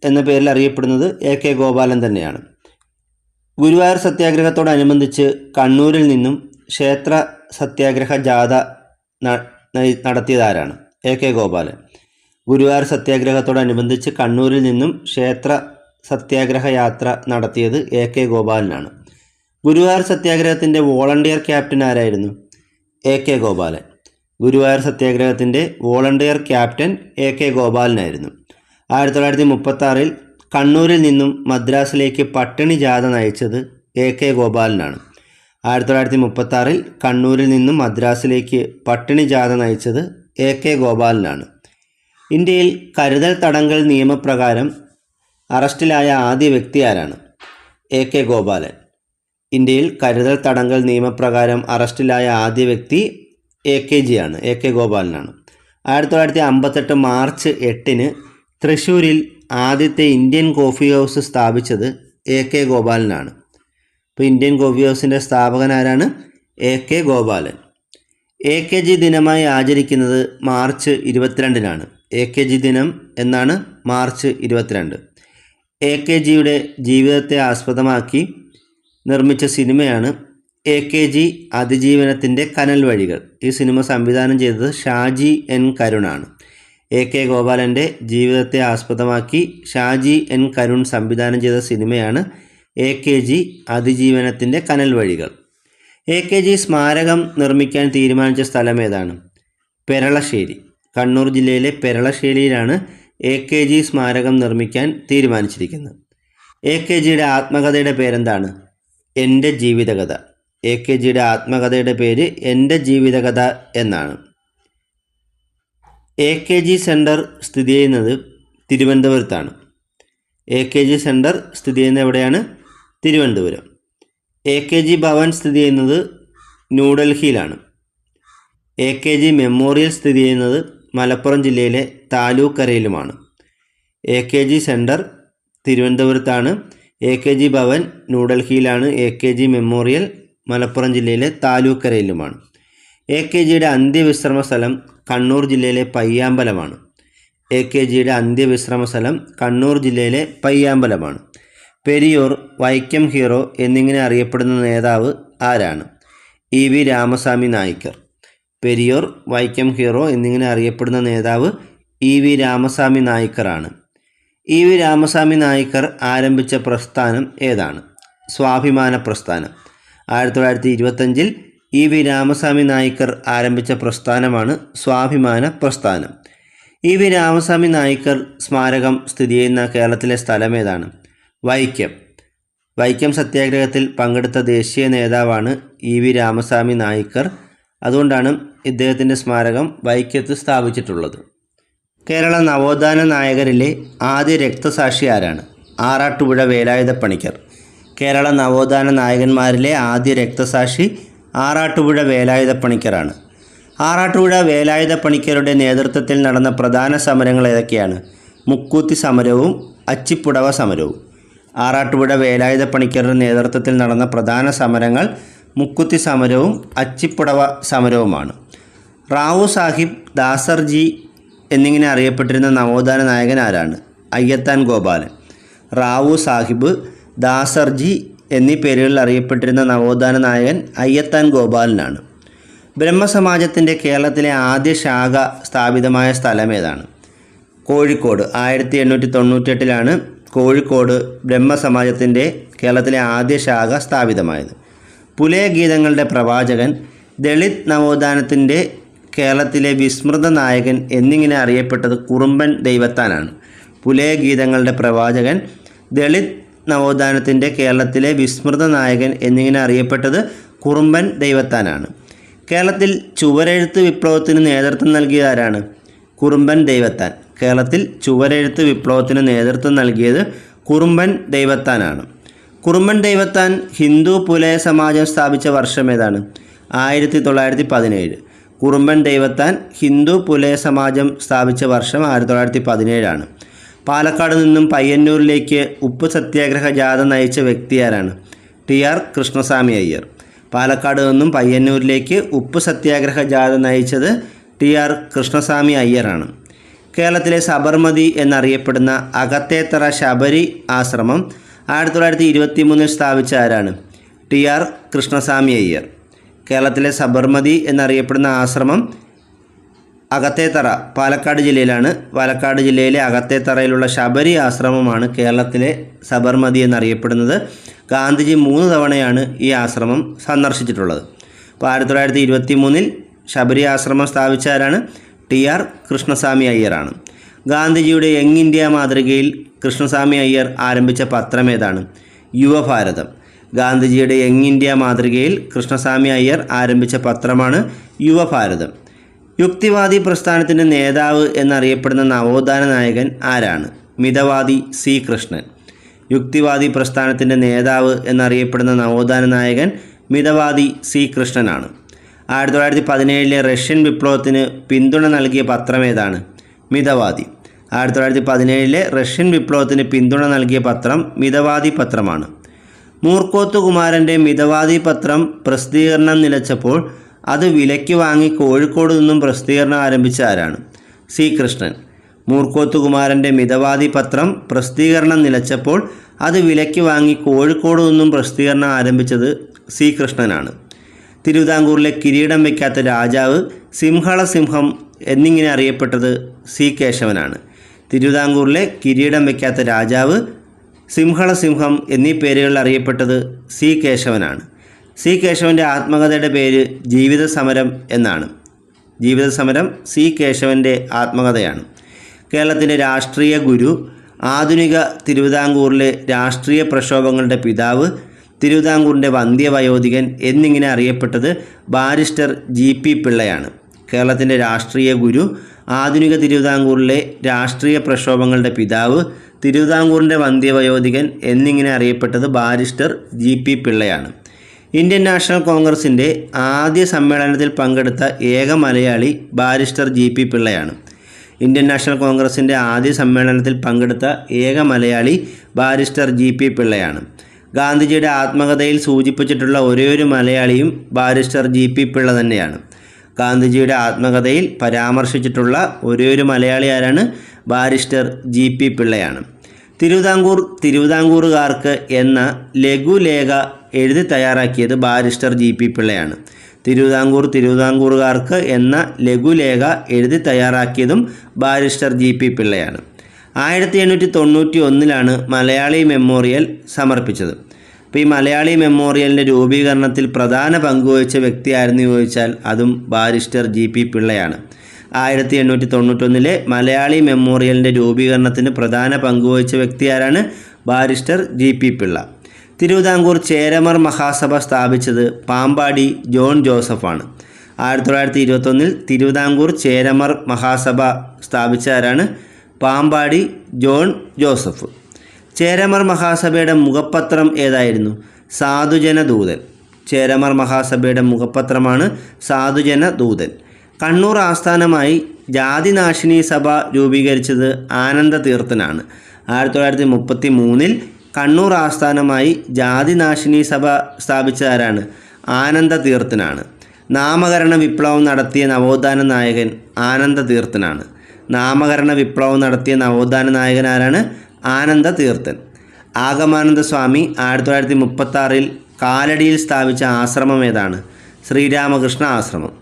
എന്ന പേരിൽ അറിയപ്പെടുന്നത് AK ഗോപാലൻ തന്നെയാണ്. ഗുരുവായൂർ സത്യാഗ്രഹത്തോടനുബന്ധിച്ച് കണ്ണൂരിൽ നിന്നും ക്ഷേത്ര സത്യാഗ്രഹ ജാഥ നടത്തിയതാരാണ്? AK ഗോപാലൻ. ഗുരുവായൂർ സത്യാഗ്രഹത്തോടനുബന്ധിച്ച് കണ്ണൂരിൽ നിന്നും ക്ഷേത്ര സത്യാഗ്രഹ യാത്ര നടത്തിയത് AK ഗോപാലനാണ്. ഗുരുവായൂർ സത്യാഗ്രഹത്തിൻ്റെ വോളണ്ടിയർ ക്യാപ്റ്റൻ ആരായിരുന്നു? AK ഗോപാലൻ. ഗുരുവായൂർ സത്യാഗ്രഹത്തിൻ്റെ വോളണ്ടിയർ ക്യാപ്റ്റൻ AK ഗോപാലനായിരുന്നു. 1936 കണ്ണൂരിൽ നിന്നും മദ്രാസിലേക്ക് പട്ടിണി ജാഥ നയിച്ചത് AK ഗോപാലനാണ്. 1936 കണ്ണൂരിൽ നിന്നും മദ്രാസിലേക്ക് പട്ടിണി ജാഥ നയിച്ചത് AK ഗോപാലനാണ്. ഇന്ത്യയിൽ കരുതൽ തടങ്കൽ നിയമപ്രകാരം അറസ്റ്റിലായ ആദ്യ വ്യക്തി ആരാണ്? AK ഗോപാലൻ. ഇന്ത്യയിൽ കരുതൽ തടങ്കൽ നിയമപ്രകാരം അറസ്റ്റിലായ ആദ്യ വ്യക്തി AKG ആണ്, AK ഗോപാലനാണ്. 1958 മാർച്ച് 8 തൃശ്ശൂരിൽ ആദ്യത്തെ ഇന്ത്യൻ കോഫി ഹൗസ് സ്ഥാപിച്ചത് AK ഗോപാലനാണ്. ഇപ്പോൾ ഇന്ത്യൻ കോഫി ഹൗസിൻ്റെ സ്ഥാപകനാരാണ്? AK ഗോപാലൻ. AKG ദിനമായി ആചരിക്കുന്നത് മാർച്ച് 22 AKG ദിനം എന്നാണ് മാർച്ച് 22. AKGയുടെ ജീവിതത്തെ ആസ്പദമാക്കി നിർമ്മിച്ച സിനിമയാണ് AKG അതിജീവനത്തിൻ്റെ കനൽ വഴികൾ. ഈ സിനിമ സംവിധാനം ചെയ്തത് ഷാജി N കരുണാണ്. AK ഗോപാലൻ്റെ ജീവിതത്തെ ആസ്പദമാക്കി ഷാജി N കരുൺ സംവിധാനം ചെയ്ത സിനിമയാണ് AKG അതിജീവനത്തിൻ്റെ കനൽ വഴികൾ. AKG സ്മാരകം നിർമ്മിക്കാൻ തീരുമാനിച്ച സ്ഥലം ഏതാണ്? പെരളശ്ശേരി. കണ്ണൂർ ജില്ലയിലെ പെരളശ്ശേരിയിലാണ് AKG സ്മാരകം നിർമ്മിക്കാൻ തീരുമാനിച്ചിരിക്കുന്നത്. AKGയുടെ ആത്മകഥയുടെ പേരെന്താണ്? എൻ്റെ ജീവിതകഥ. AKGയുടെ ആത്മകഥയുടെ പേര് എൻ്റെ ജീവിതകഥ എന്നാണ്. AKG സെൻറ്റർ സ്ഥിതി ചെയ്യുന്നത് തിരുവനന്തപുരത്താണ്. AKG സെൻറ്റർ സ്ഥിതി ചെയ്യുന്നത് എവിടെയാണ്? തിരുവനന്തപുരം. AKG ഭവൻ സ്ഥിതി ചെയ്യുന്നത് ന്യൂഡൽഹിയിലാണ്. AKG മെമ്മോറിയൽ സ്ഥിതി ചെയ്യുന്നത് മലപ്പുറം ജില്ലയിലെ താലൂക്കരയിലുമാണ്. AKG സെൻറ്റർ തിരുവനന്തപുരത്താണ്. AKG ഭവൻ ന്യൂഡൽഹിയിലാണ്. AKG മെമ്മോറിയൽ മലപ്പുറം ജില്ലയിലെ താലൂക്കരയിലുമാണ്. AKGയുടെ അന്ത്യവിശ്രമ സ്ഥലം കണ്ണൂർ ജില്ലയിലെ പയ്യാമ്പലമാണ്. AKGയുടെ അന്ത്യവിശ്രമ സ്ഥലം കണ്ണൂർ ജില്ലയിലെ പയ്യാമ്പലമാണ്. പെരിയൂർ, വൈക്കം ഹീറോ എന്നിങ്ങനെ അറിയപ്പെടുന്ന നേതാവ് ആരാണ്? EV രാമസ്വാമി നായ്ക്കർ. പെരിയൂർ, വൈക്കം ഹീറോ എന്നിങ്ങനെ അറിയപ്പെടുന്ന നേതാവ് EV രാമസ്വാമി നായ്ക്കറാണ്. EV രാമസ്വാമി നായ്ക്കർ ആരംഭിച്ച പ്രസ്ഥാനം ഏതാണ്? സ്വാഭിമാന പ്രസ്ഥാനം. 1925 EV രാമസ്വാമി നായ്ക്കർ ആരംഭിച്ച പ്രസ്ഥാനമാണ് സ്വാഭിമാന പ്രസ്ഥാനം. EV രാമസ്വാമി നായ്ക്കർ സ്മാരകം സ്ഥിതി ചെയ്യുന്ന കേരളത്തിലെ സ്ഥലം ഏതാണ്? വൈക്കം. വൈക്കം സത്യാഗ്രഹത്തിൽ പങ്കെടുത്ത ദേശീയ നേതാവാണ് EV രാമസ്വാമി നായ്ക്കർ. അതുകൊണ്ടാണ് ഇദ്ദേഹത്തിൻ്റെ സ്മാരകം വൈക്കത്ത് സ്ഥാപിച്ചിട്ടുള്ളത്. കേരള നവോത്ഥാന നായകരിലെ ആദ്യ രക്തസാക്ഷി ആരാണ്? ആറാട്ടുപുഴ വേലായുധ പണിക്കർ. കേരള നവോത്ഥാന നായകന്മാരിലെ ആദ്യ രക്തസാക്ഷി ആറാട്ടുപുഴ വേലായുധ പണിക്കറാണ്. ആറാട്ടുപുഴ വേലായുധ പണിക്കരുടെ നേതൃത്വത്തിൽ നടന്ന പ്രധാന സമരങ്ങൾ ഏതൊക്കെയാണ്? മുക്കൂത്തി സമരവും അച്ചിപ്പുടവ സമരവും. ആറാട്ടുപുഴ വേലായുധ പണിക്കരുടെ നേതൃത്വത്തിൽ നടന്ന പ്രധാന സമരങ്ങൾ മുക്കുത്തി സമരവും അച്ചിപ്പുടവ സമരവുമാണ്. റാവു സാഹിബ്, ദാസർജി എന്നിങ്ങനെ അറിയപ്പെട്ടിരുന്ന നവോത്ഥാന നായകൻ ആരാണ്? അയ്യത്താൻ ഗോപാലൻ. റാവു സാഹിബ്, ദാസർജി എന്നീ പേരുകളിൽ അറിയപ്പെട്ടിരുന്ന നവോത്ഥാന നായകൻ അയ്യത്താൻ ഗോപാലനാണ്. ബ്രഹ്മസമാജത്തിൻ്റെ കേരളത്തിലെ ആദ്യ ശാഖ സ്ഥാപിതമായ സ്ഥലം ഏതാണ്? കോഴിക്കോട്. 1898 കോഴിക്കോട് ബ്രഹ്മസമാജത്തിൻ്റെ കേരളത്തിലെ ആദ്യ ശാഖ സ്ഥാപിതമായത്. പുലയ ഗീതങ്ങളുടെ പ്രവാചകൻ, ദളിത് നവോത്ഥാനത്തിൻ്റെ കേരളത്തിലെ വിസ്മൃത നായകൻ എന്നിങ്ങനെ അറിയപ്പെട്ടത് കുറുമ്പൻ ദൈവത്താനാണ്. പുലയ ഗീതങ്ങളുടെ പ്രവാചകൻ, ദളിത് നവോത്ഥാനത്തിൻ്റെ കേരളത്തിലെ വിസ്മൃത നായകൻ എന്നിങ്ങനെ അറിയപ്പെട്ടത് കുറുമ്പൻ ദൈവത്താനാണ്. കേരളത്തിൽ ചുവരെഴുത്ത് വിപ്ലവത്തിന് നേതൃത്വം നൽകിയത് ആരാണ്? കുറുമ്പൻ ദൈവത്താൻ. കേരളത്തിൽ ചുവരെഴുത്ത് വിപ്ലവത്തിന് നേതൃത്വം നൽകിയത് കുറുമ്പൻ ദൈവത്താനാണ്. കുറുമ്പൻ ദൈവത്താൻ ഹിന്ദു പുലയ സമാജം സ്ഥാപിച്ച വർഷം ഏതാണ്? 1917. കുറുമ്പൻ ദൈവത്താൻ ഹിന്ദു പുലയ സമാജം സ്ഥാപിച്ച വർഷം 1917. പാലക്കാട് നിന്നും പയ്യന്നൂരിലേക്ക് ഉപ്പ് സത്യാഗ്രഹ ജാഥ നയിച്ച വ്യക്തി ആരാണ്? TR കൃഷ്ണസ്വാമി അയ്യർ. പാലക്കാട് നിന്നും പയ്യന്നൂരിലേക്ക് ഉപ്പ് സത്യാഗ്രഹ ജാഥ നയിച്ചത് TR കൃഷ്ണസ്വാമി അയ്യറാണ്. കേരളത്തിലെ സബർമതി എന്നറിയപ്പെടുന്ന അകത്തേത്തറ ശബരി ആശ്രമം 1923 സ്ഥാപിച്ച ആരാണ്? TR കൃഷ്ണസ്വാമി അയ്യർ. കേരളത്തിലെ സബർമതി എന്നറിയപ്പെടുന്ന ആശ്രമം അകത്തേത്തറ പാലക്കാട് ജില്ലയിലാണ്. പാലക്കാട് ജില്ലയിലെ അകത്തേത്തറയിലുള്ള ശബരി ആശ്രമമാണ് കേരളത്തിലെ സബർമതി എന്നറിയപ്പെടുന്നത്. ഗാന്ധിജി 3 തവണയാണ് ഈ ആശ്രമം സന്ദർശിച്ചിട്ടുള്ളത്. അപ്പോൾ 1923 ശബരി ആശ്രമം സ്ഥാപിച്ച ആരാണ്? TR കൃഷ്ണസ്വാമി അയ്യറാണ്. ഗാന്ധിജിയുടെ യങ് ഇന്ത്യ മാതൃകയിൽ കൃഷ്ണസ്വാമി അയ്യർ ആരംഭിച്ച പത്രം ഏതാണ്? യുവഭാരതം. ഗാന്ധിജിയുടെ യങ് ഇന്ത്യ മാതൃകയിൽ കൃഷ്ണസ്വാമി അയ്യർ ആരംഭിച്ച പത്രമാണ് യുവഭാരതം. യുക്തിവാദി പ്രസ്ഥാനത്തിൻ്റെ നേതാവ് എന്നറിയപ്പെടുന്ന നവോത്ഥാന നായകൻ ആരാണ്? മിതവാദി C കൃഷ്ണൻ. യുക്തിവാദി പ്രസ്ഥാനത്തിൻ്റെ നേതാവ് എന്നറിയപ്പെടുന്ന നവോത്ഥാന നായകൻ മിതവാദി C കൃഷ്ണനാണ്. 1917 റഷ്യൻ വിപ്ലവത്തിന് പിന്തുണ നൽകിയ പത്രം ഏതാണ്? മിതവാദി. 1917 റഷ്യൻ വിപ്ലവത്തിന് പിന്തുണ നൽകിയ പത്രം മിതവാദി പത്രമാണ്. മൂർക്കോത്ത് കുമാരൻ്റെ മിതവാദി പത്രം പ്രസിദ്ധീകരണം നിലച്ചപ്പോൾ അത് വിലയ്ക്ക് വാങ്ങി കോഴിക്കോട് നിന്നും പ്രസിദ്ധീകരണം ആരംഭിച്ച ആരാണ്? C കൃഷ്ണൻ. മൂർക്കോത്ത് കുമാരൻ്റെ മിതവാദി പത്രം പ്രസിദ്ധീകരണം നിലച്ചപ്പോൾ അത് വിലയ്ക്ക് വാങ്ങി കോഴിക്കോട് നിന്നും പ്രസിദ്ധീകരണം ആരംഭിച്ചത് C കൃഷ്ണനാണ്. തിരുവിതാംകൂറിലെ കിരീടം വയ്ക്കാത്ത രാജാവ് സിംഹളസിംഹം എന്നിങ്ങനെ അറിയപ്പെട്ടത് C കേശവനാണ്. തിരുവിതാംകൂറിലെ കിരീടം വയ്ക്കാത്ത രാജാവ് സിംഹളസിംഹം എന്നീ പേരുകളിൽ അറിയപ്പെട്ടത് C കേശവനാണ്. C കേശവൻ്റെ ആത്മകഥയുടെ പേര് ജീവിത സമരം എന്നാണ്. ജീവിത സമരം C കേശവൻ്റെ ആത്മകഥയാണ്. കേരളത്തിൻ്റെ രാഷ്ട്രീയ ഗുരു, ആധുനിക തിരുവിതാംകൂറിലെ രാഷ്ട്രീയ പ്രക്ഷോഭങ്ങളുടെ പിതാവ്, തിരുവിതാംകൂറിൻ്റെ വന്ധ്യവയോധികൻ എന്നിങ്ങനെ അറിയപ്പെട്ടത് ബാരിസ്റ്റർ GP പിള്ളയാണ്. കേരളത്തിൻ്റെ രാഷ്ട്രീയ ഗുരു, ആധുനിക തിരുവിതാംകൂറിലെ രാഷ്ട്രീയ പ്രക്ഷോഭങ്ങളുടെ പിതാവ്, തിരുവിതാംകൂറിൻ്റെ വന്ധ്യവയോധികൻ എന്നിങ്ങനെ അറിയപ്പെട്ടത് ബാരിസ്റ്റർ GP പിള്ളയാണ്. ഇന്ത്യൻ നാഷണൽ കോൺഗ്രസിൻ്റെ ആദ്യ സമ്മേളനത്തിൽ പങ്കെടുത്ത ഏക മലയാളി ബാരിസ്റ്റർ GP പിള്ളയാണ്. ഇന്ത്യൻ നാഷണൽ കോൺഗ്രസിൻ്റെ ആദ്യ സമ്മേളനത്തിൽ പങ്കെടുത്ത ഏക മലയാളി ബാരിസ്റ്റർ GP പിള്ളയാണ്. ഗാന്ധിജിയുടെ ആത്മകഥയിൽ സൂചിപ്പിച്ചിട്ടുള്ള ഒരേയൊരു മലയാളിയും ബാരിസ്റ്റർ GP പിള്ള തന്നെയാണ്. ഗാന്ധിജിയുടെ ആത്മകഥയിൽ പരാമർശിച്ചിട്ടുള്ള ഒരേയൊരു മലയാളി ആരാണ്? Barrister GP പിള്ളയാണ്. തിരുവിതാംകൂറുകാർക്ക് എന്ന ലഘുലേഖ എഴുതി തയ്യാറാക്കിയത് ബാരിസ്റ്റർ GP പിള്ളയാണ്. തിരുവിതാംകൂറുകാർക്ക് എന്ന ലഘുലേഖ എഴുതി തയ്യാറാക്കിയതും ബാരിസ്റ്റർ GP പിള്ളയാണ്. 1891 മലയാളി മെമ്മോറിയൽ സമർപ്പിച്ചത്. അപ്പോൾ ഈ മലയാളി മെമ്മോറിയലിൻ്റെ രൂപീകരണത്തിൽ പ്രധാന പങ്കുവഹിച്ച വ്യക്തി ആരെന്ന് ചോദിച്ചാൽ അതും ബാരിസ്റ്റർ GP പിള്ളയാണ്. 1891 മലയാളി മെമ്മോറിയലിൻ്റെ രൂപീകരണത്തിന് പ്രധാന പങ്കുവഹിച്ച വ്യക്തി ആരാണ്? Barrister GP Pillai. തിരുവിതാംകൂർ ചേരമർ മഹാസഭ സ്ഥാപിച്ചത് പാമ്പാടി ജോൺ ജോസഫാണ്. 1921 തിരുവിതാംകൂർ ചേരമർ മഹാസഭ സ്ഥാപിച്ച ആരാണ്? Pampady John Joseph. ചേരമർ മഹാസഭയുടെ മുഖപത്രം ഏതായിരുന്നു? സാധുജന ദൂതൻ. ചേരമർ മഹാസഭയുടെ മുഖപത്രമാണ് സാധുജന ദൂതൻ. കണ്ണൂർ ആസ്ഥാനമായി ജാതിനാശിനി സഭ രൂപീകരിച്ചത് ആനന്ദ തീർത്ഥനാണ്. 1933 കണ്ണൂർ ആസ്ഥാനമായി ജാതിനാശിനി സഭ സ്ഥാപിച്ച ആരാണ്? ആനന്ദ തീർത്ഥനാണ്. നാമകരണ വിപ്ലവം നടത്തിയ നവോത്ഥാന നായകൻ ആനന്ദ തീർത്ഥനാണ്. നാമകരണ വിപ്ലവം നടത്തിയ നവോത്ഥാന നായകൻ ആരാണ്? ആനന്ദ തീർത്ഥൻ. ആഗമാനന്ദ സ്വാമി 1936 കാലടിയിൽ സ്ഥാപിച്ച ആശ്രമം ഏതാണ്? ശ്രീരാമകൃഷ്ണ ആശ്രമം.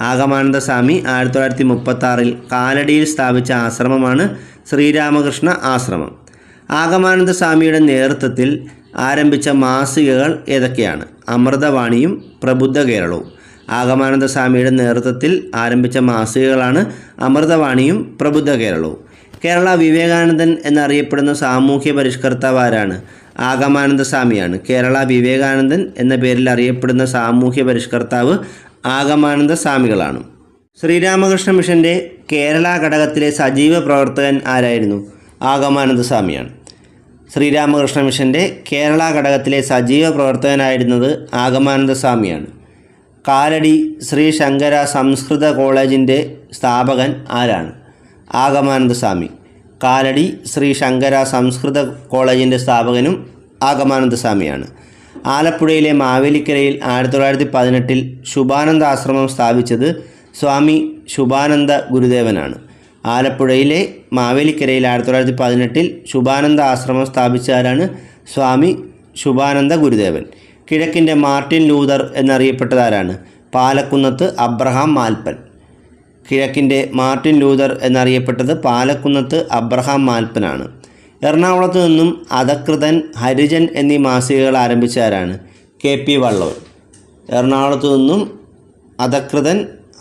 ആഗമാനന്ദ സ്വാമി 1936 കാലടിയിൽ സ്ഥാപിച്ച ആശ്രമമാണ് ശ്രീരാമകൃഷ്ണ ആശ്രമം. ആഗമാനന്ദ സ്വാമിയുടെ നേതൃത്വത്തിൽ ആരംഭിച്ച മാസികകൾ ഏതൊക്കെയാണ്? അമൃതവാണിയും പ്രബുദ്ധ കേരളവും. ആഗമാനന്ദ സ്വാമിയുടെ നേതൃത്വത്തിൽ ആരംഭിച്ച മാസികകളാണ് അമൃതവാണിയും പ്രബുദ്ധ കേരളവും. കേരള വിവേകാനന്ദൻ എന്നറിയപ്പെടുന്ന സാമൂഹ്യ പരിഷ്കർത്താവ് ആരാണ്? ആഗമാനന്ദ സ്വാമിയാണ്. കേരള വിവേകാനന്ദൻ എന്ന പേരിൽ അറിയപ്പെടുന്ന സാമൂഹ്യ പരിഷ്കർത്താവ് ആഗമാനന്ദ സ്വാമികളാണ്. ശ്രീരാമകൃഷ്ണ മിഷൻ്റെ കേരള ഘടകത്തിലെ സജീവ പ്രവർത്തകൻ ആരായിരുന്നു? ആഗമാനന്ദ സ്വാമിയാണ്. ശ്രീരാമകൃഷ്ണ മിഷൻ്റെ കേരള ഘടകത്തിലെ സജീവ പ്രവർത്തകനായിരുന്നത് ആഗമാനന്ദ സ്വാമിയാണ്. കാലടി ശ്രീ ശങ്കര സംസ്കൃത കോളേജിൻ്റെ സ്ഥാപകൻ ആരാണ്? ആഗമാനന്ദ സ്വാമി. കാലടി ശ്രീ ശങ്കര സംസ്കൃത കോളേജിൻ്റെ സ്ഥാപകനും ആഗമാനന്ദ സ്വാമിയാണ്. ആലപ്പുഴയിലെ മാവേലിക്കരയിൽ 1918 ശുഭാനന്ദ ആശ്രമം സ്ഥാപിച്ചത് സ്വാമി ശുഭാനന്ദ ഗുരുദേവനാണ്. ആലപ്പുഴയിലെ മാവേലിക്കരയിൽ 1918 ശുഭാനന്ദ ആശ്രമം സ്ഥാപിച്ചവരാണ് സ്വാമി ശുഭാനന്ദ ഗുരുദേവൻ. കിഴക്കിൻ്റെ Martin Luther എന്നറിയപ്പെട്ടതാരാണ്? പാലക്കുന്നത്ത് Abraham Malpan. കിഴക്കിൻ്റെ Martin Luther എന്നറിയപ്പെട്ടത് പാലക്കുന്നത്ത് Abraham മാൽപ്പനാണ്. എറണാകുളത്ത് നിന്നും അധകൃതൻ, ഹരിജൻ എന്നീ മാസികകൾ ആരംഭിച്ചവരാണ്? KP വള്ളോൻ. എറണാകുളത്ത് നിന്നും അധകൃതൻ,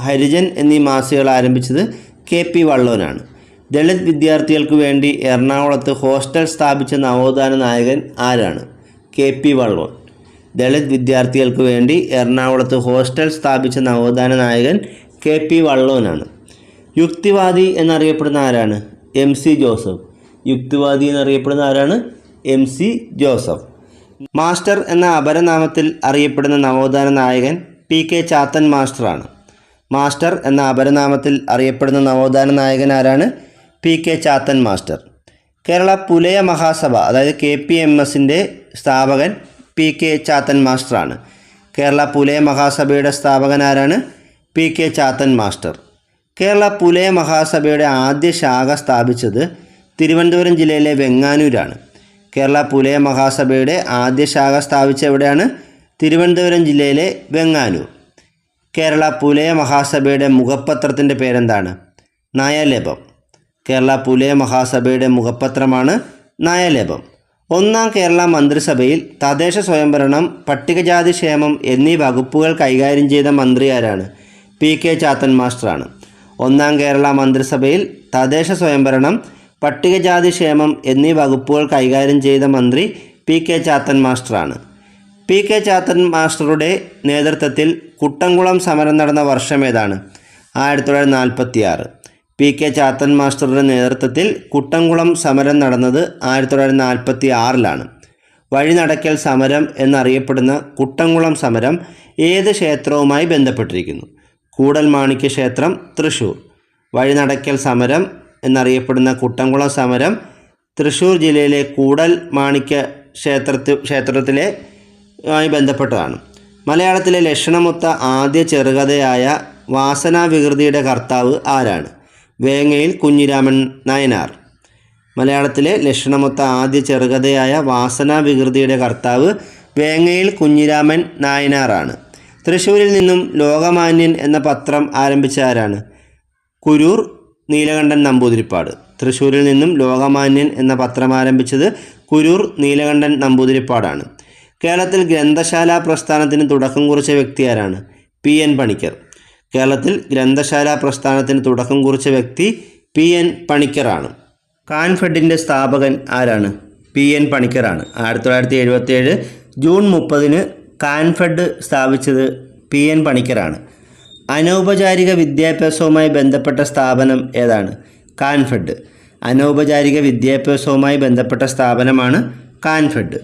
ഹരിജൻ എന്നീ മാസികകൾ ആരംഭിച്ചത് KP വള്ളോനാണ്. ദളിത് വിദ്യാർത്ഥികൾക്ക് വേണ്ടി എറണാകുളത്ത് ഹോസ്റ്റൽ സ്ഥാപിച്ച നവോത്ഥാന നായകൻ ആരാണ്? KP വള്ളോൻ. ദളിത് വിദ്യാർത്ഥികൾക്ക് വേണ്ടി എറണാകുളത്ത് ഹോസ്റ്റൽ സ്ഥാപിച്ച നവോത്ഥാന നായകൻ KP വള്ളോനാണ്. യുക്തിവാദി എന്നറിയപ്പെടുന്ന ആരാണ്? MC Joseph. യുക്തിവാദി എന്നറിയപ്പെടുന്ന ആരാണ്? MC Joseph. മാസ്റ്റർ എന്ന അപരനാമത്തിൽ അറിയപ്പെടുന്ന നവോത്ഥാന നായകൻ PK ചാത്തൻ മാസ്റ്ററാണ്. മാസ്റ്റർ എന്ന അപരനാമത്തിൽ അറിയപ്പെടുന്ന നവോത്ഥാന നായകൻ ആരാണ്? PK Chathan master. കേരള പുലയ മഹാസഭ അതായത് KPMSൻ്റെ സ്ഥാപകൻ PK ചാത്തൻ മാസ്റ്ററാണ്. കേരള പുലയ മഹാസഭയുടെ സ്ഥാപകൻ ആരാണ്? PK Chathan master. കേരള പുലയ മഹാസഭയുടെ ആദ്യ ശാഖ സ്ഥാപിച്ചത് തിരുവനന്തപുരം ജില്ലയിലെ വെങ്ങാനൂരാണ്. കേരള പുലയ മഹാസഭയുടെ ആദ്യ ശാഖ സ്ഥാപിച്ച എവിടെയാണ്? തിരുവനന്തപുരം ജില്ലയിലെ വെങ്ങാനൂർ. കേരള പുലയ മഹാസഭയുടെ മുഖപത്രത്തിൻ്റെ പേരെന്താണ്? നയലേപം. കേരള പുലയ മഹാസഭയുടെ മുഖപത്രമാണ് നയലേപം. ഒന്നാം കേരള മന്ത്രിസഭയിൽ തദ്ദേശ സ്വയംഭരണം, പട്ടികജാതി ക്ഷേമം എന്നീ വകുപ്പുകൾ കൈകാര്യം ചെയ്ത മന്ത്രി ആരാണ്? PK ചാത്തൻ മാസ്റ്ററാണ്. ഒന്നാം കേരള മന്ത്രിസഭയിൽ തദ്ദേശ സ്വയംഭരണം, പട്ടികജാതി ക്ഷേമം എന്നീ വകുപ്പുകൾ കൈകാര്യം ചെയ്ത മന്ത്രി PK ചാത്തൻ മാസ്റ്ററാണ്. PK ചാത്തൻ മാസ്റ്ററുടെ നേതൃത്വത്തിൽ കുട്ടംകുളം സമരം നടന്ന വർഷം ഏതാണ്? 1946. PK ചാത്തൻ മാസ്റ്ററുടെ നേതൃത്വത്തിൽ കുട്ടംകുളം സമരം നടന്നത് 1946 വഴിനടക്കൽ സമരം എന്നറിയപ്പെടുന്ന കുട്ടംകുളം സമരം ഏത് ക്ഷേത്രവുമായി ബന്ധപ്പെട്ടിരിക്കുന്നു? കൂടൽമാണിക്യ ക്ഷേത്രം, തൃശ്ശൂർ. വഴിനടക്കൽ സമരം എന്നറിയപ്പെടുന്ന കുട്ടംകുളം സമരം തൃശ്ശൂർ ജില്ലയിലെ കൂടൽമാണിക്യ ക്ഷേത്രത്തിലെ ബന്ധപ്പെട്ടതാണ്. മലയാളത്തിലെ ലക്ഷണമൊത്ത ആദ്യ ചെറുകഥയായ വാസനാവികൃതിയുടെ കർത്താവ് ആരാണ്? വേങ്ങയിൽ കുഞ്ഞിരാമൻ നായനാർ. മലയാളത്തിലെ ലക്ഷണമൊത്ത ആദ്യ ചെറുകഥയായ വാസനാവികൃതിയുടെ കർത്താവ് വേങ്ങയിൽ കുഞ്ഞിരാമൻ നായനാറാണ്. തൃശ്ശൂരിൽ നിന്നും ലോകമാന്യൻ എന്ന പത്രം ആരംഭിച്ച ആരാണ്? കുരൂർ നീലകണ്ഠൻ നമ്പൂതിരിപ്പാട്. തൃശ്ശൂരിൽ നിന്നും ലോകമാന്യൻ എന്ന പത്രം ആരംഭിച്ചത് കുരൂർ നീലകണ്ഠൻ നമ്പൂതിരിപ്പാടാണ്. കേരളത്തിൽ ഗ്രന്ഥശാല പ്രസ്ഥാനത്തിന് തുടക്കം കുറിച്ച വ്യക്തി ആരാണ്? PN പണിക്കർ. കേരളത്തിൽ ഗ്രന്ഥശാല പ്രസ്ഥാനത്തിന് തുടക്കം കുറിച്ച വ്യക്തി PN പണിക്കറാണ്. കാൻഫെഡിൻ്റെ സ്ഥാപകൻ ആരാണ്? PN പണിക്കറാണ്. 1977 ജൂൺ 30 കാൻഫെഡ് സ്ഥാപിച്ചത് PN പണിക്കറാണ്. അനൗപചാരിക വിദ്യാഭ്യാസവുമായി ബന്ധപ്പെട്ട സ്ഥാപനം ഏതാണ്? കാൻഫെഡ്. അനൗപചാരിക വിദ്യാഭ്യാസവുമായി ബന്ധപ്പെട്ട സ്ഥാപനമാണ് കാൻഫെഡ്.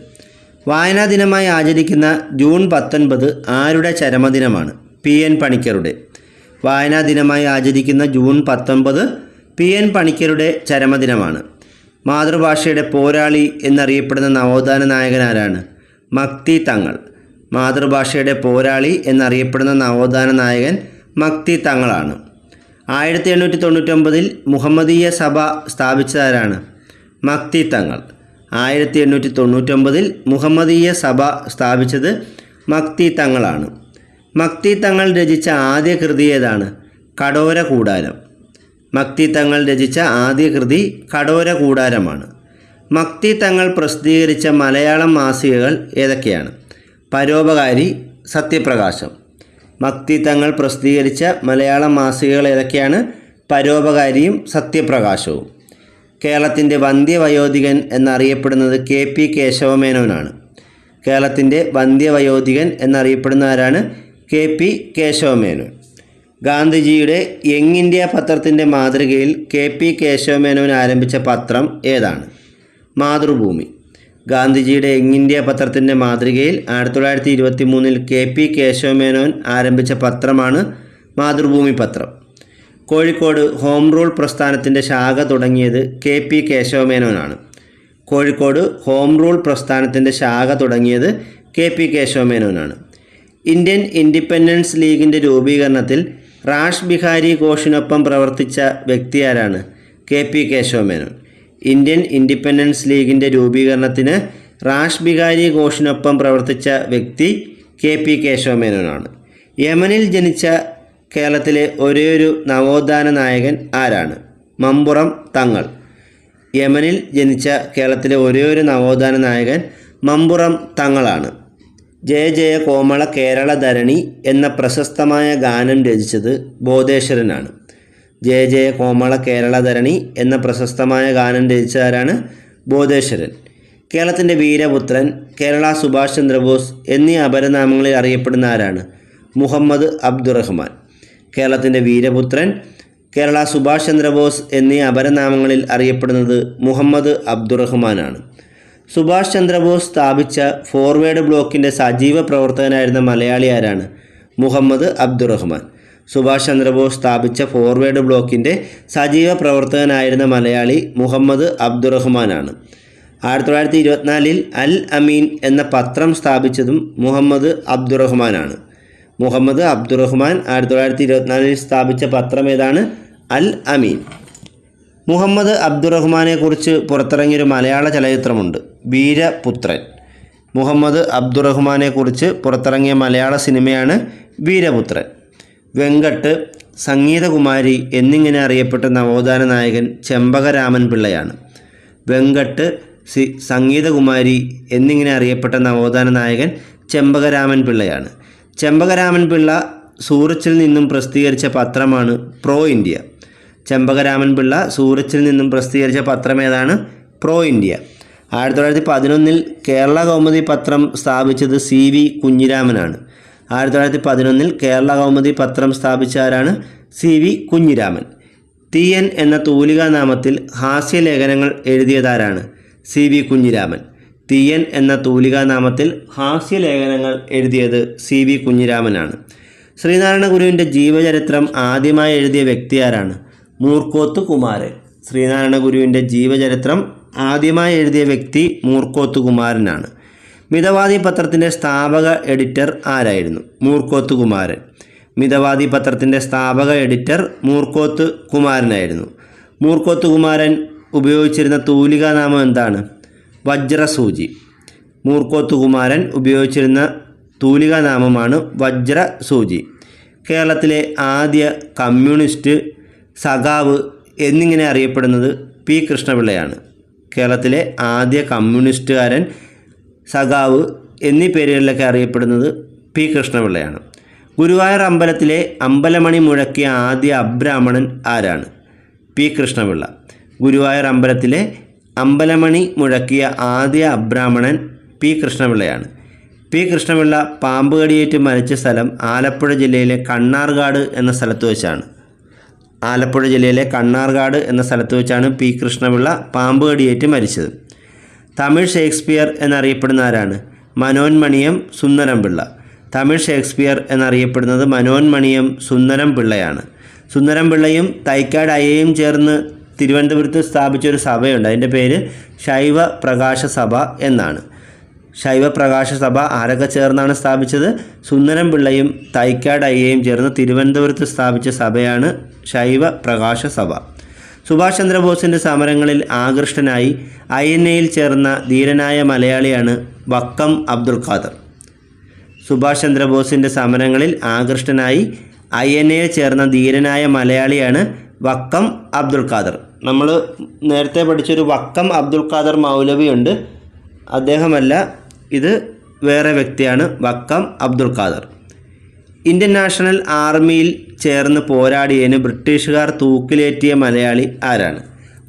വായനാ ദിനമായി ആചരിക്കുന്ന ജൂൺ 19 ആരുടെ ചരമദിനമാണ്? PN പണിക്കരുടെ. വായനാ ദിനമായി ആചരിക്കുന്ന ജൂൺ 19 PN പണിക്കരുടെ ചരമദിനമാണ്. മാതൃഭാഷയുടെ പോരാളി എന്നറിയപ്പെടുന്ന നവോത്ഥാന നായകൻ ആരാണ്? മക്തി തങ്ങൾ. മാതൃഭാഷയുടെ പോരാളി എന്നറിയപ്പെടുന്ന നവോത്ഥാന നായകൻ മക്തി തങ്ങളാണ്. 1899 മുഹമ്മദീയ സഭ സ്ഥാപിച്ചതാരാണ്? മക്തി തങ്ങൾ. 1899 മുഹമ്മദീയ സഭ സ്ഥാപിച്ചത് മക്തി തങ്ങളാണ്. മക്തി തങ്ങൾ രചിച്ച ആദ്യ കൃതി ഏതാണ്? കടോര കൂടാരം. മക്തി തങ്ങൾ രചിച്ച ആദ്യ കൃതി കടോര കൂടാരമാണ്. മക്തി തങ്ങൾ പ്രസിദ്ധീകരിച്ച മലയാളം മാസികകൾ ഏതൊക്കെയാണ്? പരോപകാരി, സത്യപ്രകാശം. മക്തി തങ്ങൾ പ്രസിദ്ധീകരിച്ച മലയാളം മാസികകൾ ഏതൊക്കെയാണ്? പരോപകാരിയും സത്യപ്രകാശവും. കേരളത്തിൻ്റെ വന്ധ്യവയോധികൻ എന്നറിയപ്പെടുന്നത് KP കേശവമേനോനാണ്. കേരളത്തിൻ്റെ വന്ധ്യവയോധികൻ എന്നറിയപ്പെടുന്ന ആരാണ്? KP കേശവമേനോൻ. ഗാന്ധിജിയുടെ യങ് ഇന്ത്യ പത്രത്തിൻ്റെ മാതൃകയിൽ KP കേശവമേനോൻ ആരംഭിച്ച പത്രം ഏതാണ്? മാതൃഭൂമി. ഗാന്ധിജിയുടെ യങ് ഇന്ത്യ പത്രത്തിൻ്റെ മാതൃകയിൽ 1923 KP കേശവമേനോൻ ആരംഭിച്ച പത്രമാണ് മാതൃഭൂമി പത്രം. കോഴിക്കോട് ഹോം റൂൾ പ്രസ്ഥാനത്തിൻ്റെ ശാഖ തുടങ്ങിയത് KP കേശവമേനോനാണ്. കോഴിക്കോട് ഹോം റൂൾ പ്രസ്ഥാനത്തിൻ്റെ ശാഖ തുടങ്ങിയത് KP കേശവമേനോനാണ്. ഇന്ത്യൻ ഇൻഡിപെൻഡൻസ് ലീഗിൻ്റെ രൂപീകരണത്തിൽ റാഷ് ബിഹാരി ഘോഷിനൊപ്പം പ്രവർത്തിച്ച വ്യക്തിയാരാണ്? KP കേശവമേനോൻ. ഇന്ത്യൻ ഇൻഡിപെൻഡൻസ് ലീഗിൻ്റെ രൂപീകരണത്തിന് റാഷ് ബിഹാരി ഘോഷിനൊപ്പം പ്രവർത്തിച്ച വ്യക്തി KP കേശവമേനോനാണ്. യമനിൽ ജനിച്ച കേരളത്തിലെ ഒരേയൊരു നവോത്ഥാന നായകൻ ആരാണ്? മമ്പുറം തങ്ങൾ. യമനിൽ ജനിച്ച കേരളത്തിലെ ഒരേയൊരു നവോത്ഥാന നായകൻ മമ്പുറം തങ്ങളാണ്. ജയ ജയ കോമള കേരള ധരണി എന്ന പ്രശസ്തമായ ഗാനം രചിച്ചത് ബോധേശ്വരനാണ്. ജയ ജയ കോമള കേരള ധരണി എന്ന പ്രശസ്തമായ ഗാനം രചിച്ചതാരാണ്? ബോധേശ്വരൻ. കേരളത്തിൻ്റെ വീരപുത്രൻ, കേരള സുഭാഷ് ചന്ദ്രബോസ് എന്നീ അപരനാമങ്ങളിൽ അറിയപ്പെടുന്ന ആരാണ്? മുഹമ്മദ് അബ്ദുറഹ്മാൻ. കേരളത്തിൻ്റെ വീരപുത്രൻ, കേരള സുഭാഷ് ചന്ദ്രബോസ് എന്നീ അപരനാമങ്ങളിൽ അറിയപ്പെടുന്നത് മുഹമ്മദ് അബ്ദുറഹ്മാനാണ്. സുഭാഷ് ചന്ദ്രബോസ് സ്ഥാപിച്ച ഫോർവേഡ് ബ്ലോക്കിൻ്റെ സജീവ പ്രവർത്തകനായിരുന്ന മലയാളി ആരാണ്? മുഹമ്മദ് അബ്ദുറഹ്മാൻ. സുഭാഷ് ചന്ദ്രബോസ് സ്ഥാപിച്ച ഫോർവേഡ് ബ്ലോക്കിൻ്റെ സജീവ പ്രവർത്തകനായിരുന്ന മലയാളി മുഹമ്മദ് അബ്ദുറഹ്മാനാണ്. 1924 അൽ അമീൻ എന്ന പത്രം സ്ഥാപിച്ചതും മുഹമ്മദ് അബ്ദുറഹ്മാനാണ്. മുഹമ്മദ് അബ്ദുറഹ്മാൻ 1924 സ്ഥാപിച്ച പത്രം ഏതാണ്? അൽ അമീൻ. മുഹമ്മദ് അബ്ദുറഹ്മാനെക്കുറിച്ച് പുറത്തിറങ്ങിയൊരു മലയാള ചലച്ചിത്രമുണ്ട്, വീരപുത്രൻ. മുഹമ്മദ് അബ്ദുറഹ്മാനെക്കുറിച്ച് പുറത്തിറങ്ങിയ മലയാള സിനിമയാണ് വീരപുത്രൻ. വെങ്കട്ട്, സംഗീതകുമാരി എന്നിങ്ങനെ അറിയപ്പെട്ട നവോത്ഥാന നായകൻ ചെമ്പകരാമൻ പിള്ളയാണ്. വെങ്കട്ട്, സംഗീതകുമാരി എന്നിങ്ങനെ അറിയപ്പെട്ട നവോത്ഥാന നായകൻ ചെമ്പകരാമൻ പിള്ളയാണ്. ചെമ്പകരാമൻ പിള്ള സൂറച്ചിൽ നിന്നും പ്രസിദ്ധീകരിച്ച പത്രമാണ് പ്രോ ഇന്ത്യ. ചെമ്പകരാമൻ പിള്ള സൂറച്ചിൽ നിന്നും പ്രസിദ്ധീകരിച്ച പത്രം ഏതാണ്? Pro India. 1911 കേരള കൗമുദി പത്രം സ്ഥാപിച്ചത് CV കുഞ്ഞിരാമനാണ്. 1911 കേരള കൗമുദി പത്രം സ്ഥാപിച്ച ആരാണ്? CV കുഞ്ഞിരാമൻ. തീയൻ എന്ന തൂലികാ നാമത്തിൽ ഹാസ്യലേഖനങ്ങൾ എഴുതിയതാരാണ്? CV കുഞ്ഞിരാമൻ. തീയൻ എന്ന തൂലികാ നാമത്തിൽ ഹാസ്യലേഖനങ്ങൾ എഴുതിയത് CV കുഞ്ഞിരാമനാണ്. ശ്രീനാരായണ ഗുരുവിൻ്റെ ജീവചരിത്രം ആദ്യമായി എഴുതിയ വ്യക്തി ആരാണ്? മൂർക്കോത്ത് കുമാരൻ. ശ്രീനാരായണ ഗുരുവിൻ്റെ ജീവചരിത്രം ആദ്യമായി എഴുതിയ വ്യക്തി മൂർക്കോത്ത് കുമാരനാണ്. മിതവാദി പത്രത്തിൻ്റെ സ്ഥാപക എഡിറ്റർ ആരായിരുന്നു? മൂർക്കോത്ത് കുമാരൻ. മിതവാദി പത്രത്തിൻ്റെ സ്ഥാപക എഡിറ്റർ മൂർക്കോത്ത് കുമാരനായിരുന്നു. മൂർക്കോത്ത് കുമാരൻ ഉപയോഗിച്ചിരുന്ന തൂലികാനാമം എന്താണ്? വജ്രസൂചി. മൂർക്കോത്ത് കുമാരൻ ഉപയോഗിച്ചിരുന്ന തൂലികാനാമമാണ് വജ്രസൂചി. കേരളത്തിലെ ആദ്യ കമ്മ്യൂണിസ്റ്റ്, സഖാവ് എന്നിങ്ങനെ അറിയപ്പെടുന്നത് P കൃഷ്ണപിള്ളയാണ്. കേരളത്തിലെ ആദ്യ കമ്മ്യൂണിസ്റ്റുകാരൻ, സഖാവ് എന്നീ പേരുകളിലൊക്കെ അറിയപ്പെടുന്നത് P കൃഷ്ണപിള്ളയാണ്. ഗുരുവായൂർ അമ്പലത്തിലെ അമ്പലമണി മുഴക്കിയ ആദ്യ അബ്രാഹ്മണൻ ആരാണ്? P കൃഷ്ണപിള്ള. ഗുരുവായൂർ അമ്പലത്തിലെ അമ്പലമണി മുഴക്കിയ ആദ്യ അബ്രാഹ്മണൻ P കൃഷ്ണപിള്ളയാണ്. P കൃഷ്ണപിള്ള പാമ്പ് കടിയേറ്റ് മരിച്ച സ്ഥലം ആലപ്പുഴ ജില്ലയിലെ കണ്ണാർകാട് എന്ന സ്ഥലത്ത് വെച്ചാണ്. ആലപ്പുഴ ജില്ലയിലെ കണ്ണാർകാട് എന്ന സ്ഥലത്ത് വെച്ചാണ് P കൃഷ്ണപിള്ള പാമ്പ് കടിയേറ്റ് മരിച്ചത്. തമിഴ് ഷേക്സ്പിയർ എന്നറിയപ്പെടുന്ന ആരാണ്? മനോന്മണിയം സുന്ദരം പിള്ള. തമിഴ് ഷേക്സ്പിയർ എന്നറിയപ്പെടുന്നത് മനോന്മണിയം സുന്ദരം പിള്ളയാണ്. സുന്ദരം പിള്ളയും തൈക്കാട് അയ്യയും ചേർന്ന് തിരുവനന്തപുരത്ത് സ്ഥാപിച്ചൊരു സഭയുണ്ട്. അതിൻ്റെ പേര് ശൈവ പ്രകാശ സഭ എന്നാണ്. ശൈവ പ്രകാശ സഭ ആരൊക്കെ ചേർന്നാണ് സ്ഥാപിച്ചത്? സുന്ദരം പിള്ളയും തൈക്കാട് അയ്യയും ചേർന്ന് തിരുവനന്തപുരത്ത് സ്ഥാപിച്ച സഭയാണ് ശൈവ പ്രകാശ സഭ. സുഭാഷ് ചന്ദ്രബോസിൻ്റെ സമരങ്ങളിൽ ആകൃഷ്ടനായി INA-യിൽ ചേർന്ന ധീരനായ മലയാളിയാണ് വക്കം അബ്ദുൽ ഖാദർ. സുഭാഷ് ചന്ദ്രബോസിൻ്റെ സമരങ്ങളിൽ ആകൃഷ്ടനായി INA-യിൽ ചേർന്ന ധീരനായ മലയാളിയാണ് വക്കം അബ്ദുൽ ഖാദർ. നമ്മൾ നേരത്തെ പഠിച്ചൊരു വക്കം അബ്ദുൽ ഖാദർ മൗലവിയുണ്ട്, അദ്ദേഹമല്ല, ഇത് വേറെ വ്യക്തിയാണ് വക്കം അബ്ദുൽ ഖാദർ. ഇന്ത്യൻ നാഷണൽ ആർമിയിൽ ചേർന്ന് പോരാടിയതിന് ബ്രിട്ടീഷുകാർ തൂക്കിലേറ്റിയ മലയാളി ആരാണ്?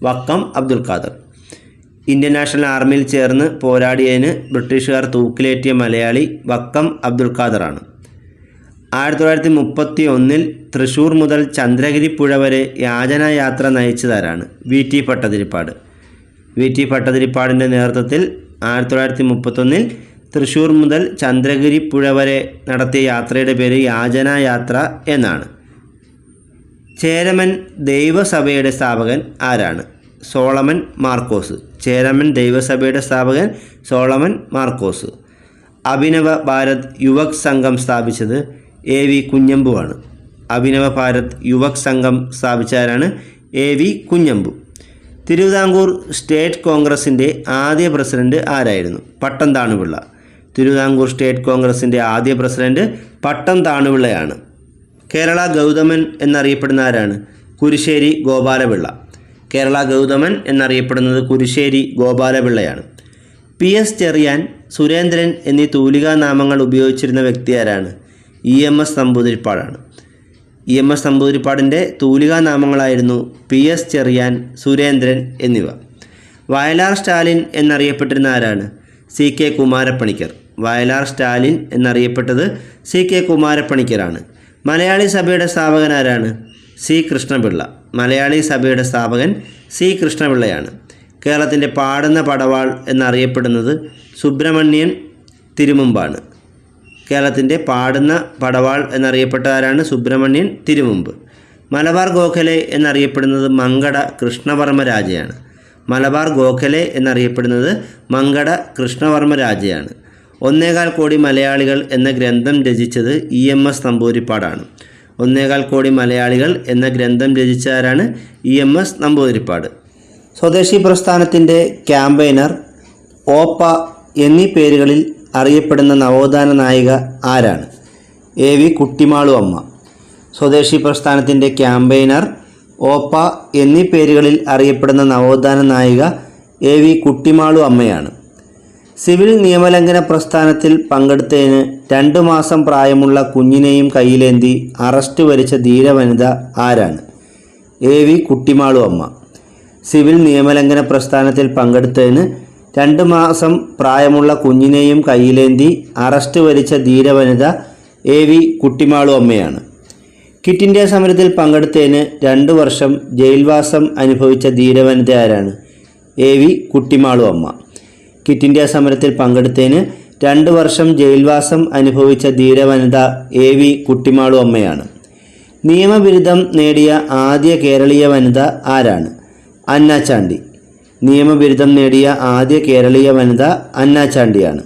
വക്കം അബ്ദുൽ ഖാദർ. ഇന്ത്യൻ നാഷണൽ ആർമിയിൽ ചേർന്ന് പോരാടിയതിന് ബ്രിട്ടീഷുകാർ തൂക്കിലേറ്റിയ മലയാളി വക്കം അബ്ദുൽ ഖാദറാണ്. 1931 തൃശ്ശൂർ മുതൽ ചന്ദ്രഗിരി പുഴ വരെ യാചനായാത്ര നയിച്ചതാരാണ്? VT ഭട്ടതിരിപ്പാട്. VT ഭട്ടതിരിപ്പാടിൻ്റെ നേതൃത്വത്തിൽ 1931 തൃശ്ശൂർ മുതൽ ചന്ദ്രഗിരി പുഴ വരെ നടത്തിയ യാത്രയുടെ പേര് യാചനായാത്ര എന്നാണ്. ചേരമൻ ദൈവസഭയുടെ സ്ഥാപകൻ ആരാണ്? സോളമൻ മാർക്കോസ്. ചേരമൻ ദൈവസഭയുടെ സ്ഥാപകൻ സോളമൻ മാർക്കോസ്. അഭിനവ ഭാരത് യുവക് സംഘം സ്ഥാപിച്ചത് AV കുഞ്ഞമ്പുവാണ്. അഭിനവ ഭാരത് യുവക് സംഘം സ്ഥാപിച്ചവരാണ് AV കുഞ്ഞമ്പു. തിരുവിതാംകൂർ സ്റ്റേറ്റ് കോൺഗ്രസിൻ്റെ ആദ്യ പ്രസിഡന്റ് ആരായിരുന്നു? പട്ടം താണുപിള്ള. തിരുവിതാംകൂർ സ്റ്റേറ്റ് കോൺഗ്രസിൻ്റെ ആദ്യ പ്രസിഡന്റ് പട്ടം താണുപിള്ളയാണ്. കേരള ഗൗതമൻ എന്നറിയപ്പെടുന്ന ആരാണ്? കുരിശ്ശേരി ഗോപാലപിള്ള. കേരള ഗൗതമൻ എന്നറിയപ്പെടുന്നത് കുരിശ്ശേരി ഗോപാലപിള്ളയാണ്. PS ചെറിയാൻ, സുരേന്ദ്രൻ എന്നീ തൂലികാനാമങ്ങൾ ഉപയോഗിച്ചിരുന്ന വ്യക്തി ആരാണ്? EMS നമ്പൂതിരിപ്പാടാണ്. EMS നമ്പൂതിരിപ്പാടിൻ്റെ തൂലികാനാമങ്ങളായിരുന്നു PS Cherian, Surendran എന്നിവ. വയലാർ സ്റ്റാലിൻ എന്നറിയപ്പെട്ടിരുന്ന ആരാണ്? CK കുമാരപ്പണിക്കർ. വയലാർ സ്റ്റാലിൻ എന്നറിയപ്പെട്ടത് CK കുമാരപ്പണിക്കരാണ്. മലയാളി സഭയുടെ സ്ഥാപകൻ ആരാണ്? C കൃഷ്ണപിള്ള. മലയാളി സഭയുടെ സ്ഥാപകൻ C കൃഷ്ണപിള്ളയാണ്. കേരളത്തിൻ്റെ പാടുന്ന പടവാൾ എന്നറിയപ്പെടുന്നത് സുബ്രഹ്മണ്യൻ തിരുമുമ്പാണ്. കേരളത്തിൻ്റെ പാടുന്ന പടവാൾ എന്നറിയപ്പെട്ടവരാണ് സുബ്രഹ്മണ്യൻ തിരുമുമ്പ്. മലബാർ ഗോഖലെ എന്നറിയപ്പെടുന്നത് മങ്കട കൃഷ്ണവർമ്മ രാജയാണ്. മലബാർ ഗോഖലെ എന്നറിയപ്പെടുന്നത് മങ്കട കൃഷ്ണവർമ്മ രാജയാണ്. 1.25 കോടി മലയാളികൾ എന്ന ഗ്രന്ഥം രചിച്ചത് EMS നമ്പൂതിരിപ്പാടാണ്. 1.25 കോടി മലയാളികൾ എന്ന ഗ്രന്ഥം രചിച്ചവരാണ് EMS നമ്പൂതിരിപ്പാട്. സ്വദേശി പ്രസ്ഥാനത്തിൻ്റെ ക്യാമ്പയിനർ, ഓപ്പ എന്നീ പേരുകളിൽ അറിയപ്പെടുന്ന നവോത്ഥാന നായിക ആരാണ്? AV കുട്ടിമാളു അമ്മ. സ്വദേശി പ്രസ്ഥാനത്തിൻ്റെ ക്യാമ്പയിനർ, ഓപ്പ എന്നീ പേരുകളിൽ അറിയപ്പെടുന്ന നവോത്ഥാന നായിക AV കുട്ടിമാളു അമ്മയാണ്. സിവിൽ നിയമലംഘന പ്രസ്ഥാനത്തിൽ പങ്കെടുത്തതിന് 2 മാസം പ്രായമുള്ള കുഞ്ഞിനെയും കയ്യിലേന്തി അറസ്റ്റ് വരിച്ച ധീരവനിത ആരാണ്? AV കുട്ടിമാളു അമ്മ. സിവിൽ നിയമലംഘന പ്രസ്ഥാനത്തിൽ പങ്കെടുത്തതിന് 2 മാസം പ്രായമുള്ള കുഞ്ഞിനെയും കയ്യിലേന്തി അറസ്റ്റ് വരിച്ച ധീരവനിത AV കുട്ടിമാളു അമ്മയാണ്. ക്വിറ്റ് ഇന്ത്യ സമരത്തിൽ പങ്കെടുത്തതിന് 2 വർഷം ജയിൽവാസം അനുഭവിച്ച ധീരവനിത ആരാണ്? AV കുട്ടിമാളു അമ്മ. ക്വിറ്റ് ഇന്ത്യ സമരത്തിൽ പങ്കെടുത്തതിന് 2 വർഷം ജയിൽവാസം അനുഭവിച്ച ധീരവനിത AV കുട്ടിമാളു അമ്മയാണ്. നിയമബിരുദം നേടിയ ആദ്യ കേരളീയ വനിത ആരാണ്? അന്ന ചാണ്ടി. നിയമബിരുദം നേടിയ ആദ്യ കേരളീയ വനിത അന്ന ചാണ്ടിയാണ്.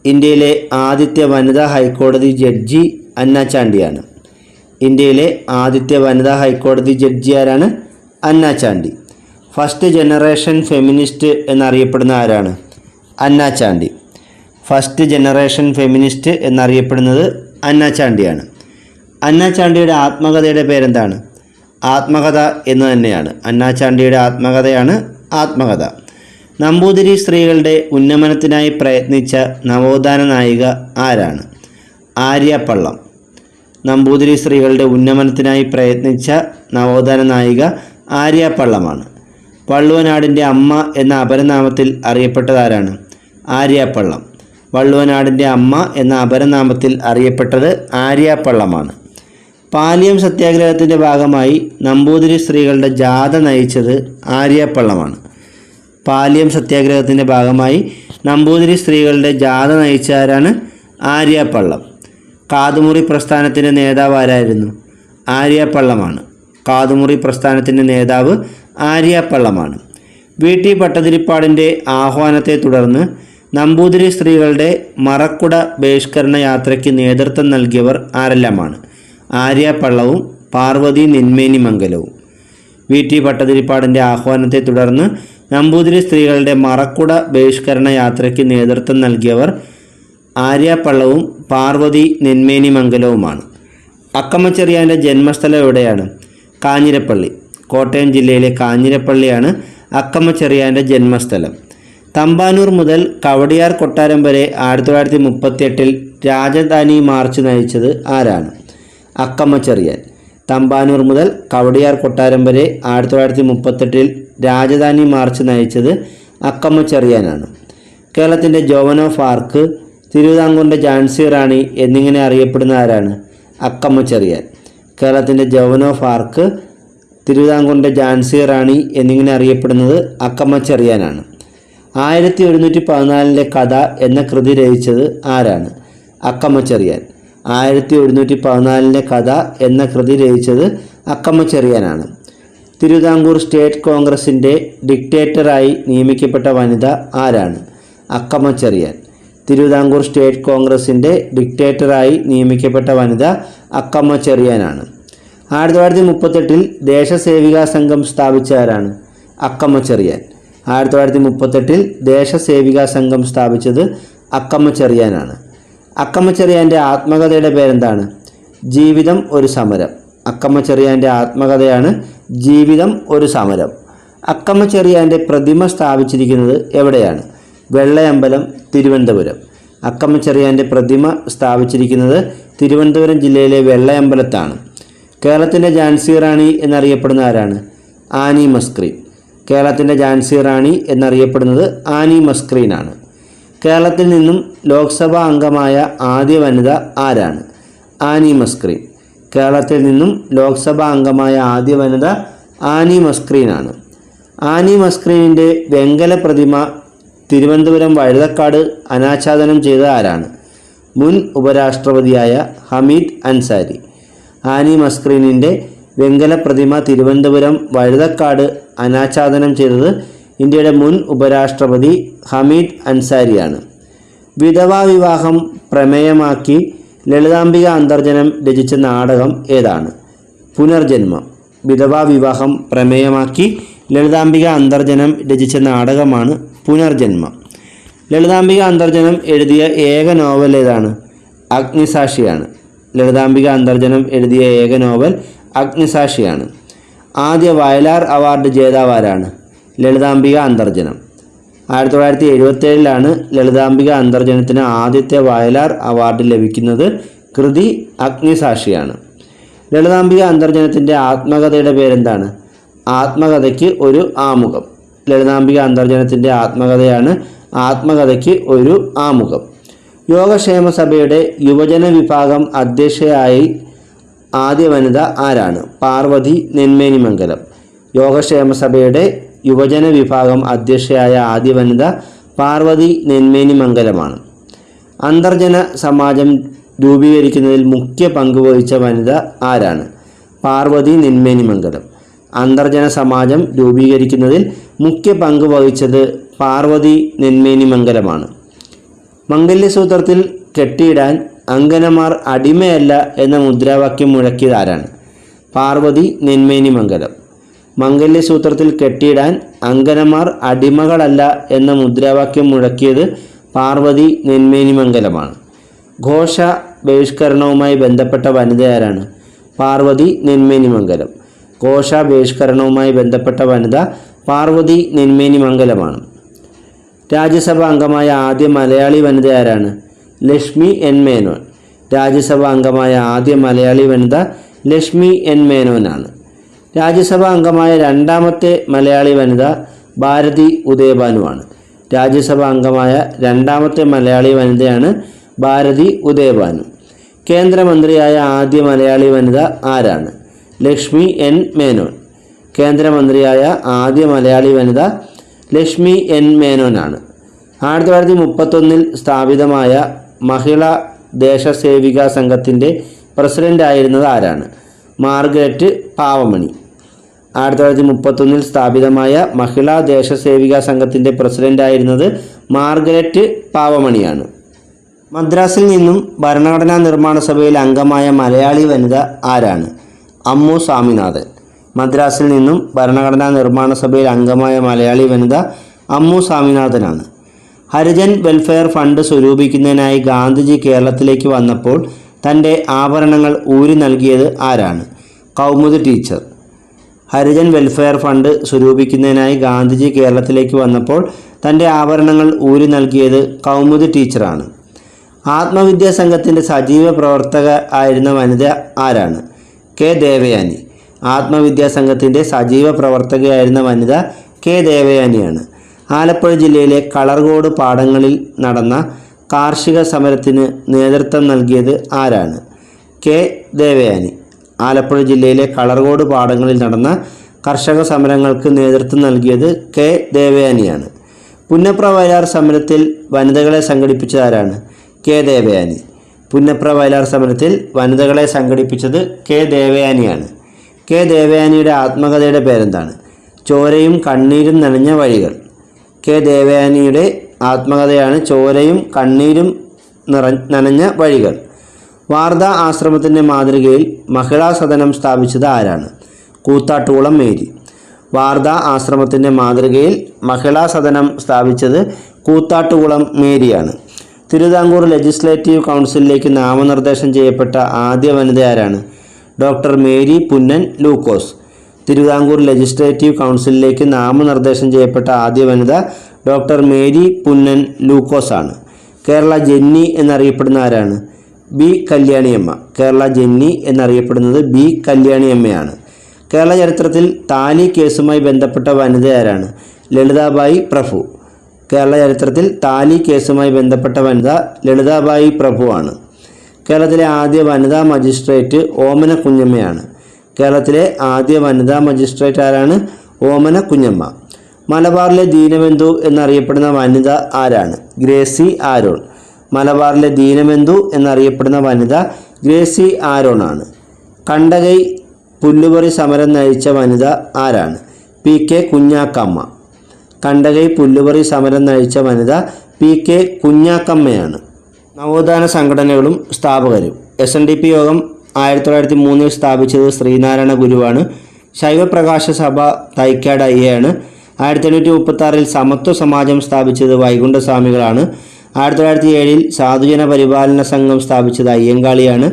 ഇന്ത്യയിലെ ആദ്യത്തെ വനിതാ ഹൈക്കോടതി ജഡ്ജി അന്ന ചാണ്ടിയാണ്. ഇന്ത്യയിലെ ആദ്യത്തെ വനിതാ ഹൈക്കോടതി ജഡ്ജി ആരാണ്? അന്ന ചാണ്ടി. ഫസ്റ്റ് ജനറേഷൻ ഫെമിനിസ്റ്റ് എന്നറിയപ്പെടുന്ന ആരാണ്? അന്ന ചാണ്ടി. ഫസ്റ്റ് ജനറേഷൻ ഫെമിനിസ്റ്റ് എന്നറിയപ്പെടുന്നത് അന്ന ചാണ്ടിയാണ്. അന്ന ചാണ്ടിയുടെ ആത്മകഥയുടെ പേരെന്താണ്? ആത്മകഥ എന്ന് തന്നെയാണ്. അന്ന ചാണ്ടിയുടെ ആത്മകഥയാണ് ആത്മകഥ. നമ്പൂതിരി സ്ത്രീകളുടെ ഉന്നമനത്തിനായി പ്രയത്നിച്ച നവോത്ഥാന നായിക ആരാണ്? ആര്യ പള്ളം. നമ്പൂതിരി സ്ത്രീകളുടെ ഉന്നമനത്തിനായി പ്രയത്നിച്ച നവോത്ഥാന നായിക ആര്യ പള്ളമാണ്. വള്ളുവനാടിൻ്റെ അമ്മ എന്ന അപരനാമത്തിൽ അറിയപ്പെട്ടതാരാണ്? ആര്യ പള്ളം. വള്ളുവനാടിൻ്റെ അമ്മ എന്ന അപരനാമത്തിൽ അറിയപ്പെട്ടത് ആര്യ പള്ളമാണ്. പാലിയം സത്യാഗ്രഹത്തിൻ്റെ ഭാഗമായി നമ്പൂതിരി സ്ത്രീകളുടെ ജാഥ നയിച്ചത് ആര്യ പള്ളമാണ്. പാലിയം സത്യാഗ്രഹത്തിൻ്റെ ഭാഗമായി നമ്പൂതിരി സ്ത്രീകളുടെ ജാഥ നയിച്ചവരാണ് ആര്യ പള്ളം. കാതുമുറി പ്രസ്ഥാനത്തിൻ്റെ നേതാവ് ആരായിരുന്നു? ആര്യ പള്ളമാണ്. കാതുമുറി പ്രസ്ഥാനത്തിൻ്റെ നേതാവ് ആര്യ പള്ളമാണ്. VT ഭട്ടതിരിപ്പാടിൻ്റെ ആഹ്വാനത്തെ തുടർന്ന് നമ്പൂതിരി സ്ത്രീകളുടെ മറക്കുട ബഹിഷ്കരണ യാത്രയ്ക്ക് നേതൃത്വം നൽകിയവർ ആരെല്ലാമാണ്? ആര്യ പള്ളവും പാർവതി നെന്മേനി മംഗലവും. VT ഭട്ടതിരിപ്പാടിൻ്റെ ആഹ്വാനത്തെ തുടർന്ന് നമ്പൂതിരി സ്ത്രീകളുടെ മറക്കുട ബഹിഷ്കരണ യാത്രയ്ക്ക് നേതൃത്വം നൽകിയവർ ആര്യ പള്ളവും പാർവതി നെന്മേനി മംഗലവുമാണ്. അക്കമ്മ ചെറിയാൻ്റെ ജന്മസ്ഥലം എവിടെയാണ്? കാഞ്ഞിരപ്പള്ളി. കോട്ടയം ജില്ലയിലെ കാഞ്ഞിരപ്പള്ളിയാണ് അക്കമ്മ ചെറിയാൻ്റെ ജന്മസ്ഥലം. തമ്പാനൂർ മുതൽ കവടിയാർ കൊട്ടാരം വരെ 1938 രാജധാനി മാർച്ച് നയിച്ചത് ആരാണ്? അക്കമ്മ ചെറിയാൻ. തമ്പാനൂർ മുതൽ കവടിയാർ കൊട്ടാരം വരെ 1938 രാജധാനി മാർച്ച് നയിച്ചത് അക്കമ്മ ചെറിയാനാണ്. കേരളത്തിൻ്റെ ജോവൻ ഓഫ് ആർക്ക്, തിരുവിതാംകൂറിൻ്റെ ഝാൻസി റാണി എന്നിങ്ങനെ അറിയപ്പെടുന്ന ആരാണ്? അക്കമ്മ ചെറിയാൻ. കേരളത്തിൻ്റെ ജോവൻ ഓഫ് ആർക്ക്, തിരുവിതാംകൂറിൻ്റെ ഝാൻസി റാണി എന്നിങ്ങനെ അറിയപ്പെടുന്നത് അക്കമ്മ ചെറിയാനാണ്. 1114 കഥ എന്ന കൃതി രചിച്ചത് ആരാണ്? അക്കമ്മ ചെറിയാൻ. 1114 കഥ എന്ന കൃതി രചിച്ചത് അക്കമ്മ ചെറിയാനാണ്. തിരുവിതാംകൂർ സ്റ്റേറ്റ് കോൺഗ്രസിൻ്റെ ഡിക്റ്റേറ്ററായി നിയമിക്കപ്പെട്ട വനിത ആരാണ്? അക്കമ്മ ചെറിയാൻ. തിരുവിതാംകൂർ സ്റ്റേറ്റ് കോൺഗ്രസിൻ്റെ ഡിക്റ്റേറ്ററായി നിയമിക്കപ്പെട്ട വനിത അക്കമ്മ ചെറിയാനാണ്. 1938 ദേശസേവികാ സംഘം സ്ഥാപിച്ച ആരാണ്? അക്കമ്മ ചെറിയാൻ. 1938 ദേശസേവികാ സംഘം സ്ഥാപിച്ചത് അക്കമ്മ ചെറിയാനാണ്. അക്കമ്മ ചെറിയാൻ്റെ ആത്മകഥയുടെ പേരെന്താണ്? ജീവിതം ഒരു സമരം. അക്കമ്മ ചെറിയാൻ്റെ ആത്മകഥയാണ് ജീവിതം ഒരു സമരം. അക്കമ്മ ചെറിയാൻ്റെ പ്രതിമ സ്ഥാപിച്ചിരിക്കുന്നത് എവിടെയാണ്? വെള്ളയമ്പലം, തിരുവനന്തപുരം. അക്കമ്മ ചെറിയാൻ്റെ പ്രതിമ സ്ഥാപിച്ചിരിക്കുന്നത് തിരുവനന്തപുരം ജില്ലയിലെ വെള്ളയമ്പലത്താണ്. കേരളത്തിൻ്റെ ഝാൻസി റാണി എന്നറിയപ്പെടുന്ന ആരാണ്? ആനി മസ്ക്രീൻ. കേരളത്തിൻ്റെ ഝാൻസി റാണി എന്നറിയപ്പെടുന്നത് ആനി മസ്ക്രീനാണ്. കേരളത്തിൽ നിന്നും ലോക്സഭാ അംഗമായ ആദ്യ വനിത ആരാണ്? ആനി മസ്ക്രീൻ. കേരളത്തിൽ നിന്നും ലോക്സഭാ അംഗമായ ആദ്യ വനിത ആനി മസ്ക്രീനാണ്. ആനി മസ്ക്രീനിൻ്റെ വെങ്കല പ്രതിമ തിരുവനന്തപുരം വഴുതക്കാട് അനാച്ഛാദനം ചെയ്ത ആരാണ്? മുൻ ഉപരാഷ്ട്രപതിയായ ഹമീദ് അൻസാരി. ആനി മസ്ക്രീനിൻ്റെ വെങ്കല പ്രതിമ തിരുവനന്തപുരം വഴുതക്കാട് അനാച്ഛാദനം ചെയ്തത് ഇന്ത്യയുടെ മുൻ ഉപരാഷ്ട്രപതി ഹമീദ് അൻസാരിയാണ്. വിധവാ വിവാഹം പ്രമേയമാക്കി ലളിതാംബിക അന്തർജനം രചിച്ച നാടകം ഏതാണ്? പുനർജന്മം. വിധവാ വിവാഹം പ്രമേയമാക്കി ലളിതാംബിക അന്തർജനം രചിച്ച നാടകമാണ് പുനർജന്മം. ലളിതാംബിക അന്തർജനം എഴുതിയ ഏക നോവൽ ഏതാണ്? അഗ്നിസാക്ഷിയാണ്. ലളിതാംബിക അന്തർജനം എഴുതിയ ഏക നോവൽ അഗ്നിസാക്ഷിയാണ്. ആദ്യ വയലാർ അവാർഡ് ജേതാവ് ആരാണ്? ലളിതാംബിക അന്തർജനം. 1977 ലളിതാംബിക അന്തർജനത്തിന് ആദ്യത്തെ വയലാർ അവാർഡ് ലഭിക്കുന്നത്. കൃതി അഗ്നിസാക്ഷിയാണ്. ലളിതാംബിക അന്തർജനത്തിൻ്റെ ആത്മകഥയുടെ പേരെന്താണ്? ആത്മകഥയ്ക്ക് ഒരു ആമുഖം. ലളിതാംബിക അന്തർജനത്തിൻ്റെ ആത്മകഥയാണ് ആത്മകഥയ്ക്ക് ഒരു ആമുഖം. യോഗക്ഷേമ സഭയുടെ യുവജന വിഭാഗം അധ്യക്ഷയായി ആദ്യ വനിത ആരാണ്? പാർവതി നെന്മേനിമംഗലം. യോഗക്ഷേമ സഭയുടെ യുവജന വിഭാഗം അധ്യക്ഷയായ ആദ്യ വനിത പാർവതി നെന്മേനിമംഗലമാണ്. അന്തർജന സമാജം രൂപീകരിക്കുന്നതിൽ മുഖ്യ പങ്കുവഹിച്ച വനിത ആരാണ്? പാർവതി നെന്മേനിമംഗലം. അന്തർജന സമാജം രൂപീകരിക്കുന്നതിൽ മുഖ്യ പങ്ക് വഹിച്ചത് പാർവതി നെന്മേനിമംഗലമാണ്. മംഗല്യസൂത്രത്തിൽ കെട്ടിയിടാൻ അങ്കനമാർ അടിമയല്ല എന്ന മുദ്രാവാക്യം മുഴക്കിയത് ആരാണ്? പാർവതി നെന്മേനിമംഗലം. മംഗല്യസൂത്രത്തിൽ കെട്ടിയിടാൻ അങ്കനമാർ അടിമകളല്ല എന്ന മുദ്രാവാക്യം മുഴക്കിയത് പാർവതി നെന്മേനിമംഗലമാണ്. ഘോഷ ബഹിഷ്കരണവുമായി ബന്ധപ്പെട്ട വനിത ആരാണ്? പാർവതി നെന്മേനിമംഗലം. ഘോഷ ബഹിഷ്കരണവുമായി ബന്ധപ്പെട്ട വനിത പാർവതി നെന്മേനിമംഗലമാണ്. രാജ്യസഭാ അംഗമായ ആദ്യ മലയാളി വനിത ആരാണ്? ലക്ഷ്മി എൻ മേനോൻ. രാജ്യസഭാ അംഗമായ ആദ്യ മലയാളി വനിത ലക്ഷ്മി എൻ മേനോനാണ്. രാജ്യസഭാ അംഗമായ രണ്ടാമത്തെ മലയാളി വനിത ഭാരതി ഉദയഭാനുവാണ്. രാജ്യസഭാ അംഗമായ രണ്ടാമത്തെ മലയാളി വനിതയാണ് ഭാരതി ഉദയഭാനു. കേന്ദ്രമന്ത്രിയായ ആദ്യ മലയാളി വനിത ആരാണ്? ലക്ഷ്മി എൻ മേനോൻ. കേന്ദ്രമന്ത്രിയായ ആദ്യ മലയാളി വനിത ലക്ഷ്മി എൻ മേനോനാണ്. 1931 സ്ഥാപിതമായ മഹിളാ ദേശസേവികാ സംഘത്തിൻ്റെ പ്രസിഡൻ്റായിരുന്നത് ആരാണ്? മാർഗരറ്റ് പാവമണി. 1931 സ്ഥാപിതമായ മഹിളാ ദേശസേവികാ സംഘത്തിൻ്റെ പ്രസിഡൻ്റായിരുന്നത് മാർഗരറ്റ് പാവമണിയാണ്. മദ്രാസിൽ നിന്നും ഭരണഘടനാ നിർമ്മാണ സഭയിൽ അംഗമായ മലയാളി വനിത ആരാണ്? അമ്മു സ്വാമിനാഥൻ. മദ്രാസിൽ നിന്നും ഭരണഘടനാ നിർമ്മാണ സഭയിൽ അംഗമായ മലയാളി വനിത അമ്മു സ്വാമിനാഥനാണ്. ഹരിജൻ വെൽഫെയർ ഫണ്ട് സ്വരൂപിക്കുന്നതിനായി ഗാന്ധിജി കേരളത്തിലേക്ക് വന്നപ്പോൾ തൻ്റെ ആഭരണങ്ങൾ ഊരി നൽകിയത് ആരാണ്? Kaumudi teacher. Harijan welfare fund സ്വരൂപിക്കുന്നതിനായി ഗാന്ധിജി കേരളത്തിലേക്ക് വന്നപ്പോൾ തൻ്റെ ആഭരണങ്ങൾ ഊരി നൽകിയത് കൗമുദി ടീച്ചറാണ്. ആത്മവിദ്യാ സംഘത്തിൻ്റെ സജീവ പ്രവർത്തക ആയിരുന്ന വനിത ആരാണ്? കെ ദേവയാനി. ആത്മവിദ്യാ സംഘത്തിൻ്റെ സജീവ പ്രവർത്തകയായിരുന്ന വനിത കെ ദേവയാനിയാണ്. ആലപ്പുഴ ജില്ലയിലെ കളർകോട് പാടങ്ങളിൽ നടന്ന കാർഷിക സമരത്തിന് നേതൃത്വം നൽകിയത് ആരാണ്? കെ ദേവയാനി. ആലപ്പുഴ ജില്ലയിലെ കളർകോട് പാടങ്ങളിൽ നടന്ന കർഷക സമരങ്ങൾക്ക് നേതൃത്വം നൽകിയത് കെ ദേവയാനിയാണ്. പുന്നപ്ര വയലാർ സമരത്തിൽ വനിതകളെ സംഘടിപ്പിച്ചത് ആരാണ്? കെ ദേവയാനി. പുന്നപ്ര വയലാർ സമരത്തിൽ വനിതകളെ സംഘടിപ്പിച്ചത് കെ ദേവയാനിയാണ്. കെ ദേവയാനിയുടെ ആത്മകഥയുടെ പേരെന്താണ്? ചോരയും കണ്ണീരും നനഞ്ഞ വഴികൾ. കെ ദേവയാനിയുടെ ആത്മകഥയാണ് ചോരയും കണ്ണീരും നനഞ്ഞ വഴികൾ. വാർധാ ആശ്രമത്തിൻ്റെ മാതൃകയിൽ മഹിളാ സദനം സ്ഥാപിച്ചത് ആരാണ്? കൂത്താട്ടുകുളം മേരി. വാർധാ ആശ്രമത്തിൻ്റെ മാതൃകയിൽ മഹിളാ സദനം സ്ഥാപിച്ചത് കൂത്താട്ടുകുളം മേരിയാണ്. തിരുവിതാംകൂർ ലെജിസ്ലേറ്റീവ് കൗൺസിലിലേക്ക് നാമനിർദ്ദേശം ചെയ്യപ്പെട്ട ആദ്യ വനിത ആരാണ്? ഡോക്ടർ മേരി പുന്നൻ ലൂക്കോസ്. തിരുവിതാംകൂർ ലെജിസ്ലേറ്റീവ് കൗൺസിലിലേക്ക് നാമനിർദ്ദേശം ചെയ്യപ്പെട്ട ആദ്യ വനിത ഡോക്ടർ മേരി പുന്നൻ ലൂക്കോസ് ആണ്. കേരള ജെന്നി എന്നറിയപ്പെടുന്ന ആരാണ്? ബി കല്യാണിയമ്മ. കേരള ജെന്നി എന്നറിയപ്പെടുന്നത് ബി കല്യാണിയമ്മയാണ്. കേരള ചരിത്രത്തിൽ താലി കേസുമായി ബന്ധപ്പെട്ട വനിത ആരാണ്? ലളിതാബായി പ്രഭു. കേരള ചരിത്രത്തിൽ താലി കേസുമായി ബന്ധപ്പെട്ട വനിത ലളിതാബായി പ്രഭുവാണ്. കേരളത്തിലെ ആദ്യ വനിതാ മജിസ്ട്രേറ്റ് ഓമന കുഞ്ഞമ്മയാണ്. കേരളത്തിലെ ആദ്യ വനിതാ മജിസ്ട്രേറ്റ് ആരാണ്? ഓമന കുഞ്ഞമ്മ. മലബാറിലെ ദീനബന്ധു എന്നറിയപ്പെടുന്ന വനിത ആരാണ്? Gracy Aaron. മലബാറിലെ ദീനബന്ധു എന്നറിയപ്പെടുന്ന വനിത ഗ്രേസി ആരോൺ ആണ്. കണ്ടകൈ പുല്ലുപറി സമരം നയിച്ച വനിത ആരാണ്? P K കുഞ്ഞാക്കമ്മ. കണ്ടകൈ പുല്ലുപറി സമരം നയിച്ച വനിത പി കെ കുഞ്ഞാക്കമ്മയാണ്. നവോത്ഥാന സംഘടനകളും സ്ഥാപകരും. SNDP യോഗം 1903 സ്ഥാപിച്ചത് ശ്രീനാരായണ ഗുരുവാണ്. ശൈവപ്രകാശ സഭ തൈക്കാട് അയ്യയാണ്. 1836 സമത്വ സമാജം സ്ഥാപിച്ചത് വൈകുണ്ഠസ്വാമികളാണ്. 1907 സാധുജന പരിപാലന സംഘം സ്ഥാപിച്ചത് അയ്യങ്കാളിയാണ്.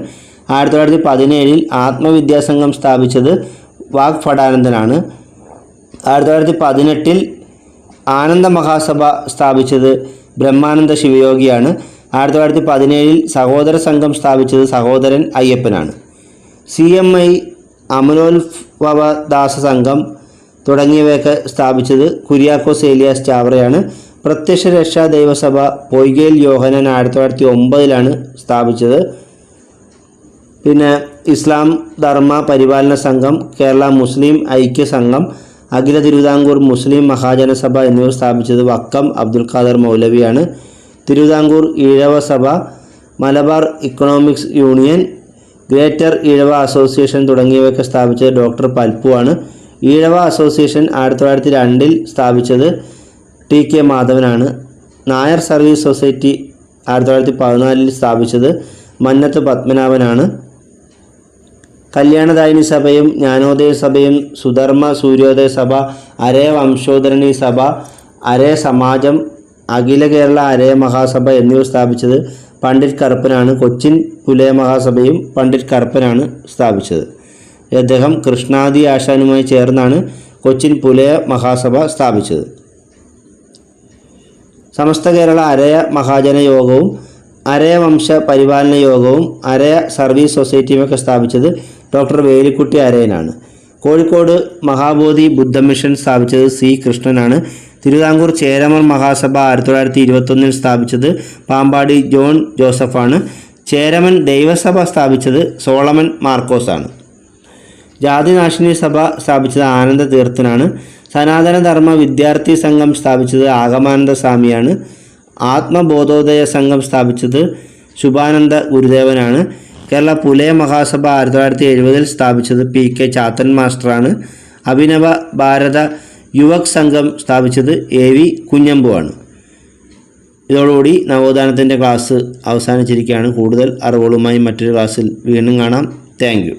1917 ആത്മവിദ്യാസംഘം സ്ഥാപിച്ചത് വാഗ്ഭടാനന്ദനാണ്. 1918 ആനന്ദ മഹാസഭ സ്ഥാപിച്ചത് ബ്രഹ്മാനന്ദ ശിവയോഗിയാണ്. 1917 സഹോദര സംഘം സ്ഥാപിച്ചത് സഹോദരൻ അയ്യപ്പനാണ്. CMI അമലോത്ഭവദാസ സംഘം തുടങ്ങിയവയൊക്കെ സ്ഥാപിച്ചത് കുര്യാക്കോസ് ഏലിയാസ് ചാവറയാണ്. പ്രത്യക്ഷ രക്ഷാ ദൈവസഭ പൊയ്കയിൽ യോഹനാൻ 1909 സ്ഥാപിച്ചത്. പിന്നെ ഇസ്ലാം ധർമ്മ പരിപാലന സംഘം, കേരള മുസ്ലിം ഐക്യ സംഘം, അഖില തിരുവിതാംകൂർ മുസ്ലിം മഹാജനസഭ എന്നിവ സ്ഥാപിച്ചത് വക്കം അബ്ദുൽ ഖാദർ മൗലവിയാണ്. തിരുവിതാംകൂർ ഈഴവ സഭ, Malabar economics union, greater Ezhava association തുടങ്ങിയവയൊക്കെ സ്ഥാപിച്ചത് ഡോക്ടർ പൽപ്പുവാണ്. ഈഴവ അസോസിയേഷൻ 1902 സ്ഥാപിച്ചത് TK മാധവനാണ്. നായർ സർവീസ് സൊസൈറ്റി 1914 സ്ഥാപിച്ചത് മന്നത്ത് പത്മനാഭനാണ്. കല്യാണദായിനി സഭയും ജ്ഞാനോദയ സഭയും സുധർമ്മ സൂര്യോദയ സഭ, അരയ വംശോധരണി സഭ, അരയ സമാജം, അഖില കേരള അരയ മഹാസഭ എന്നിവ സ്ഥാപിച്ചത് പണ്ഡിറ്റ് കറുപ്പനാണ്. കൊച്ചിൻ പുലയ മഹാസഭയും പണ്ഡിറ്റ് കറുപ്പനാണ് സ്ഥാപിച്ചത്. അദ്ദേഹം കൃഷ്ണാദി ആശാനുമായി ചേർന്നാണ് കൊച്ചിൻ പുലയ മഹാസഭ സ്ഥാപിച്ചത്. സമസ്ത കേരള അരയ മഹാജന യോഗവും അരയ വംശ പരിപാലന യോഗവും അരയ സർവീസ് സൊസൈറ്റിയുമൊക്കെ സ്ഥാപിച്ചത് ഡോക്ടർ വേലിക്കുട്ടി അരയനാണ്. കോഴിക്കോട് മഹാബോധി ബുദ്ധ മിഷൻ സ്ഥാപിച്ചത് C കൃഷ്ണനാണ്. തിരുവിതാംകൂർ ചേരമൻ മഹാസഭ 1921 സ്ഥാപിച്ചത് പാമ്പാടി ജോൺ ജോസഫാണ്. ചേരമൻ ദൈവസഭ സ്ഥാപിച്ചത് സോളമൻ മാർക്കോസാണ്. ജാതിനാശിനി സഭ സ്ഥാപിച്ചത് ആനന്ദ തീർത്ഥനാണ്. സനാതനധർമ്മ വിദ്യാർത്ഥി സംഘം സ്ഥാപിച്ചത് ആഗമാനന്ദ സ്വാമിയാണ്. ആത്മബോധോദയ സംഘം സ്ഥാപിച്ചത് ശുഭാനന്ദ ഗുരുദേവനാണ്. കേരള പുലയ മഹാസഭ 1970 സ്ഥാപിച്ചത് PK ചാത്തൻ മാസ്റ്ററാണ്. അഭിനവ ഭാരത യുവക് സംഘം സ്ഥാപിച്ചത് AV കുഞ്ഞമ്പുവാണ്. ഇതോടുകൂടി നവോത്ഥാനത്തിൻ്റെ ക്ലാസ് അവസാനിച്ചിരിക്കുകയാണ്. കൂടുതൽ അറിവുകളുമായി മറ്റൊരു ക്ലാസ്സിൽ വീണ്ടും കാണാം. Thank you.